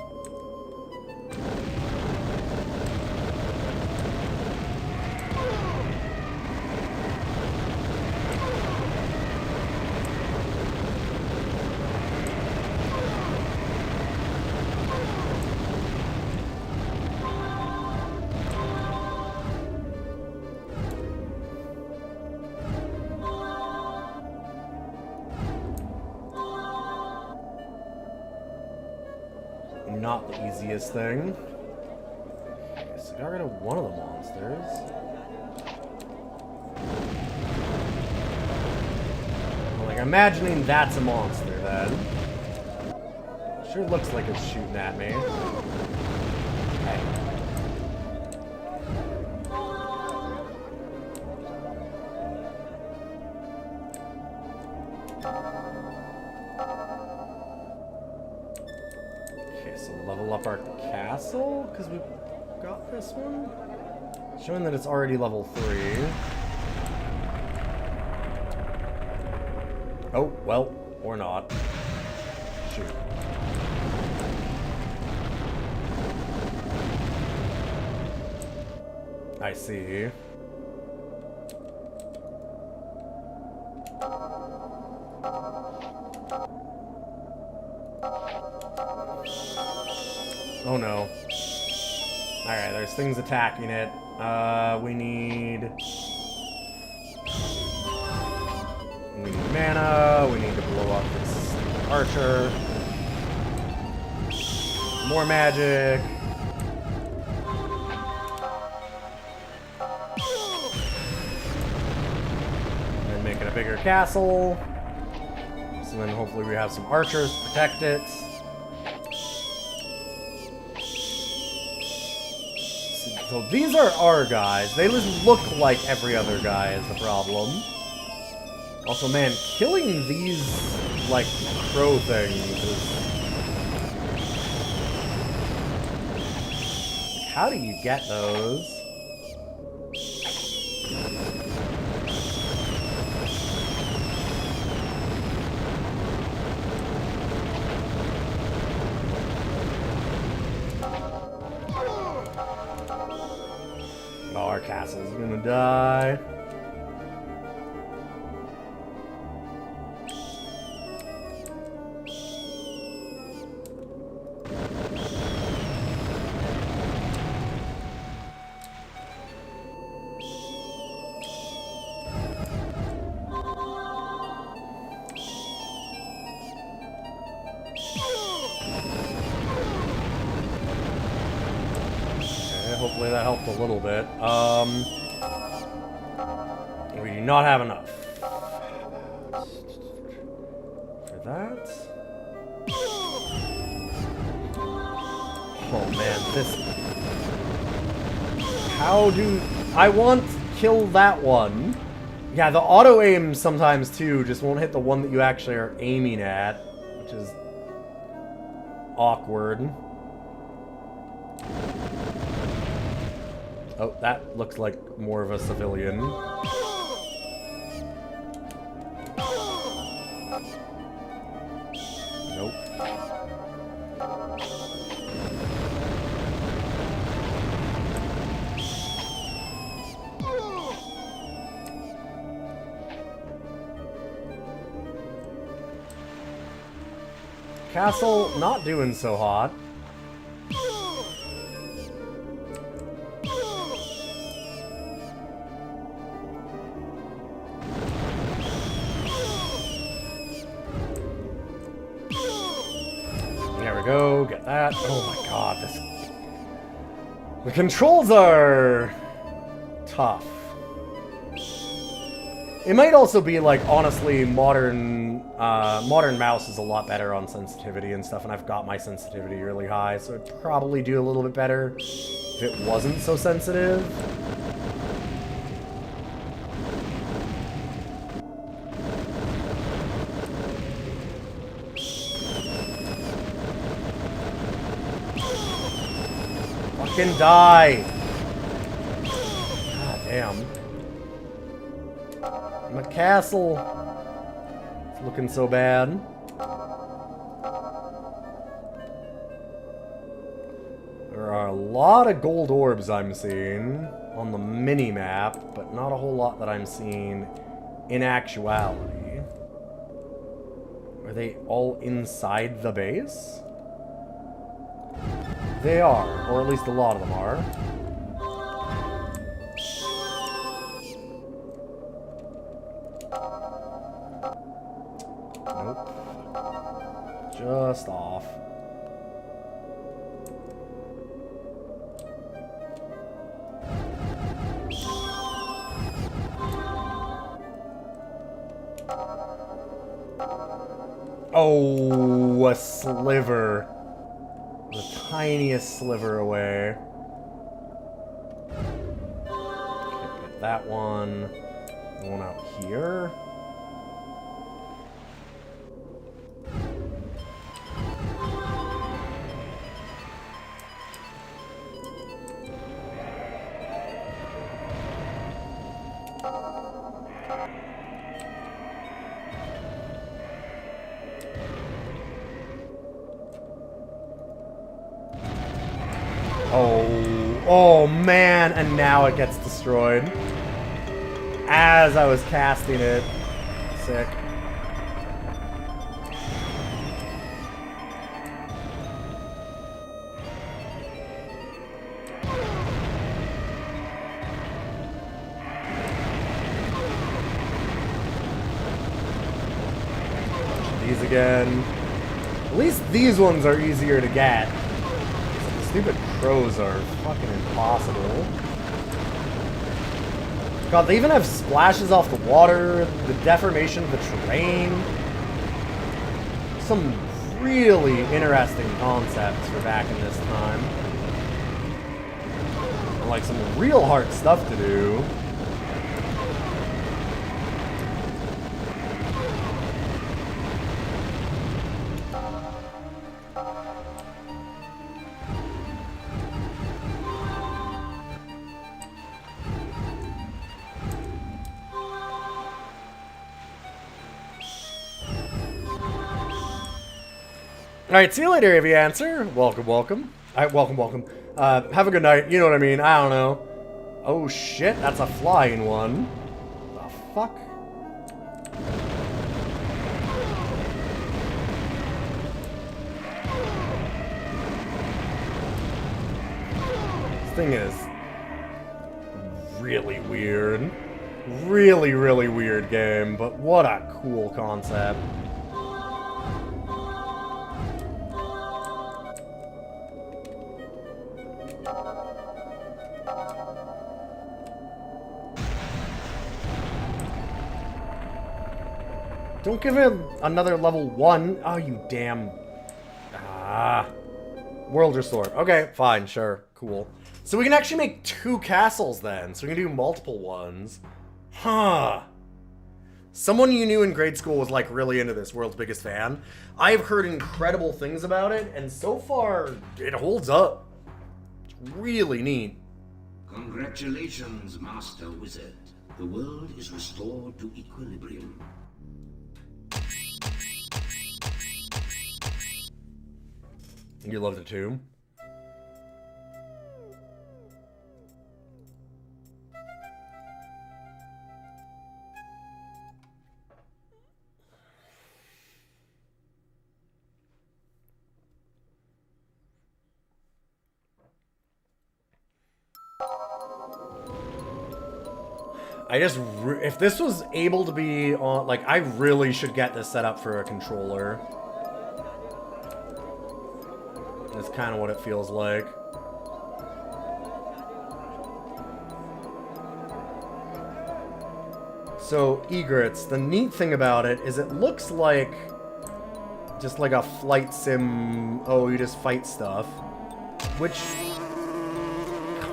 Speaker 1: not the easiest thing. Okay, so got rid of one of the monsters. I'm like imagining that's a monster then. Sure looks like it's shooting at me. Hey. Okay, so level up our castle? Because we got this one? Showing that it's already level 3. Oh, well, or not. Shoot. I see. Oh no. Alright, there's things attacking it. We need mana, we need to blow up this archer. More magic. And then make it a bigger castle. So then hopefully we have some archers to protect it. So these are our guys. They just look like every other guy is the problem. Also, man, killing these, like, crow things is... How do you get those? Oh, our castle's gonna die. Hopefully that helped a little bit. We do not have enough. For that. Oh man, this... How do... I want to kill that one. Yeah, the auto-aim sometimes too just won't hit the one that you actually are aiming at, which is awkward. Oh, that looks like more of a civilian. Nope. Castle not doing so hot. There we go, get that. Oh my god, this... The controls are... tough. It might also be, like, honestly, modern mouse is a lot better on sensitivity and stuff, and I've got my sensitivity really high, so it'd probably do a little bit better if it wasn't so sensitive. Fucking die! God damn. My castle. It's looking so bad. There are a lot of gold orbs I'm seeing on the mini-map, but not a whole lot that I'm seeing in actuality. Are they all inside the base? They are, or at least a lot of them are. Nope. Just off. Oh, a sliver. The tiniest sliver away. Can't get that one. The one out here. Oh man, and now it gets destroyed. As I was casting it. Sick. These again. At least these ones are easier to get. The stupid crows are fucking impossible. God, they even have splashes off the water, the deformation of the terrain. Some really interesting concepts for back in this time. And like some real hard stuff to do. Alright, see you later, Avy Answer. Welcome, welcome. Alright, welcome, welcome. Have a good night. You know what I mean. I don't know. Oh shit, that's a flying one. The fuck? This thing is really weird. Really, really weird game, but what a cool concept. Don't give him another level 1. Oh, you damn... Ah. World Restore. Okay, fine, sure. Cool. So we can actually make 2 castles then. So we can do multiple ones. Huh. Someone you knew in grade school was like really into this, World's Biggest Fan. I've heard incredible things about it, and so far, it holds up. It's really neat.
Speaker 5: Congratulations, Master Wizard. The world is restored to equilibrium.
Speaker 1: You loved it too? If this was able to be on, like, I really should get this set up for a controller. That's kind of what it feels like. So, egrets, the neat thing about it is it looks like just like a flight sim, oh, you just fight stuff. Which,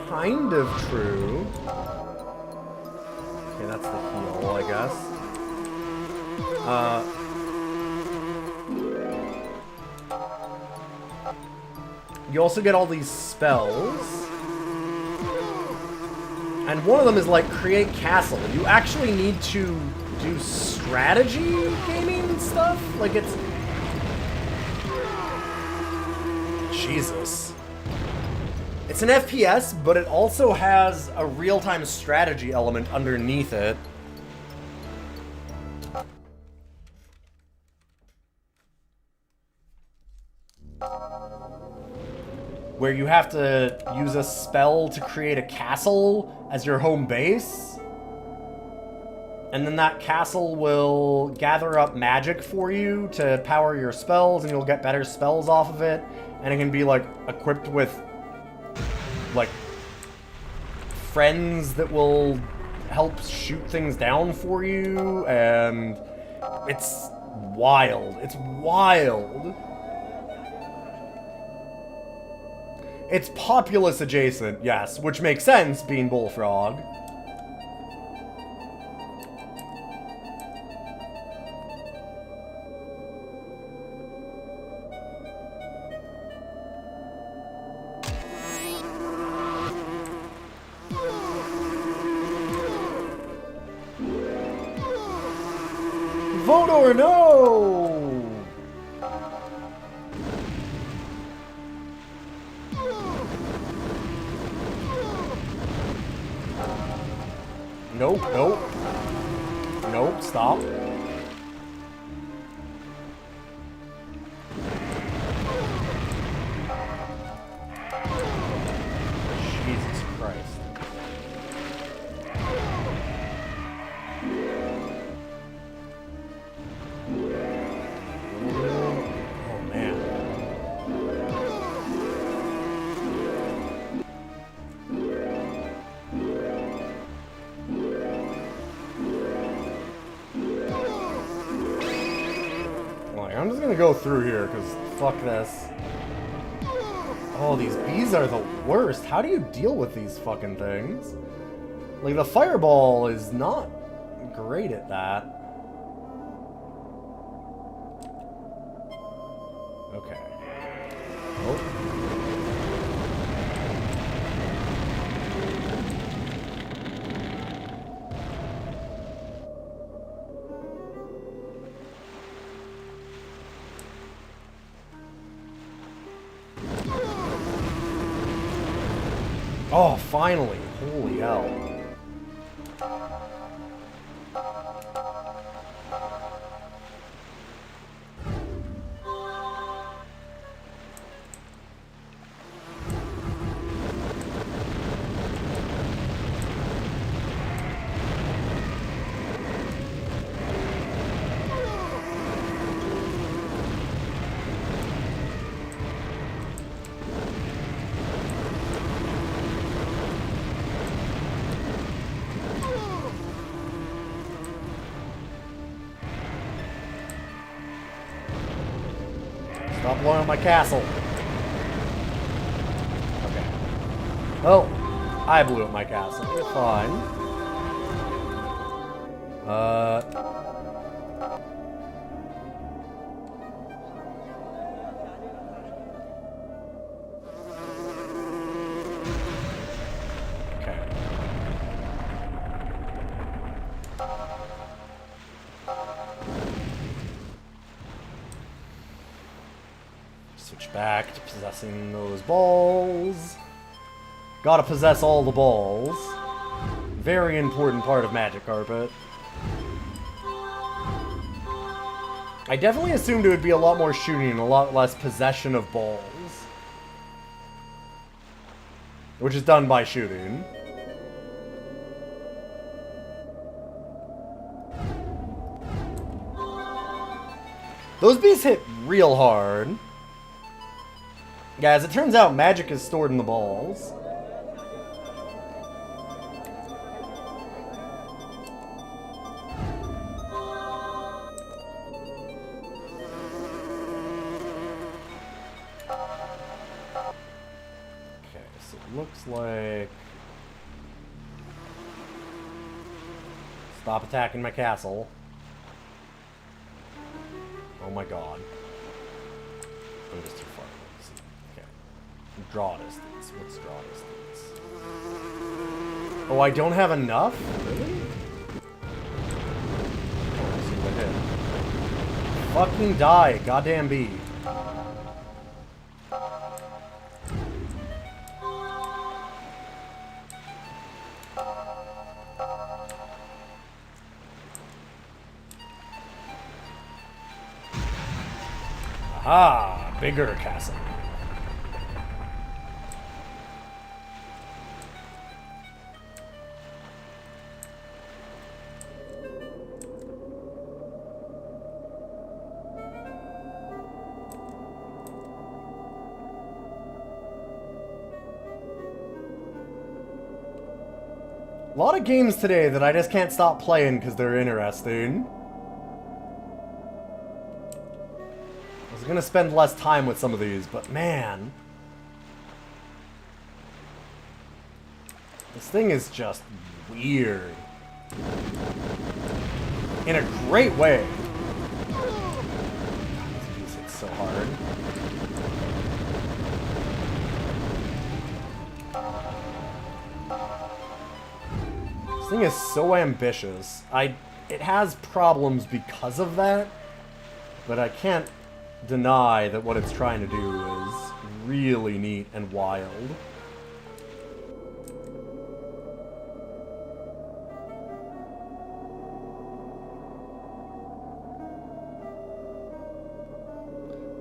Speaker 1: kind of true. Okay, that's the heal, I guess. You also get all these spells. And one of them is like create castle. You actually need to do strategy gaming stuff? Like it's... Jesus. It's an FPS, but it also has a real-time strategy element underneath it. Where you have to use a spell to create a castle as your home base. And then that castle will gather up magic for you to power your spells, and you'll get better spells off of it. And it can be, like, equipped with, like, friends that will help shoot things down for you, and it's wild. It's wild. It's populace adjacent, yes, which makes sense, being Bullfrog. Vote or no! Nope, nope. Nope, stop. Jesus Christ. Oh, man. Like, I'm just gonna go through here, because fuck this. Oh, these bees are the worst. How do you deal with these fucking things? Like, the fireball is not great at that. Okay. Oh. Oh, finally. Holy hell. Stop blowing up my castle. Okay. Oh, I blew up my castle. It's fine. Okay. Switch back to possessing those balls. Gotta possess all the balls. Very important part of Magic Carpet. I definitely assumed it would be a lot more shooting and a lot less possession of balls. Which is done by shooting. Those bees hit real hard. Yeah, as it turns out, magic is stored in the balls. Okay, so it looks like... Stop attacking my castle. Oh my god. I'm just too far. Okay. Draw distance. What's draw distance? Oh, I don't have enough? Really? Oh, let's see what I hit. Fucking die, goddamn bee. Ah, bigger castle. A lot of games today that I just can't stop playing because they're interesting. I was gonna spend less time with some of these, but man. This thing is just weird. In a great way. These hit so hard. This thing is so ambitious. It has problems because of that, but I can't deny that what it's trying to do is really neat and wild.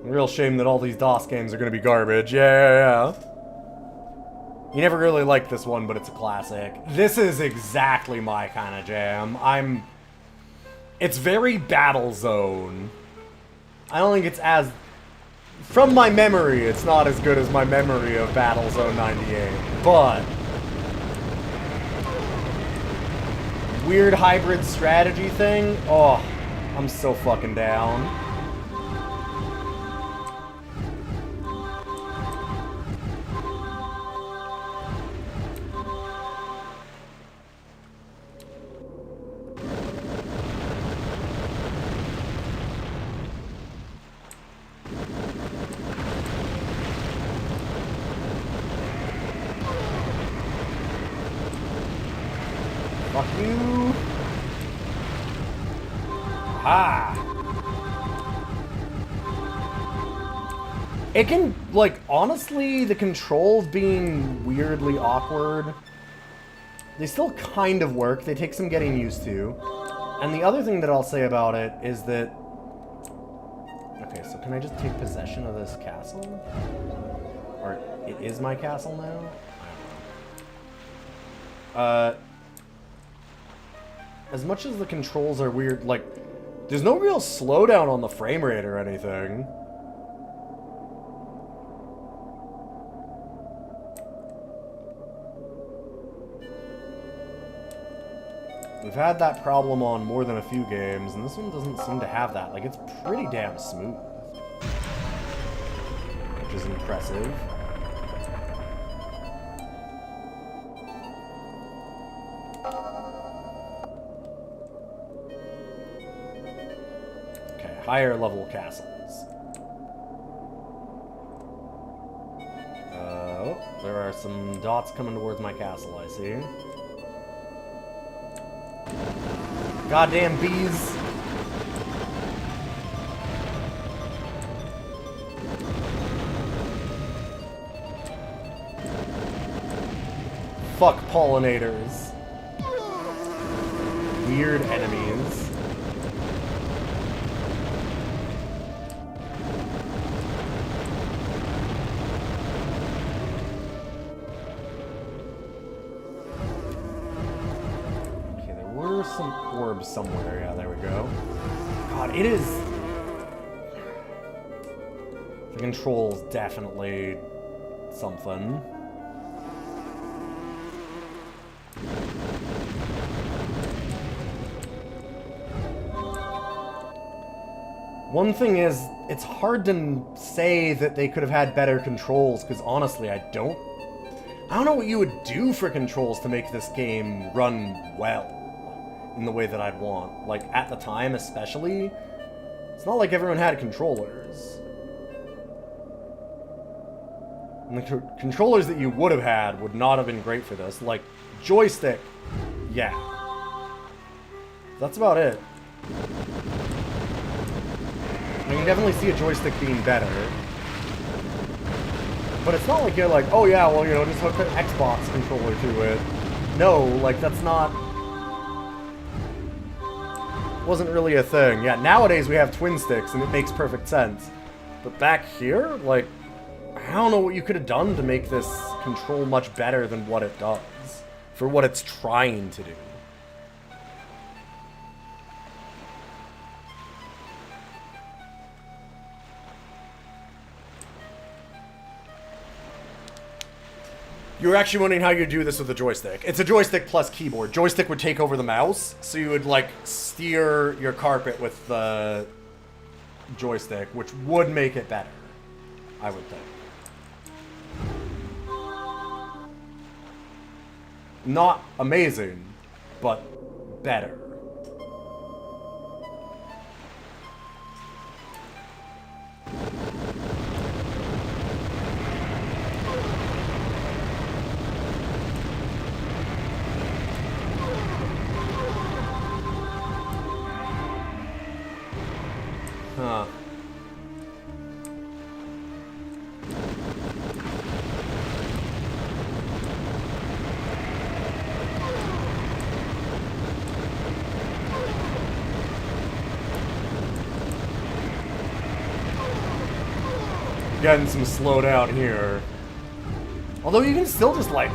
Speaker 1: Real shame that all these DOS games are gonna be garbage. Yeah. You never really liked this one, but it's a classic. This is exactly my kind of jam. It's very Battlezone. I don't think it's as... From my memory, it's not as good as my memory of Battlezone 98, but... Weird hybrid strategy thing? Oh, I'm so fucking down. Fuck you. Ah. It can, like, honestly, the controls being weirdly awkward, they still kind of work. They take some getting used to. And the other thing that I'll say about it is that... Okay, so can I just take possession of this castle? Or it is my castle now? I don't know. As much as the controls are weird, like, there's no real slowdown on the frame rate or anything. We've had that problem on more than a few games, and this one doesn't seem to have that. Like, it's pretty damn smooth. Which is impressive. Higher level castles. Oh, there are some dots coming towards my castle, I see. Goddamn bees! Fuck pollinators. Weird enemies. Some orbs somewhere. Yeah, there we go. God, it is... The control's definitely something. One thing is, it's hard to say that they could have had better controls, because honestly, I don't know what you would do for controls to make this game run well. In the way that I'd want. Like, at the time especially, it's not like everyone had controllers. And the controllers that you would have had would not have been great for this. Like, joystick, yeah. That's about it. I can definitely see a joystick being better. But it's not like you're like, oh yeah, well, you know, just hook an Xbox controller to it. No, like, that's not... Wasn't really a thing. Yeah, nowadays we have twin sticks and it makes perfect sense. But back here, like, I don't know what you could have done to make this control much better than what it does. For what it's trying to do. You were actually wondering how you do this with a joystick. It's a joystick plus keyboard. Joystick would take over the mouse, so you would, like, steer your carpet with the joystick, which would make it better, I would think. Not amazing, but better. Huh. getting some slowdown here. Although you can still just, like,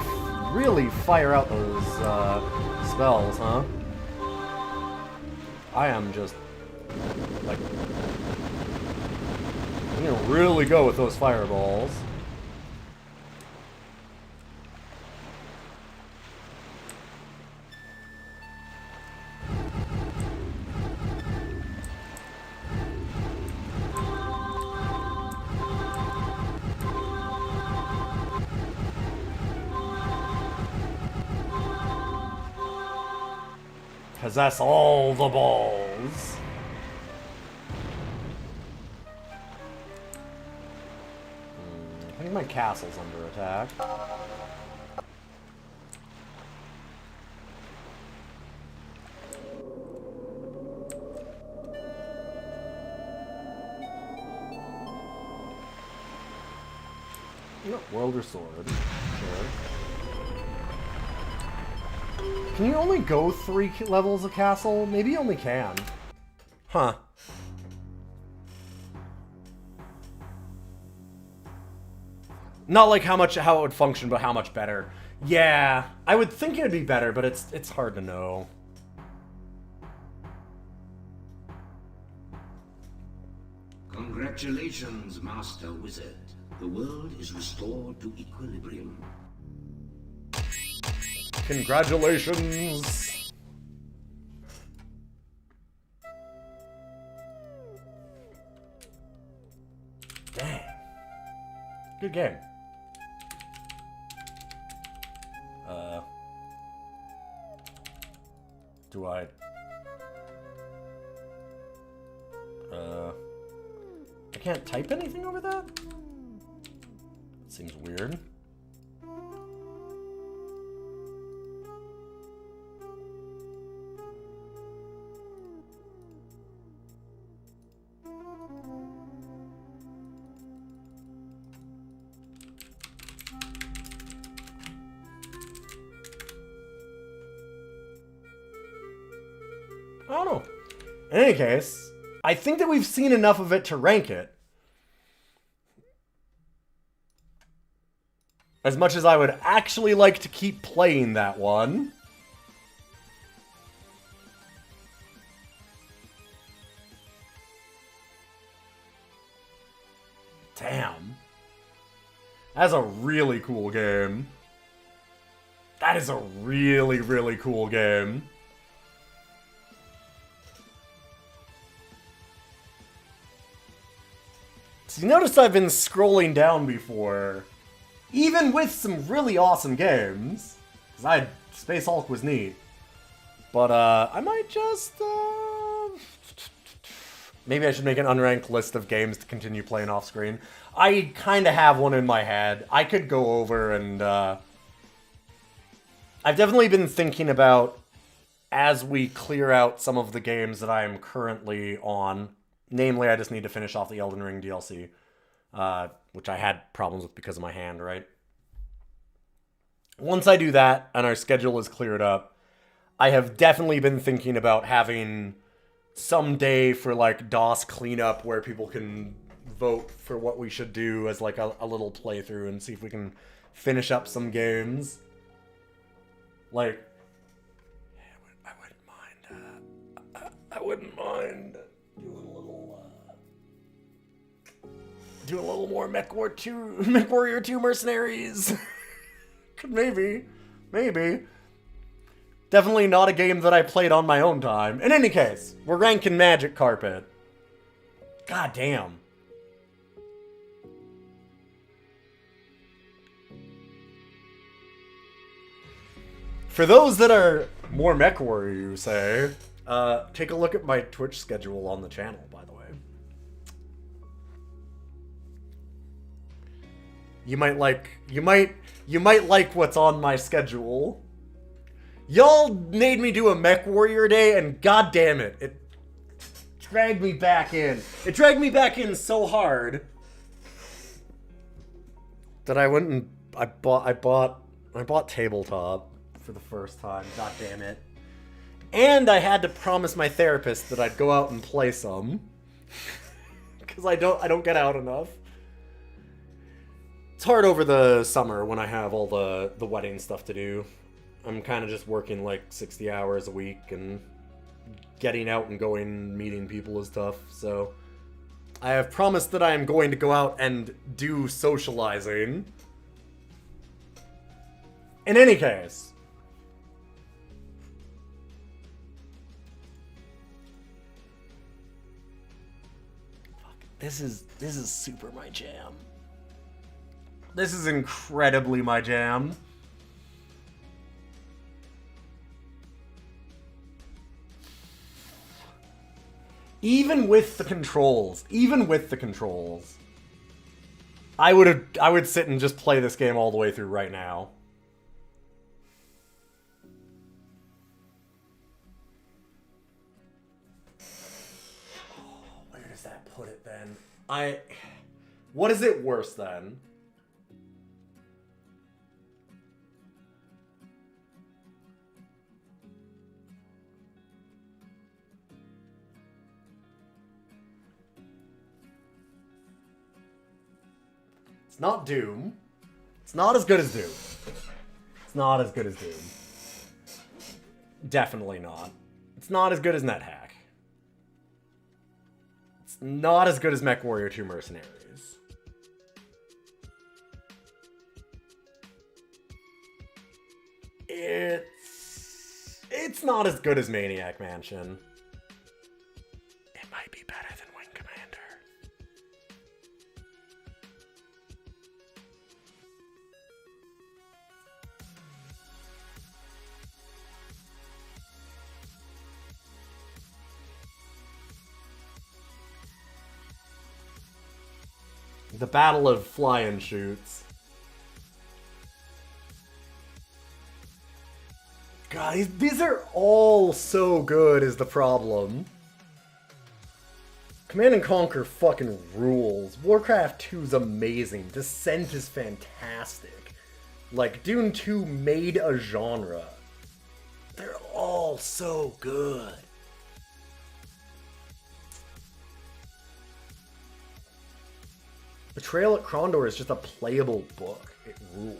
Speaker 1: really fire out those spells, huh? I am just, like, I'm gonna really go with those fireballs. Possess all the balls. I think my castle's under attack. No, world or sword. Sure. Can you only go 3 levels of castle? Maybe you only can. Huh. Not like how it would function, but how much better. Yeah, I would think it would be better, but it's hard to know.
Speaker 5: Congratulations, Master Wizard. The world is restored to equilibrium.
Speaker 1: Congratulations! Dang. Good game. Do I... I can't type anything over that? Seems weird. I don't know. In any case, I think that we've seen enough of it to rank it. As much as I would actually like to keep playing that one. Damn. That's a really cool game. That is a really, really cool game. So you notice I've been scrolling down before, even with some really awesome games, because Space Hulk was neat. But I might just maybe I should make an unranked list of games to continue playing off screen. I kind of have one in my head. I could go over and I've definitely been thinking about, as we clear out some of the games that I am currently on. Namely, I just need to finish off the Elden Ring DLC, which I had problems with because of my hand, right? Once I do that, and our schedule is cleared up, I have definitely been thinking about having some day for, like, DOS cleanup where people can vote for what we should do as, like, a little playthrough and see if we can finish up some games. Like, I wouldn't mind doing a little more MechWarrior 2 Mercenaries. Maybe. Definitely not a game that I played on my own time. In any case, we're ranking Magic Carpet. God damn. For those that are more MechWarrior, you say, take a look at my Twitch schedule on the channel, by the way. You might like what's on my schedule. Y'all made me do a MechWarrior day, and god damn it, it dragged me back in. It dragged me back in so hard that I went and I bought Tabletop for the first time. God damn it. And I had to promise my therapist that I'd go out and play some. Because I don't get out enough. It's hard over the summer when I have all the wedding stuff to do. I'm kind of just working like 60 hours a week, and getting out and going and meeting people is tough, so I have promised that I am going to go out and do socializing. In any case, this is super my jam. This is incredibly my jam. Even with the controls, I would sit and just play this game all the way through right now. Oh, where does that put it then? What is it worse than? It's not Doom. It's not as good as Doom. It's not as good as Doom. Definitely not. It's not as good as NetHack. It's not as good as MechWarrior 2 Mercenaries. It's not as good as Maniac Mansion. It might be better than Wing Commander. The Battle of Fly-In Shoots. God, these are all so good is the problem. Command & Conquer fucking rules. Warcraft 2 is amazing. Descent is fantastic. Like, Dune 2 made a genre. They're all so good. Betrayal at Krondor is just a playable book. It rules.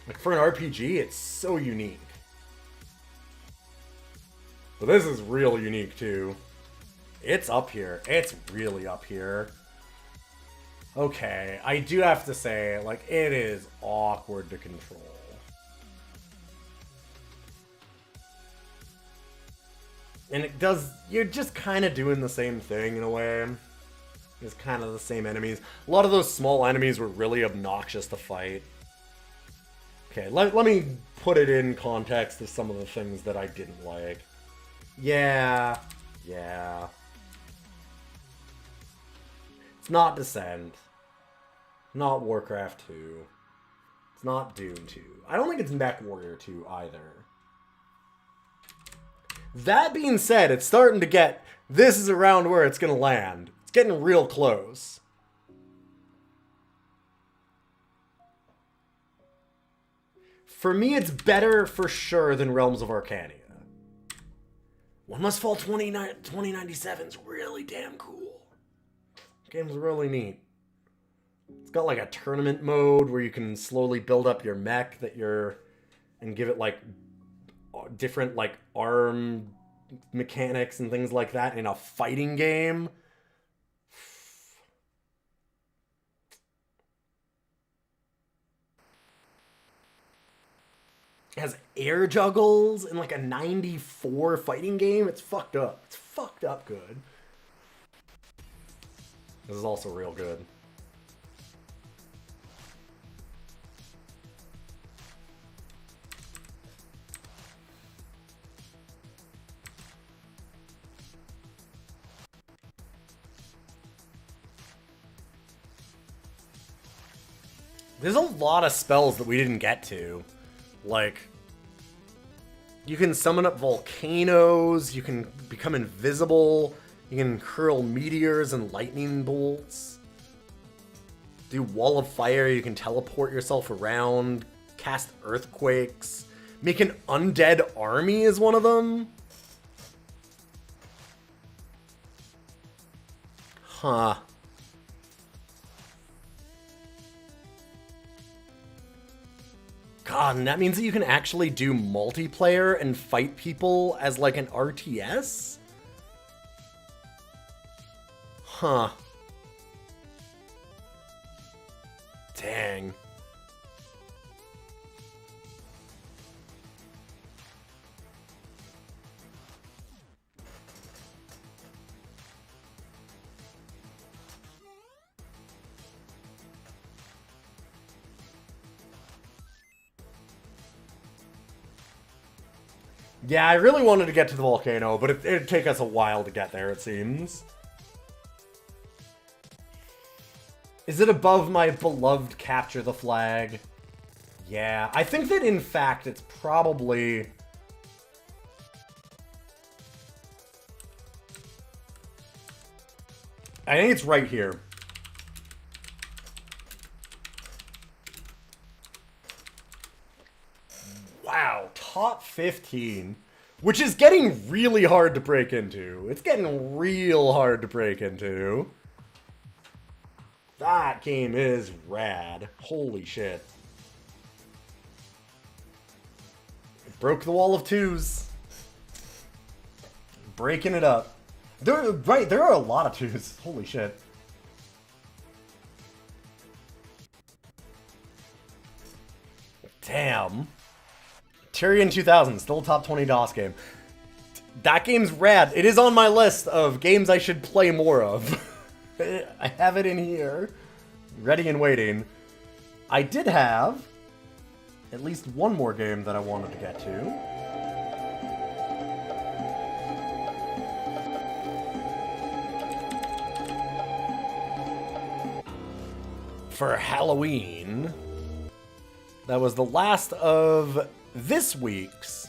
Speaker 1: Like, for an RPG, it's so unique. But this is real unique, too. It's up here. It's really up here. Okay, I do have to say, like, it is awkward to control. And it does... You're just kind of doing the same thing, in a way. It's kind of the same enemies. A lot of those small enemies were really obnoxious to fight. Okay, let me put it in context of some of the things that I didn't like. Yeah. It's not Descent. Not Warcraft 2. It's not Doom 2. I don't think it's MechWarrior 2 either. That being said, it's starting to get... This is around where it's going to land. It's getting real close. For me, it's better for sure than Realms of Arcania. One Must Fall 2097 is really damn cool. The game's really neat. It's got like a tournament mode where you can slowly build up your mech and give it like different like arm mechanics and things like that in a fighting game. It has air juggles in like a 94 fighting game. It's fucked up. It's fucked up good. This is also real good. There's a lot of spells that we didn't get to. Like, you can summon up volcanoes, you can become invisible, you can hurl meteors and lightning bolts. Do Wall of Fire, you can teleport yourself around, cast earthquakes. Make an undead army is one of them. Huh. and that means that you can actually do multiplayer and fight people as like an RTS? Huh. Dang. Yeah, I really wanted to get to the volcano, but it'd take us a while to get there, it seems. Is it above my beloved Capture the Flag? Yeah, I think that in fact it's probably... I think it's right here. Wow, top 15. Which is getting really hard to break into. It's getting real hard to break into. That game is rad. Holy shit. It broke the wall of twos. Breaking it up. There are a lot of twos. Holy shit. Damn. Tyrion 2000, still a top 20 DOS game. That game's rad. It is on my list of games I should play more of. I have it in here. Ready and waiting. I did have at least one more game that I wanted to get to. For Halloween. That was the last of this week's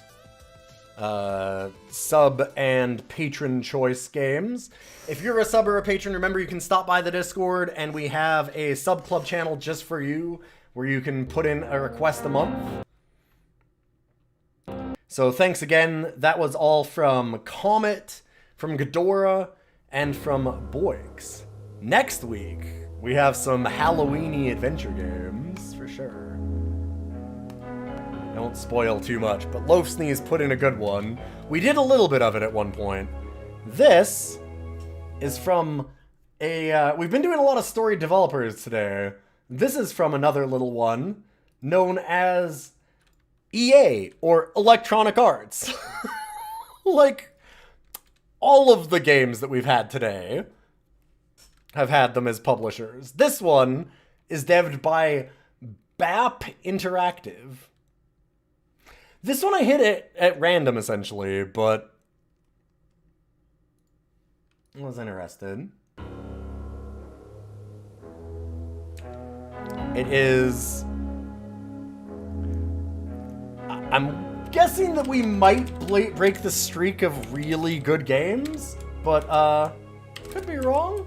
Speaker 1: sub and patron choice games. If you're a sub or a patron, remember you can stop by the Discord and we have a sub club channel just for you where you can put in a request a month. So thanks again. That was all from Comet, from Ghidorah, and from Boix. Next week, we have some Halloween-y adventure games for sure. Don't spoil too much, but Loaf Sneeze put in a good one. We did a little bit of it at one point. This is from a... we've been doing a lot of story developers today. This is from another little one known as EA, or Electronic Arts. Like, all of the games that we've had today have had them as publishers. This one is devved by BAP Interactive. This one I hit it at random, essentially, but I was interested. It is... I'm guessing that we might break the streak of really good games, but, could be wrong.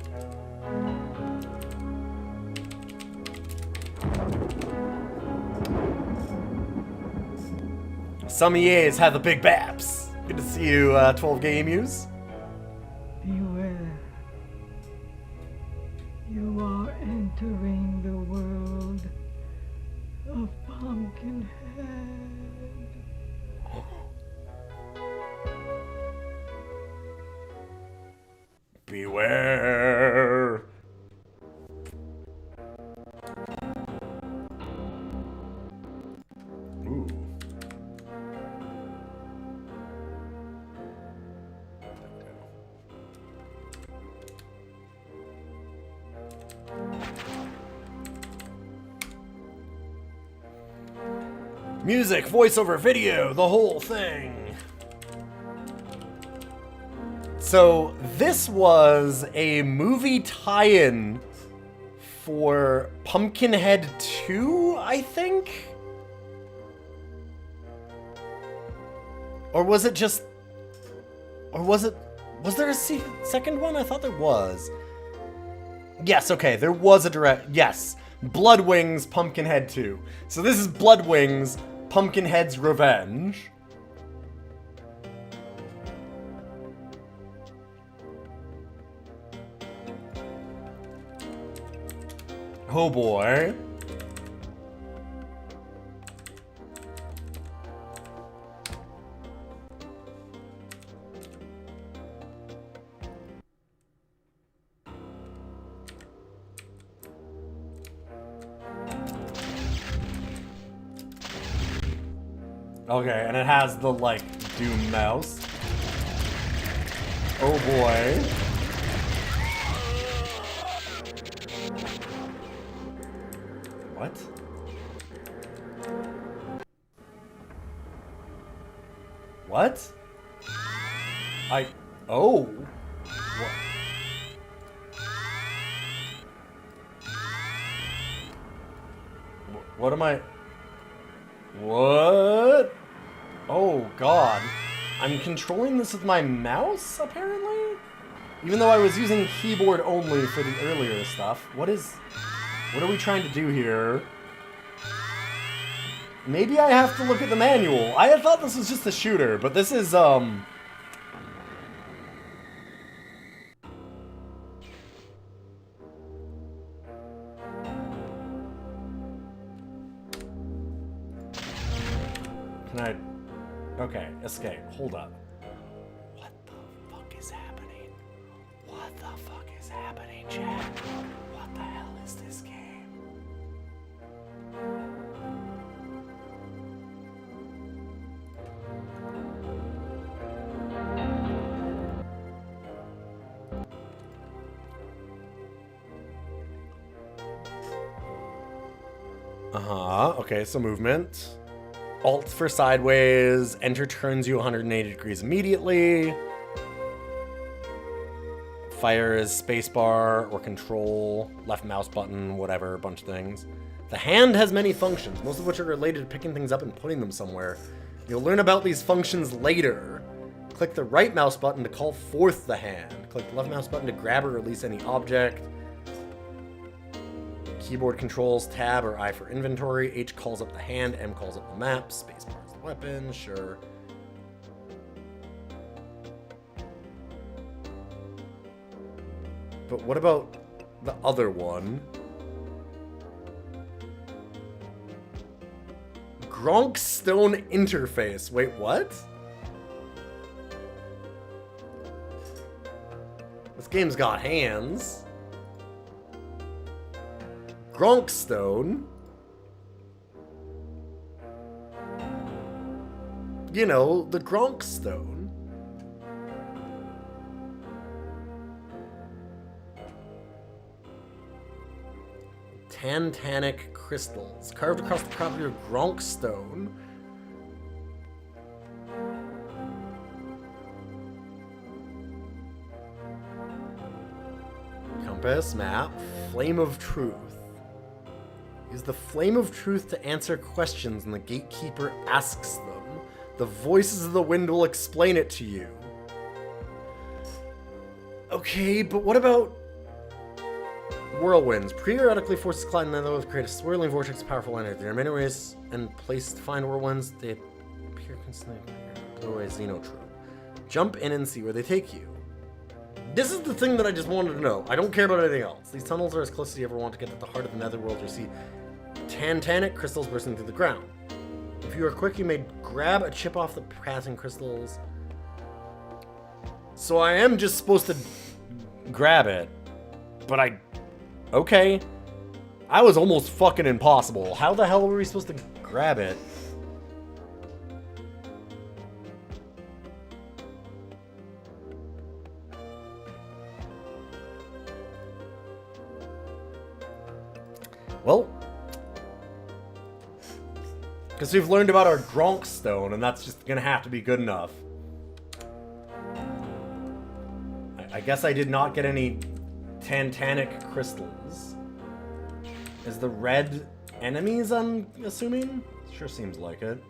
Speaker 1: Some EAs have the big baps. Good to see you, 12 Emus.
Speaker 6: Beware. You are entering the world of Pumpkinhead.
Speaker 1: Beware. Ooh. Music, voiceover, video, the whole thing. So this was a movie tie-in for Pumpkinhead 2, I think? Or was it just... Or was it... Was there a second one? I thought there was. Yes, okay, there was a direct... Yes. Bloodwings, Pumpkinhead 2. So this is Bloodwings, Pumpkinhead's Revenge. Oh boy. Okay, and it has the, like, Doom mouse. Oh boy. What? What? Oh. What? What am I? What? Oh god. I'm controlling this with my mouse, apparently? Even though I was using keyboard only for the earlier stuff. What are we trying to do here? Maybe I have to look at the manual. I had thought this was just a shooter, but this is, Can I... Okay, escape. Hold up. What the fuck is happening? What the fuck is happening, chat? What the hell is this game? Okay, so movement. Alt for sideways. Enter turns you 180 degrees immediately. Fire is spacebar or control. Left mouse button, whatever, a bunch of things. The hand has many functions, most of which are related to picking things up and putting them somewhere. You'll learn about these functions later. Click the right mouse button to call forth the hand. Click the left mouse button to grab or release any object. Keyboard controls tab or I for inventory. H calls up the hand, M calls up the map, spacebar is the weapon, sure. But what about the other one? Gronk Stone interface. Wait, what? This game's got hands. Gronkstone. You know, the Gronkstone. Tantanic crystals carved across the property of Gronkstone. Compass, map, flame of truth. Use the flame of truth to answer questions when the gatekeeper asks them. The voices of the wind will explain it to you. Okay, but what about whirlwinds? Periodically forces collide in the nether to create a swirling vortex of powerful energy. There are many ways and places to find whirlwinds. They appear constantly. Otherwise, Xenotrope. Jump in and see where they take you. This is the thing that I just wanted to know. I don't care about anything else. These tunnels are as close as you ever want to get to the heart of the netherworld. You see Tantanic crystals bursting through the ground. If you are quick, you may grab a chip off the passing crystals. So I am just supposed to grab it. But okay. I was almost fucking impossible. How the hell were we supposed to grab it? Well, because we've learned about our Gronk Stone, and that's just gonna have to be good enough. I guess I did not get any Tantanic crystals. Is the red enemies, I'm assuming? Sure seems like it.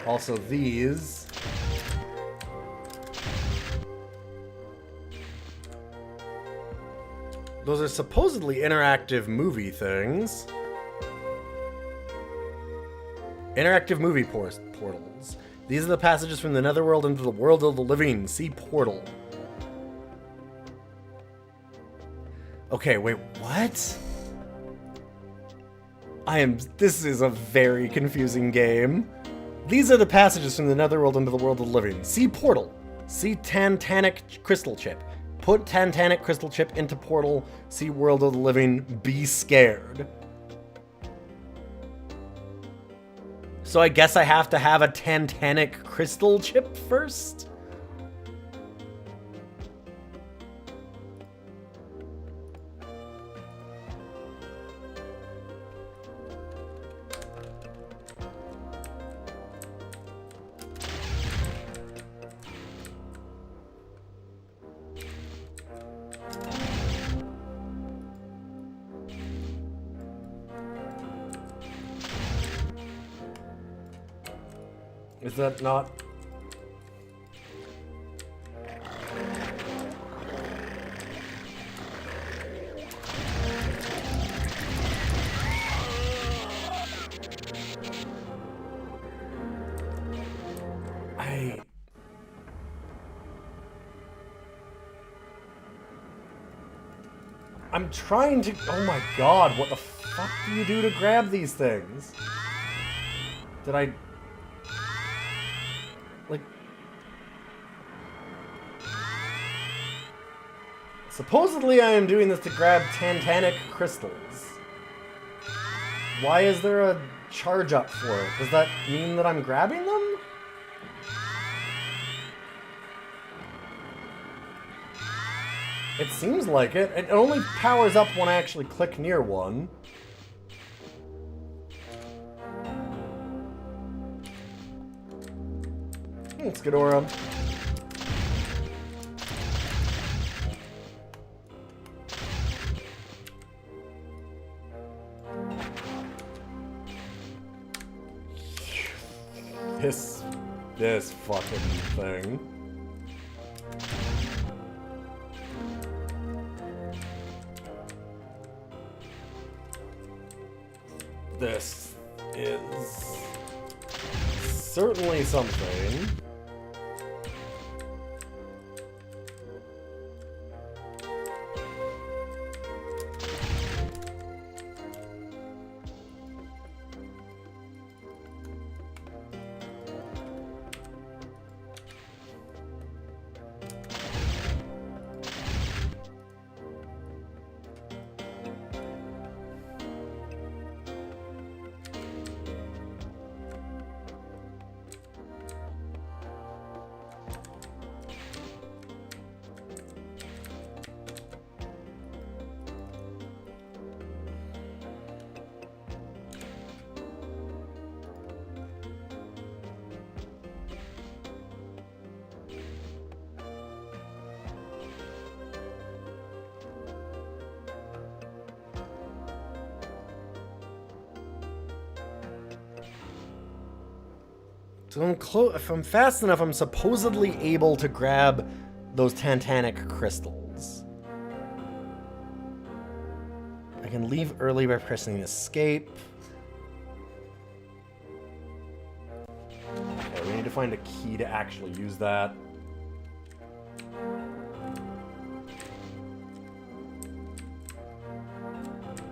Speaker 1: Also these. Those are supposedly interactive movie things. Interactive movie portals. These are the passages from the netherworld into the world of the living. See portal. Okay, wait, what? This is a very confusing game. These are the passages from the netherworld into the world of the living. See portal. See Tantanic crystal chip. Put Tantanic crystal chip into portal. See world of the living. Be scared. So I guess I have to have a Tantanic crystal chip first? Is that not... I'm trying to... Oh my god, what the fuck do you do to grab these things? Did I... Like... Supposedly I am doing this to grab Tantanic crystals. Why is there a charge up for it? Does that mean that I'm grabbing them? It seems like it. It only powers up when I actually click near one. It's Ghidorah. This fucking thing. This is certainly something. So if I'm fast enough, I'm supposedly able to grab those Tantanic crystals. I can leave early by pressing escape. Okay, we need to find a key to actually use that.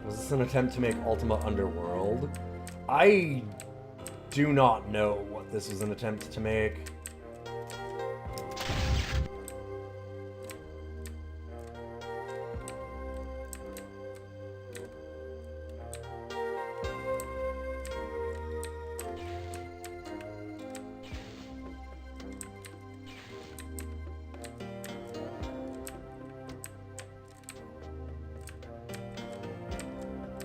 Speaker 1: Was this an attempt to make Ultima Underworld? I do not know what this is an attempt to make.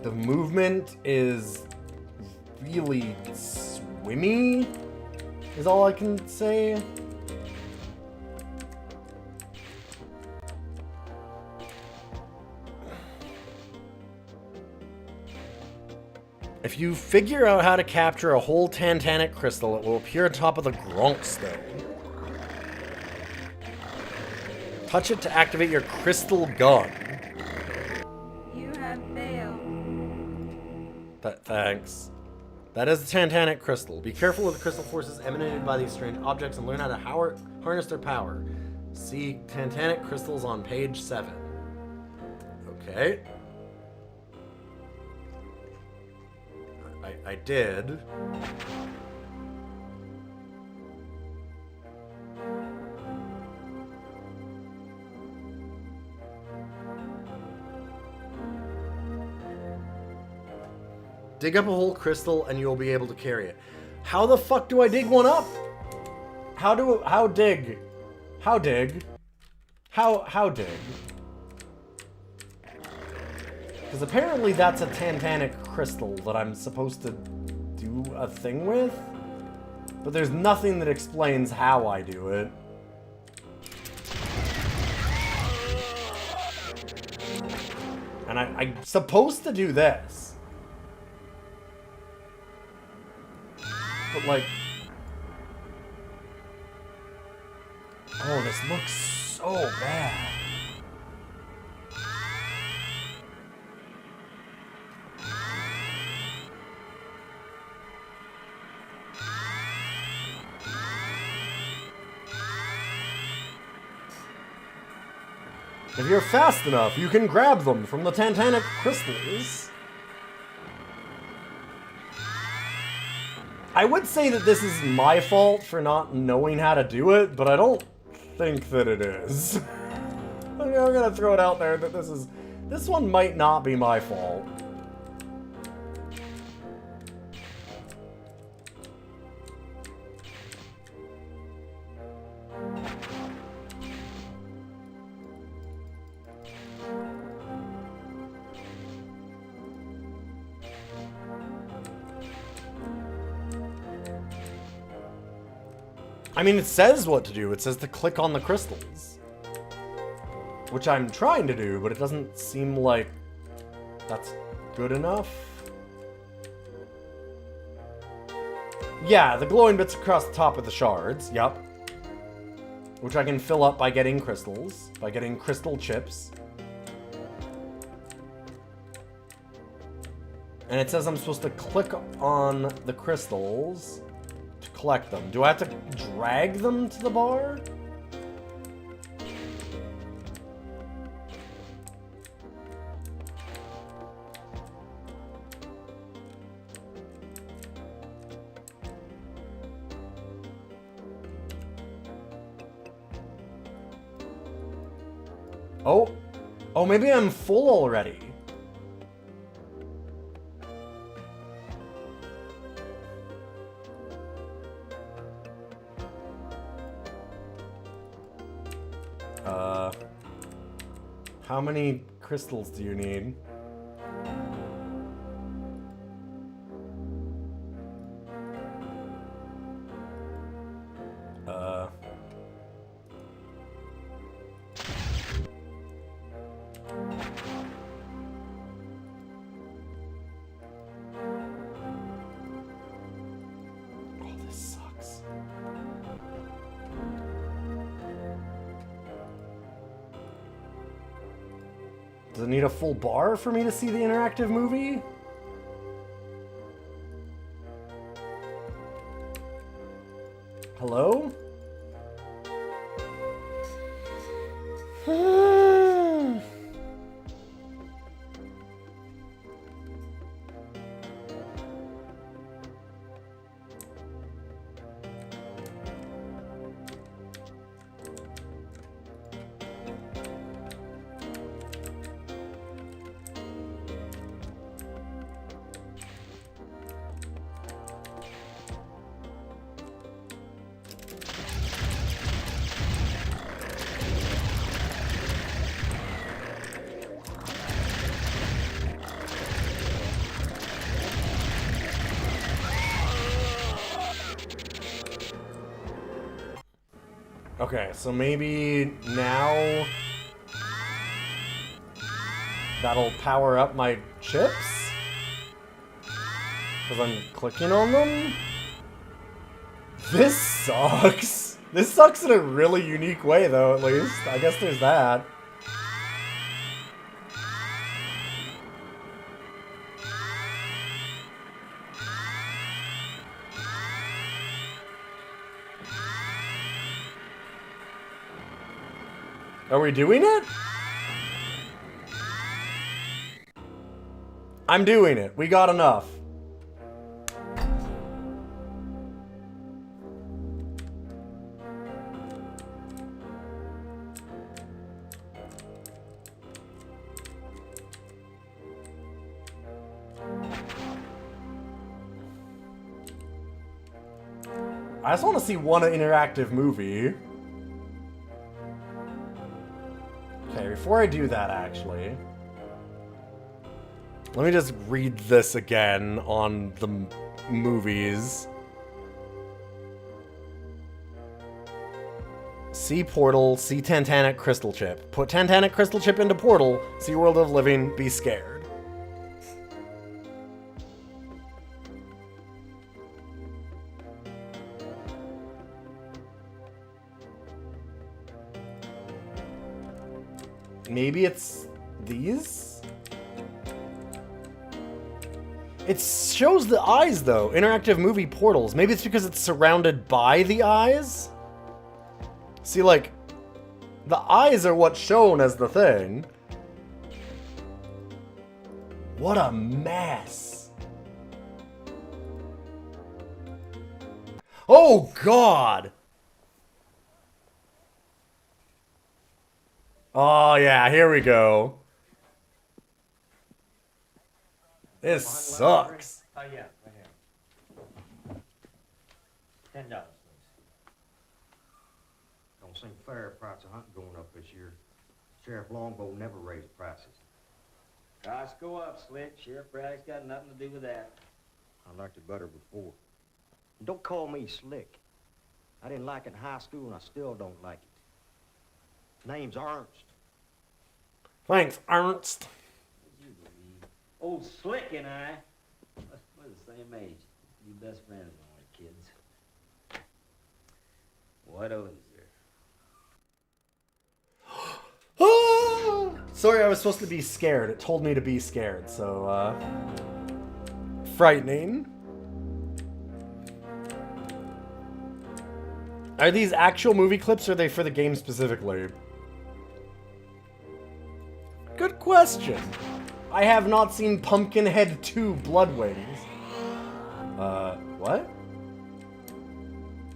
Speaker 1: The movement is really swimmy, is all I can say. If you figure out how to capture a whole Tantanic crystal, it will appear atop of the Gronk stone. Touch it to activate your crystal gun.
Speaker 8: You have failed.
Speaker 1: Thanks. That is the Tantanic crystal. Be careful of the crystal forces emanated by these strange objects and learn how to harness their power. See Tantanic crystals on page 7. I did. Dig up a whole crystal and you'll be able to carry it. How the fuck do I dig one up? How dig? How dig? How dig? Because apparently that's a tantanic crystal that I'm supposed to do a thing with. But there's nothing that explains how I do it. And I'm supposed to do this. But like... Oh, this looks so bad. If you're fast enough, you can grab them from the tantanic crystals. I would say that this is my fault for not knowing how to do it, but I don't think that it is. I'm gonna throw it out there that this one might not be my fault. I mean, it says what to do. It says to click on the crystals. Which I'm trying to do, but it doesn't seem like that's good enough. Yeah, the glowing bits across the top of the shards. Yep. Which I can fill up by getting crystals. By getting crystal chips. And it says I'm supposed to click on the crystals to collect them. Do I have to drag them to the bar? Oh. Oh, maybe I'm full already. How many crystals do you need? Oh, this sucks. Does it need a full bar for me to see the interactive movie? Hello? Okay, so maybe now that'll power up my chips? Because I'm clicking on them? This sucks. This sucks in a really unique way, though, at least. I guess there's that. Are we doing it? I'm doing it. We got enough. I just want to see one interactive movie. Okay, before I do that, actually, let me just read this again on the movies. See Portal, see Titanic Crystal Chip. Put Titanic Crystal Chip into Portal, see World of Living, be scared. Maybe it's these? It shows the eyes, though. Interactive movie portals. Maybe it's because it's surrounded by the eyes? See, like, the eyes are what's shown as the thing. What a mess. Oh, God! Oh, yeah, here we go. This sucks.
Speaker 9: Oh, yeah, right here. $10, please. Don't seem fair, price of hunting going up this year. Sheriff Longbow never raised prices.
Speaker 10: Costs go up, Slick. Sheriff Braddock's got nothing to do with that.
Speaker 9: I liked it better before. And don't call me Slick. I didn't like it in high school, and I still don't like it. Name's Ernst.
Speaker 1: Thanks, Ernst.
Speaker 10: Old Slick and I, we're the same age. You best friends when we're kids. What else is there?
Speaker 1: Sorry, I was supposed to be scared. It told me to be scared, so, frightening. Are these actual movie clips, or are they for the game specifically? Good question. I have not seen Pumpkinhead 2 Bloodwings. What?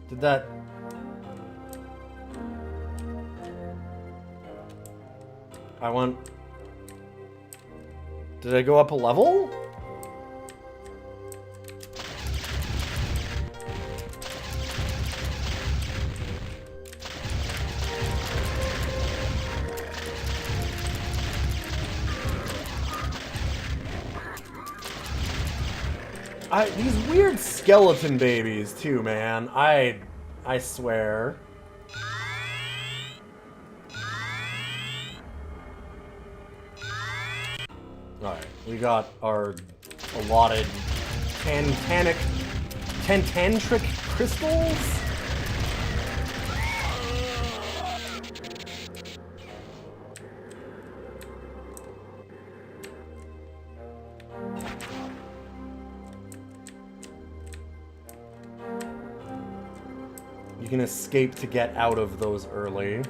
Speaker 1: Did that... I want... Did I go up a level? These weird skeleton babies, too, man. I swear. Alright, we got our allotted tantric crystals? You can escape to get out of those early.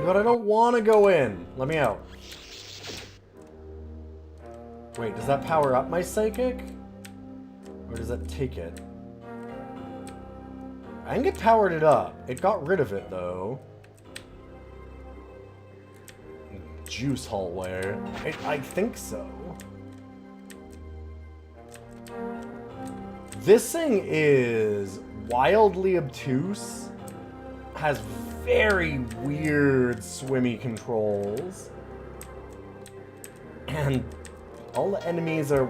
Speaker 1: But I don't want to go in. Let me out. Wait, does that power up my psychic? Or does that take it? I think it powered it up. It got rid of it, though. Juice hallway. I think so. This thing is wildly obtuse. Has very weird swimmy controls. And all the enemies are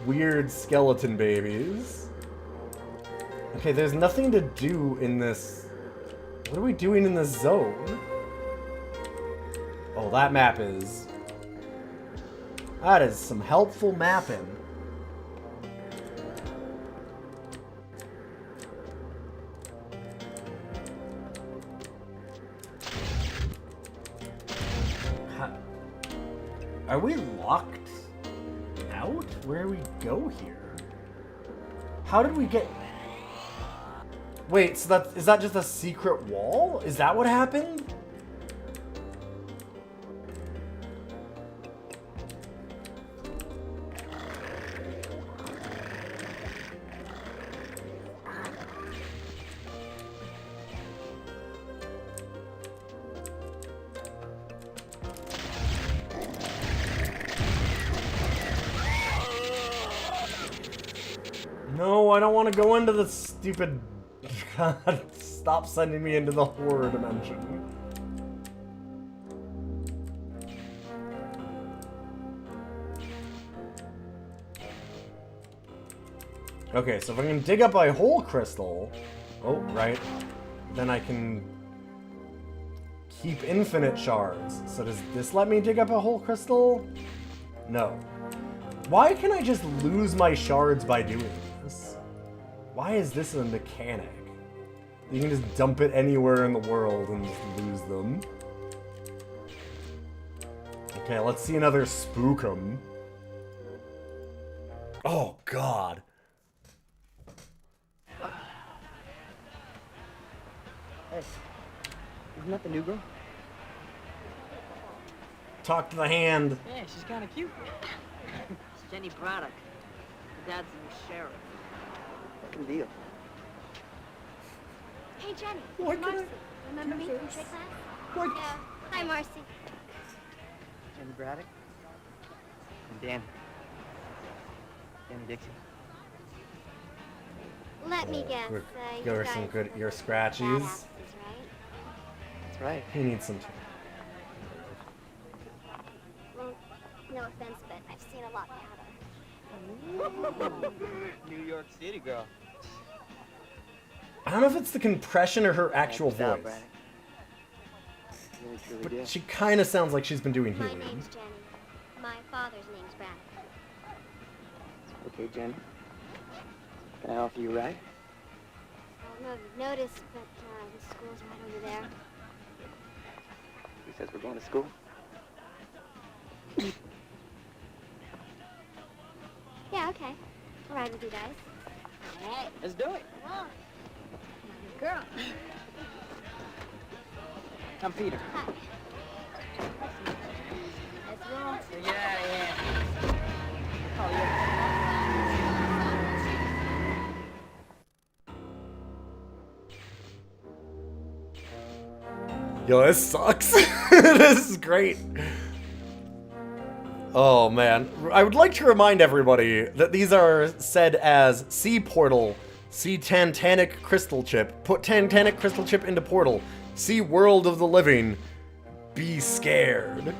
Speaker 1: weird skeleton babies. Okay, there's nothing to do in this. What are we doing in this zone? Oh, that map is... That is some helpful mapping. Are we locked out? Where do we go here? How did we get... Wait, so is that just a secret wall? Is that what happened? No, I don't want to go into the stupid... God, stop sending me into the horror dimension. Okay, so if I can dig up a whole crystal... Oh, right. Then I can keep infinite shards. So does this let me dig up a whole crystal? No. Why can I just lose my shards by doing this? Why is this a mechanic? You can just dump it anywhere in the world and just lose them. Okay, let's see another spookum. Oh, God.
Speaker 11: Hey, isn't that the new girl?
Speaker 1: Talk to the hand.
Speaker 11: Yeah, she's kind of cute.
Speaker 12: It's Jenny Braddock. Her dad's the sheriff.
Speaker 11: What's the deal?
Speaker 13: Hey, Jenny.
Speaker 1: What
Speaker 13: it's Marcy. Remember me from trick class?
Speaker 1: What?
Speaker 13: Yeah. Hi, Marcy.
Speaker 11: Jenny Braddock? And Danny. Danny Dixie.
Speaker 13: Let me guess.
Speaker 1: Give her some good ear scratchies.
Speaker 13: Badasses, right?
Speaker 11: That's right.
Speaker 1: He needs some.
Speaker 13: Well, no offense, but I've seen a lot better.
Speaker 11: New York City girl.
Speaker 1: I don't know if it's the compression or her actual
Speaker 11: Stop,
Speaker 1: voice.
Speaker 11: Braddock. Really, truly
Speaker 1: But
Speaker 11: do.
Speaker 1: she kind of sounds like she's been doing
Speaker 13: My
Speaker 1: healing.
Speaker 13: name's Jenny. My father's name's Brad.
Speaker 11: Okay, Jenny. Can I offer you a ride?
Speaker 13: I don't know if you've noticed, but the school's right over there.
Speaker 11: He says we're going to school.
Speaker 13: Yeah, okay. I'll ride with you guys. Hey,
Speaker 11: Let's do it.
Speaker 13: come on. Good girl.
Speaker 11: I'm Peter.
Speaker 13: Hi.
Speaker 11: Let's roll. So get out of here. Oh, yeah.
Speaker 1: Yo, this sucks. This is great. Oh, man. I would like to remind everybody that these are said as C portal, C Tantanic crystal chip, put Tantanic crystal chip into portal, C world of the living, be scared.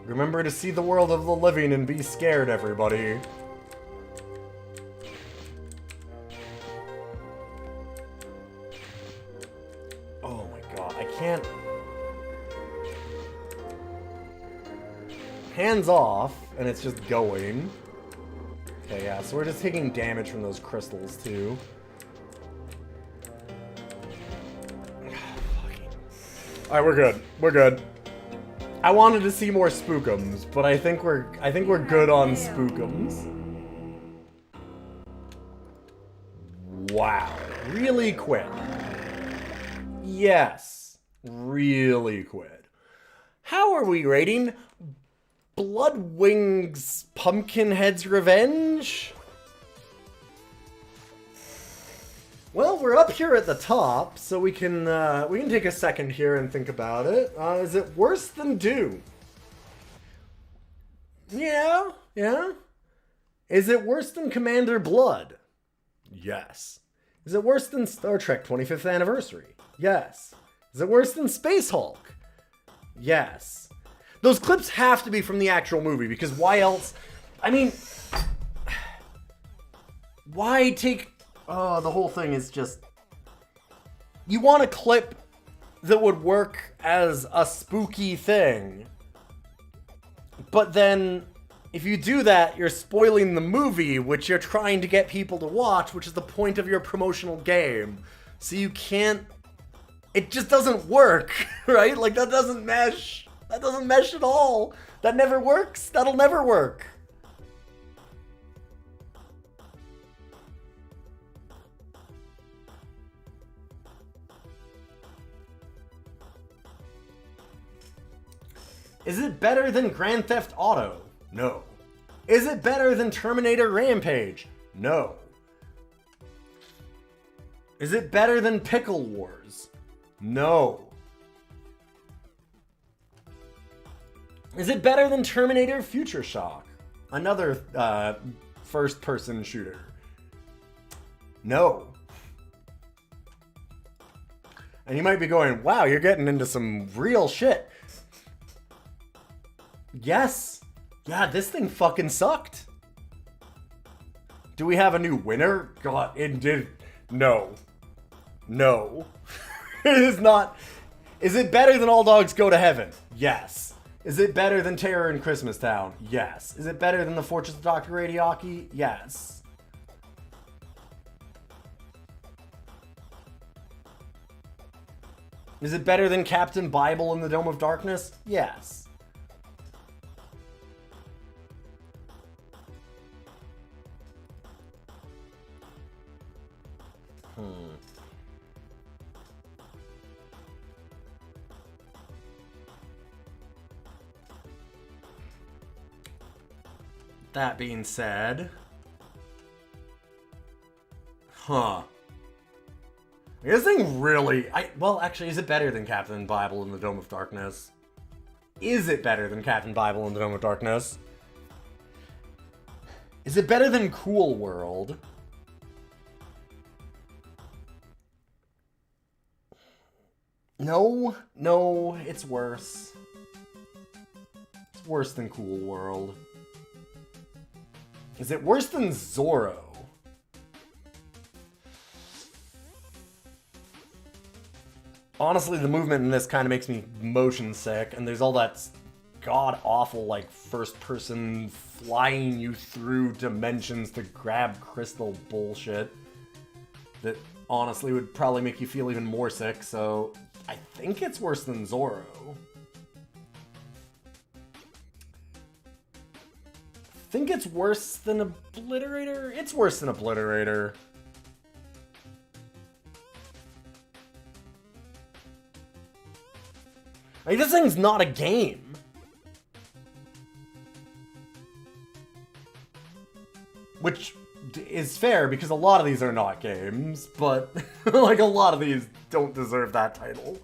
Speaker 1: Remember to see the world of the living and be scared, everybody. Oh my god, I can't... Hands off, and it's just going. Okay, yeah, so we're just taking damage from those crystals, too. Alright, we're good. We're good. I wanted to see more spookums, but I think we're good on spookums. Wow. Really quick. Yes. Really quick. How are we rating Bloodwings Pumpkinhead's Revenge? Well, we're up here at the top, so we can take a second here and think about it. Is it worse than Doom? Yeah, yeah. Is it worse than Commander Blood? Yes. Is it worse than Star Trek 25th Anniversary? Yes. Is it worse than Space Hulk? Yes. Those clips have to be from the actual movie, because why else? I mean, why take... Oh, the whole thing is just... You want a clip that would work as a spooky thing. But then, if you do that, you're spoiling the movie, which you're trying to get people to watch, which is the point of your promotional game. So you can't... It just doesn't work, right? Like, that doesn't mesh. That doesn't mesh at all. That never works. That'll never work. Is it better than Grand Theft Auto? No. Is it better than Terminator Rampage? No. Is it better than Pickle Wars? No. Is it better than Terminator Future Shock? Another first-person shooter. No. And you might be going, wow, you're getting into some real shit. Yes. Yeah, this thing fucking sucked. Do we have a new winner? God, it did. No. No. It is not. Is it better than All Dogs Go to Heaven? Yes. Is it better than Terror in Christmastown? Yes. Is it better than The Fortress of Dr. Radiaki? Yes. Is it better than Captain Bible in the Dome of Darkness? Yes. That being said... This thing really... Well, actually, is it better than Captain Bible in the Dome of Darkness? Is it better than Captain Bible in the Dome of Darkness? Is it better than Cool World? No. No, it's worse. It's worse than Cool World. Is it worse than Zorro? Honestly, the movement in this kind of makes me motion sick, and there's all that god-awful, like, first-person flying you through dimensions to grab crystal bullshit that honestly would probably make you feel even more sick, so I think it's worse than Zorro. Think it's worse than Obliterator? It's worse than Obliterator. Like, this thing's not a game. Which is fair, because a lot of these are not games, but, like, a lot of these don't deserve that title.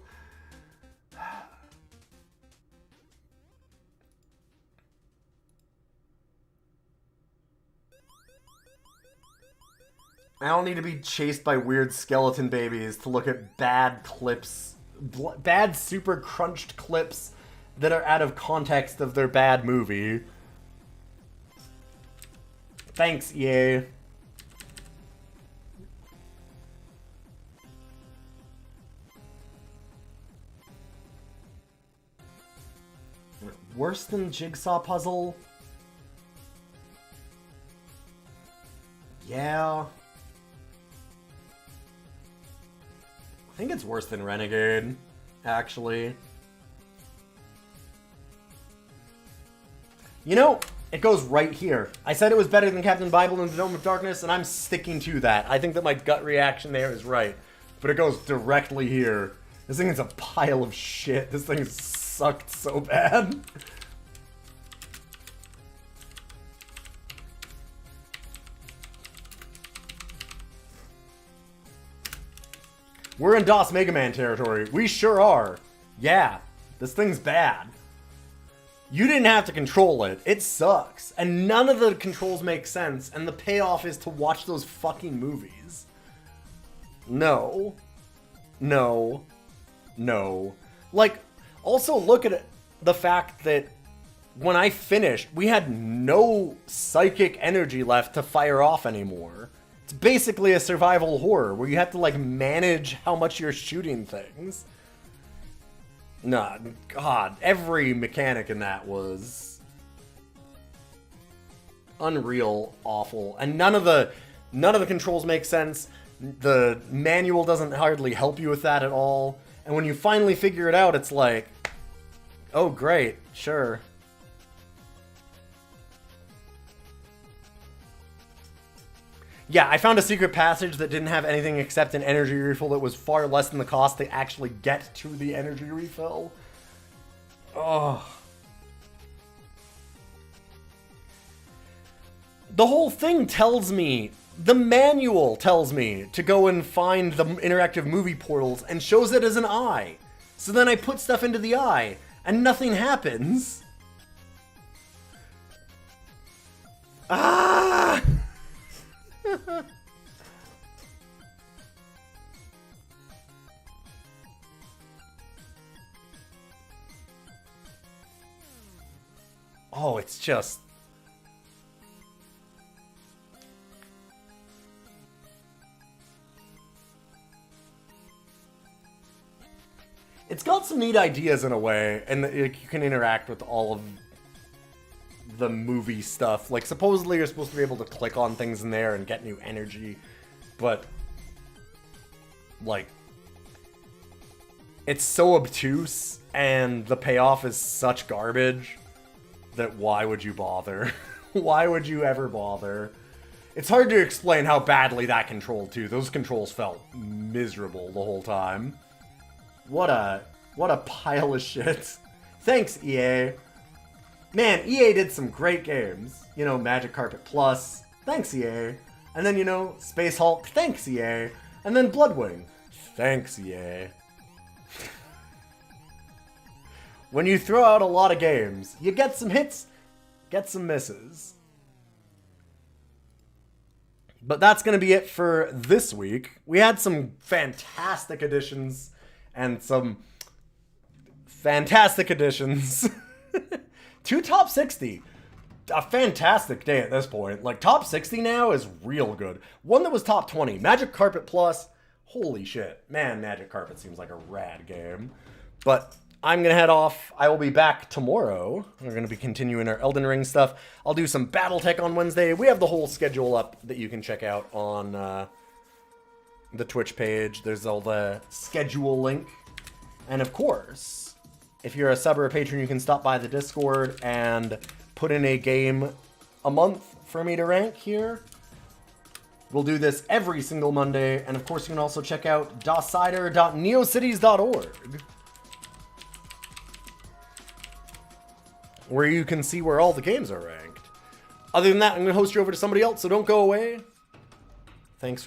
Speaker 1: I don't need to be chased by weird skeleton babies to look at bad clips, bad super crunched clips that are out of context of their bad movie. Thanks, EA. Worse than Jigsaw Puzzle? Yeah. I think it's worse than Renegade, actually. You know, it goes right here. I said it was better than Captain Bible in the Dome of Darkness, and I'm sticking to that. I think that my gut reaction there is right. But it goes directly here. This thing is a pile of shit. This thing sucked so bad. We're in DOS Mega Man territory. We sure are. Yeah, this thing's bad. You didn't have to control it. It sucks. And none of the controls make sense, and the payoff is to watch those fucking movies. No. No. No. Like, also look at the fact that when I finished, we had no psychic energy left to fire off anymore. It's basically a survival horror where you have to, like, manage how much you're shooting things. Nah, God, every mechanic in that was unreal, awful, and none of the controls make sense. The manual doesn't hardly help you with that at all. And when you finally figure it out, it's like, oh great, sure. Yeah, I found a secret passage that didn't have anything except an energy refill that was far less than the cost to actually get to the energy refill. Oh. The whole thing tells me, the manual tells me to go and find the interactive movie portals and shows it as an eye. So then I put stuff into the eye and nothing happens. it's just... It's got some neat ideas in a way, and you can interact with all of the movie stuff. Like, supposedly you're supposed to be able to click on things in there and get new energy, but, like, it's so obtuse, and the payoff is such garbage that why would you bother? Why would you ever bother? It's hard to explain how badly that controlled, too. Those controls felt miserable the whole time. What a pile of shit. Thanks, EA. Man, EA did some great games. You know, Magic Carpet Plus. Thanks, EA. And then, you know, Space Hulk. Thanks, EA. And then Bloodwing. Thanks, EA. When you throw out a lot of games, you get some hits, get some misses. But that's going to be it for this week. We had some fantastic additions and some fantastic additions. 2 top 60. A fantastic day at this point. Like, top 60 now is real good. One that was top 20. Magic Carpet Plus. Holy shit. Man, Magic Carpet seems like a rad game. But I'm going to head off. I will be back tomorrow. We're going to be continuing our Elden Ring stuff. I'll do some Battletech on Wednesday. We have the whole schedule up that you can check out on the Twitch page. There's all the schedule link. And of course, if you're a sub or a patron, you can stop by the Discord and put in a game a month for me to rank here. We'll do this every single Monday. And of course, you can also check out DOScider.neocities.org, where you can see where all the games are ranked. Other than that, I'm going to host you over to somebody else, so don't go away. Thanks for being